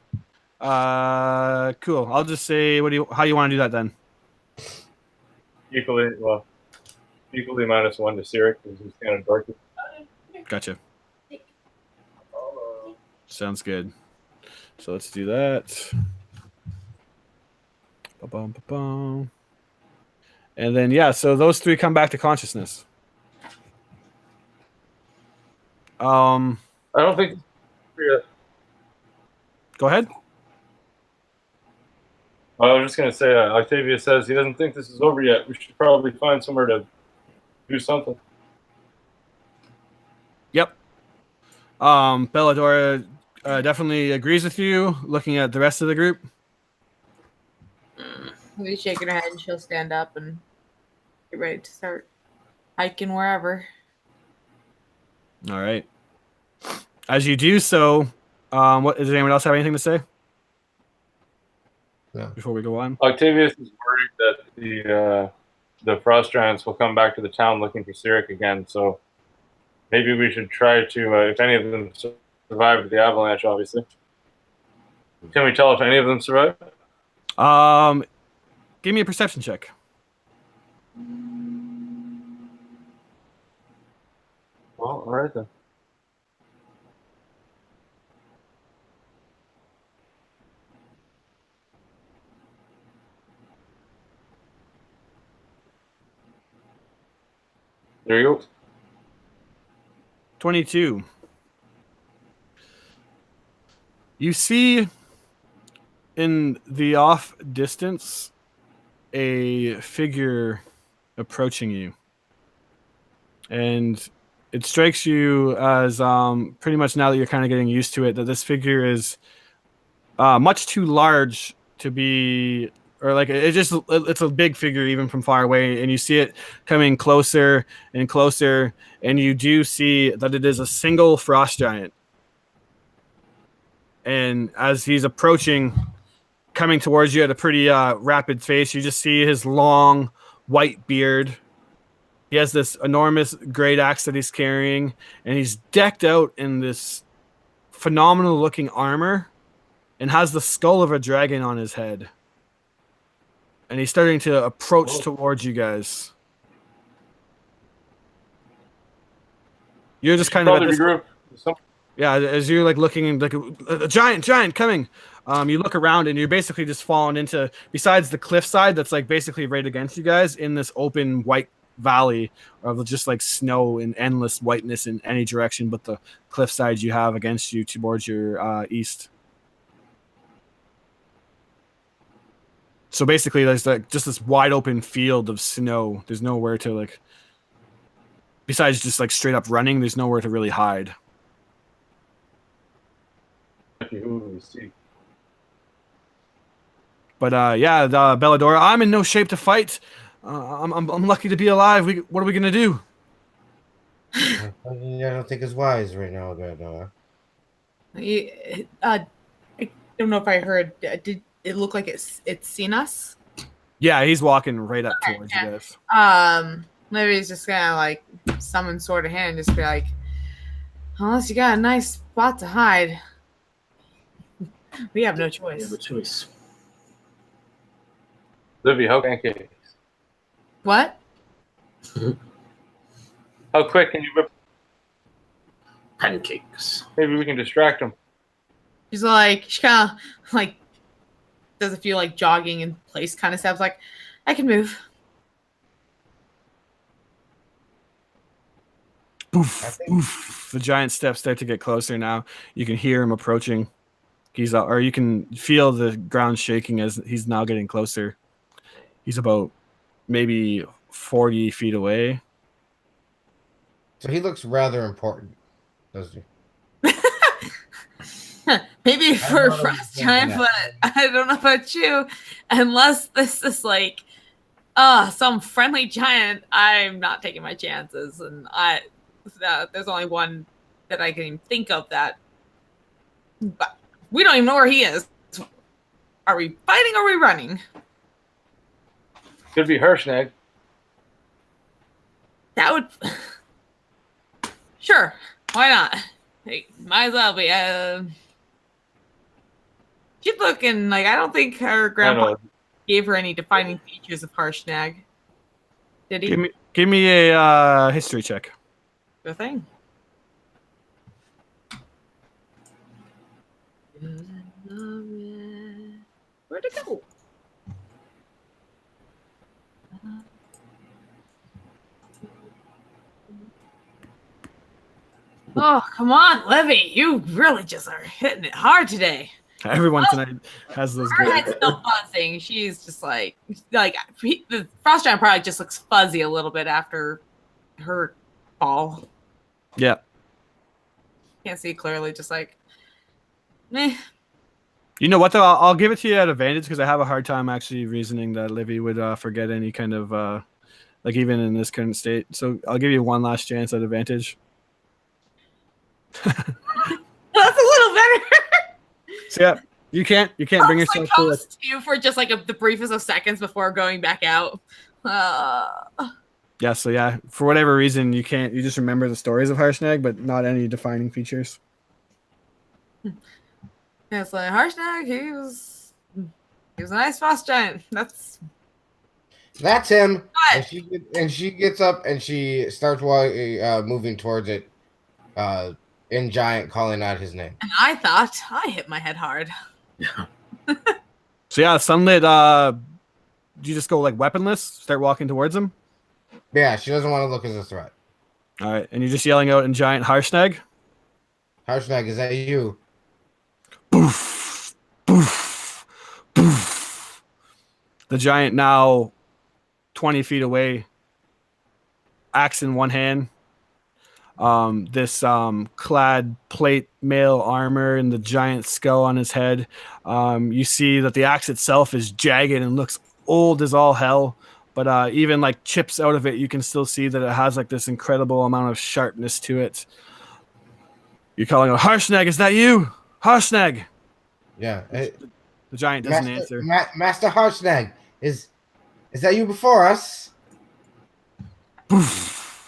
Cool. I'll just say, how you want to do that then? Equally -1 to Sirik because he's kind of dorky. Gotcha. Sounds good. So let's do that. Ba-bum, ba-bum. And then so those 3 come back to consciousness. I don't think. Go ahead. I was just gonna say, Octavia says he doesn't think this is over yet. We should probably find somewhere to do something. Yep. Belladora definitely agrees with you. Looking at the rest of the group. We'll be shaking her head and she'll stand up and get ready to start hiking wherever. All right. As you do so, does anyone else have anything to say? No. Before we go on. Octavius is worried that the Frost Giants will come back to the town looking for Sirik again. So maybe we should try to, if any of them survived the avalanche, obviously. Can we tell if any of them survived? Give me a perception check. Well, all right then. There you go. 22. You see in the off distance a figure approaching you. And it strikes you as pretty much now that you're kind of getting used to it, that this figure is much too large to be or like it's a big figure even from far away, and you see it coming closer and closer, and you do see that it is a single frost giant. And as he's approaching, coming towards you at a pretty rapid pace, you just see his long white beard. He has this enormous great axe that he's carrying, and he's decked out in this phenomenal looking armor and has the skull of a dragon on his head. And he's starting to approach towards you guys. You're just kind of at this, yeah, as you're like looking like a giant coming. You look around and you're basically just falling into, besides the cliffside that's like basically right against you guys, in this open white valley of just like snow and endless whiteness in any direction but the cliffside you have against you towards your east. So basically there's like just this wide open field of snow. There's nowhere to like, besides just like straight up running, there's nowhere to really hide. But yeah, Belladora, I'm in no shape to fight. I'm lucky to be alive. What are we gonna do? I don't think it's wise right now, Belladora. I don't know if I heard. Did it look like it's seen us? Yeah, he's walking right up towards you guys. Maybe he's just gonna like summon sword of hand, and just be like, unless you got a nice spot to hide, we have no choice. We have a choice. Livy, how pancakes? What? How quick can you rip? Pancakes. Maybe we can distract him. She's like, she kind of like does a few like jogging in place kind of steps. Like, I can move. Boof, boof. The giant steps start to get closer now. You can hear him approaching. Or you can feel the ground shaking as he's now getting closer. He's about maybe 40 feet away. So he looks rather important, doesn't he? Maybe for a frost giant, but I don't know about you. Unless this is like, some friendly giant, I'm not taking my chances. And there's only one that I can think of that. But we don't even know where he is. Are we fighting or are we running? Could be Hirschnag. That would... Sure. Why not? Hey, might as well be. She's looking like, I don't think her grandpa gave her any defining features of Harshnag. Did he? Give me a history check. The thing. Where'd it go? Oh, come on, Livy. You really just are hitting it hard today. Everyone tonight has those. Her head's still buzzing. She's just like the frost giant probably just looks fuzzy a little bit after her fall. Yeah. Can't see clearly, just like, meh. You know what, though? I'll give it to you at advantage because I have a hard time actually reasoning that Livy would forget any kind of, like even in this current state. So I'll give you one last chance at advantage. That's a little better. So yeah, you can't bring yourself to it. To you for just like the briefest of seconds before going back out. Yeah, so yeah, for whatever reason, you just remember the stories of Harshnag, but not any defining features. Yeah, it's like Harshnag, he was a nice frost giant. That's him. What? And she gets up and she starts moving towards it, in giant, calling out his name. And I thought I hit my head hard. So yeah, Sunlit, you just go like weaponless, start walking towards him? Yeah, she doesn't want to look as a threat. All right, and you're just yelling out in giant Harshnag? Harshnag, is that you? Boof, boof, boof. The giant now 20 feet away, axe in one hand, this clad plate mail armor and the giant skull on his head. You see that the axe itself is jagged and looks old as all hell, but even like chips out of it, you can still see that it has like this incredible amount of sharpness to it. You're calling out, Harshnag, is that you? Harshnag! Yeah. The giant doesn't answer. Master Harshnag, is that you before us?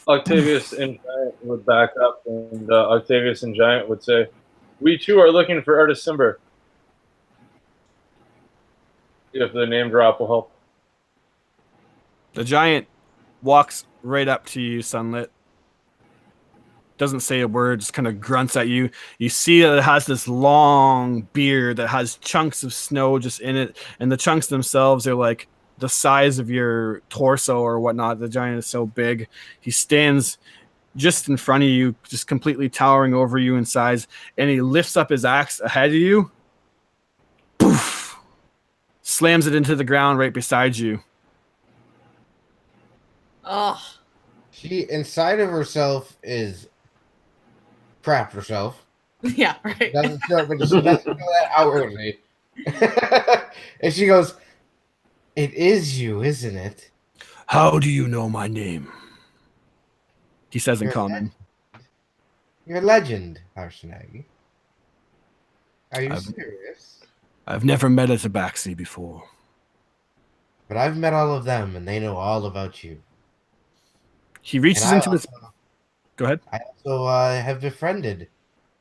Octavius and Giant would back up, and Octavius and Giant would say, "We too are looking for Artis Simber. If the name drop will help." The giant walks right up to you, Sunlit. Doesn't say a word, just kind of grunts at you. You see that it has this long beard that has chunks of snow just in it, and the chunks themselves are like the size of your torso or whatnot. The giant is so big. He stands just in front of you, just completely towering over you in size, and he lifts up his axe ahead of you. Poof! Slams it into the ground right beside you. Oh. She, inside of herself, is crapped herself. Yeah, right. Doesn't show, but she doesn't know that outwardly. And she goes, "It is you, isn't it?" How do you know my name? He says in You're common. You're a legend, Harshnag. Are you serious? I've never met a tabaxi before. But I've met all of them, and they know all about you. He reaches into his... Go ahead. I also have befriended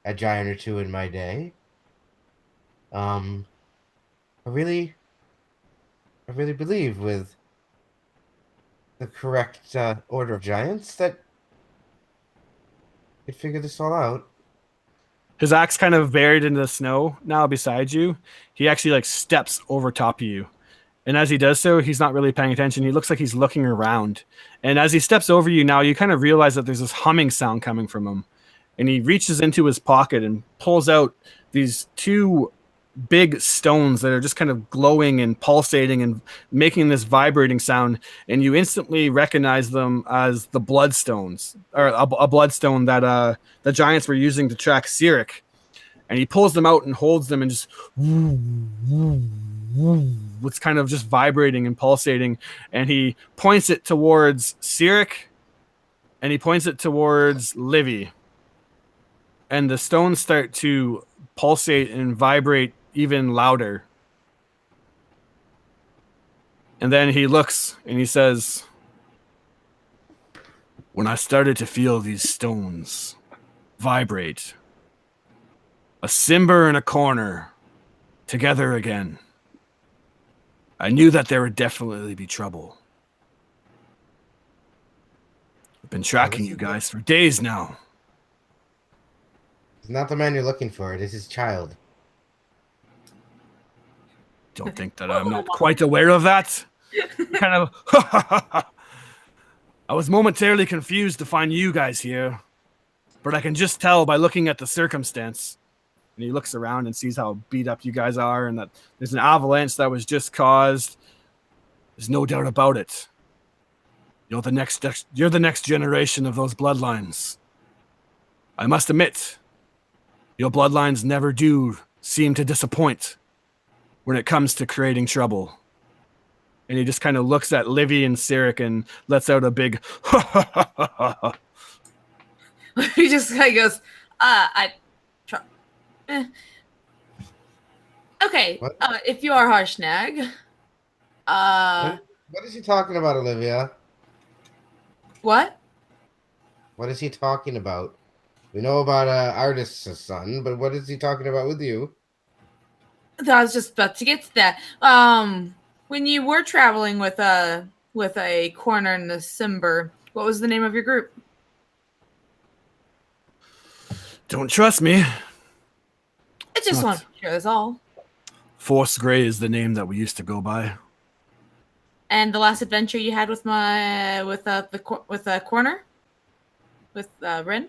a giant or two in my day. I really believe with the correct order of giants that you'd figure this all out. His axe kind of buried into the snow now beside you. He actually like steps over top of you. And as he does so, he's not really paying attention. He looks like he's looking around. And as he steps over you now, you kind of realize that there's this humming sound coming from him. And he reaches into his pocket and pulls out these two big stones that are just kind of glowing and pulsating and making this vibrating sound. And you instantly recognize them as the bloodstones, or a bloodstone that the giants were using to track Sirik. And he pulls them out and holds them and just... It's kind of just vibrating and pulsating, and he points it towards Sirik, and he points it towards Livy, and the stones start to pulsate and vibrate even louder. And then he looks and he says, "When I started to feel these stones vibrate, a Simber in a corner, together again, I knew that there would definitely be trouble. I've been tracking you guys for days now." It's not the man you're looking for. It is his child. Don't think that I'm not quite aware of that. Kind of. I was momentarily confused to find you guys here, but I can just tell by looking at the circumstance. And he looks around and sees how beat up you guys are, and that there's an avalanche that was just caused. There's no doubt about it. You're the next generation of those bloodlines. I must admit, your bloodlines never do seem to disappoint when it comes to creating trouble. And he just kind of looks at Livy and Sirik and lets out a big He just kind of goes, Okay, What? if you are Harshnag, What is he talking about, Olivia? what? What is he talking about? We know about Artist's son, but what is he talking about with you? I was just about to get to that. When you were traveling with a corner in the Simber, what was the name of your group? Don't trust me. I just want to share this all. Force Grey is the name that we used to go by. And the last adventure you had with the corner, with Rin.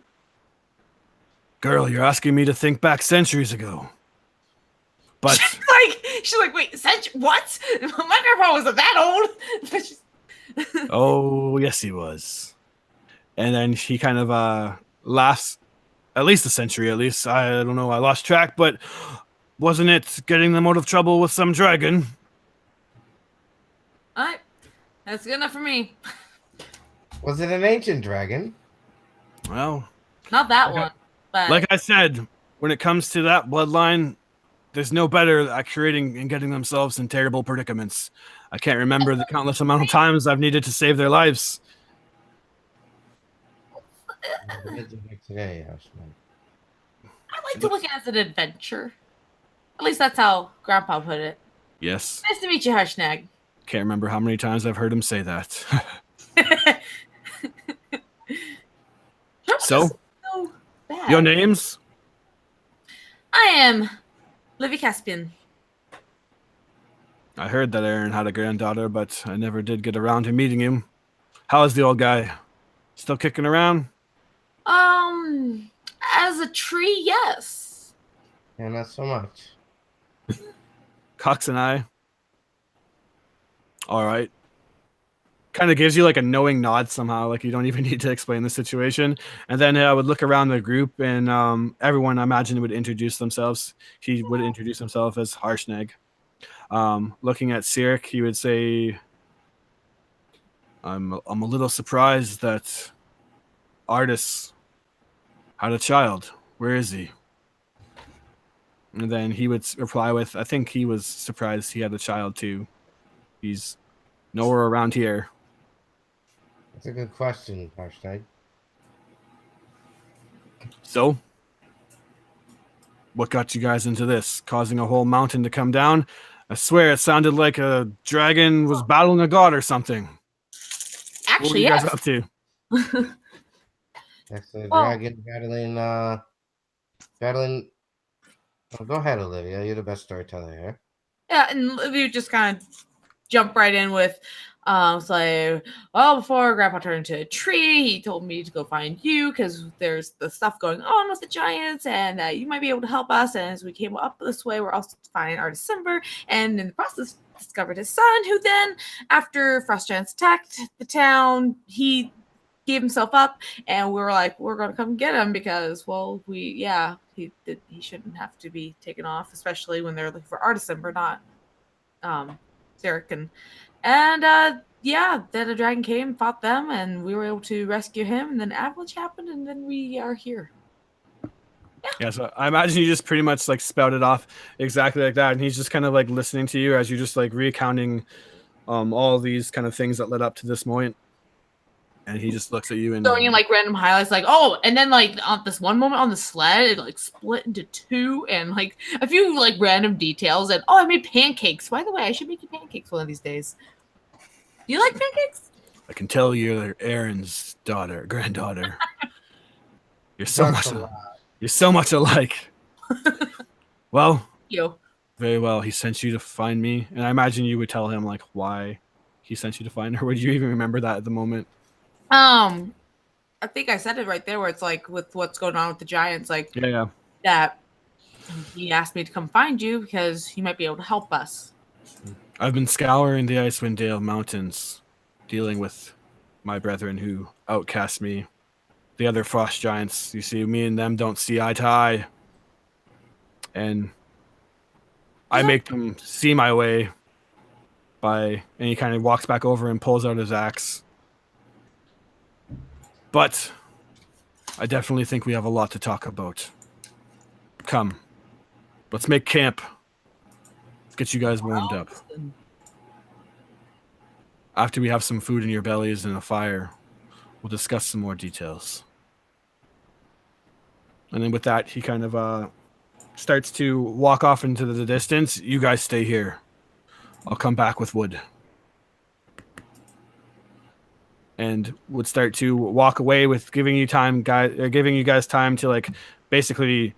Girl, you're asking me to think back centuries ago. But she's like, wait, what? My grandpa wasn't that old. oh, yes, he was. And then he kind of last at least a century, at least. I don't know, I lost track, but wasn't it getting them out of trouble with some dragon? All right, that's good enough for me. Was it an ancient dragon? Well, Not that one, but like I said, when it comes to that bloodline, there's no better at creating and getting themselves in terrible predicaments. I can't remember the countless amount of times I've needed to save their lives. What did you make today, Ashman? I like to look at it as an adventure. At least that's how Grandpa put it. Yes. Nice to meet you, Harshnag. Can't remember how many times I've heard him say that. So, bad. your names? I am Livy Caspian. I heard that Aaron had a granddaughter, but I never did get around to meeting him. How is the old guy? Still kicking around? As a tree, yes. Yeah, not so much. Cox and I. All right. Kind of gives you like a knowing nod somehow, like you don't even need to explain the situation. And then I would look around the group, and everyone, I imagine, would introduce themselves. He would introduce himself as Harshnag. Looking at Sirik, he would say, I'm a little surprised that Artis had a child. Where is he? And then he would reply with, I think he was surprised he had a child too. He's nowhere around here. That's a good question, Hashtag. So, what got you guys into this? Causing a whole mountain to come down? I swear it sounded like a dragon was battling a god or something. Actually, what were you yes. guys up to? That's the Well- dragon battling. Oh, go ahead, Olivia. You're the best storyteller here. Yeah, and Livy just kind of jump right in with, it's like, well, before Grandpa turned into a tree, he told me to go find you because there's the stuff going on with the giants, and you might be able to help us. And as we came up this way, we're also finding our December, and in the process, discovered his son, who then, after frost giants attacked the town, he gave himself up, and we were like, we're gonna come get him because, well, he shouldn't have to be taken off, especially when they're looking for our December, not Zarek. And then a dragon came, fought them, and we were able to rescue him, and then avalanche happened, and then we are here. Yeah, so I imagine you just pretty much like spouted off exactly like that, and he's just kind of like listening to you as you're just like recounting all these kind of things that led up to this moment. And he just looks at you and Throwing in like random highlights, like, oh, and then like on this one moment on the sled, it like split into two, and like a few like random details. And oh, I made pancakes. By the way, I should make you pancakes one of these days. Do you like pancakes? I can tell you're Aaron's granddaughter. You're so That's much a lot. you're so much alike. Well, You. very well. He sent you to find me, and I imagine you would tell him like why he sent you to find her. Would you even remember that at the moment? I think I said it right there where it's like with what's going on with the giants, like Yeah. that he asked me to come find you because you might be able to help us. I've been scouring the Icewind Dale Mountains, dealing with my brethren who outcast me. The other frost giants. You see, me and them don't see eye to eye. And I make them see my way and he kind of walks back over and pulls out his axe. But I definitely think we have a lot to talk about. Come, let's make camp. Let's get you guys warmed up. After we have some food in your bellies and a fire, we'll discuss some more details. And then with that, he kind of starts to walk off into the distance. You guys stay here. I'll come back with wood. And would start to walk away with giving you guys time to like basically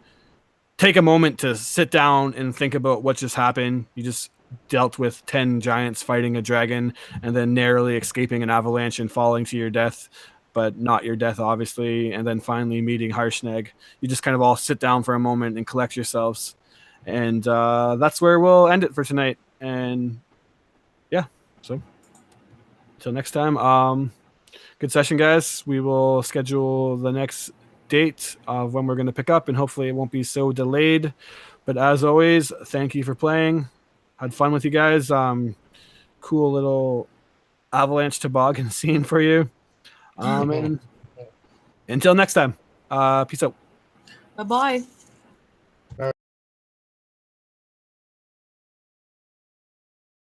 take a moment to sit down and think about what just happened. You just dealt with 10 giants fighting a dragon and then narrowly escaping an avalanche and falling to your death, but not your death, obviously. And then finally meeting Harshnag. You just kind of all sit down for a moment and collect yourselves. And that's where we'll end it for tonight. And yeah, so until next time, good session, guys. We will schedule the next date of when we're going to pick up, and hopefully it won't be so delayed. But as always, thank you for playing. Had fun with you guys. Cool little avalanche toboggan scene for you. And until next time, peace out. Bye bye.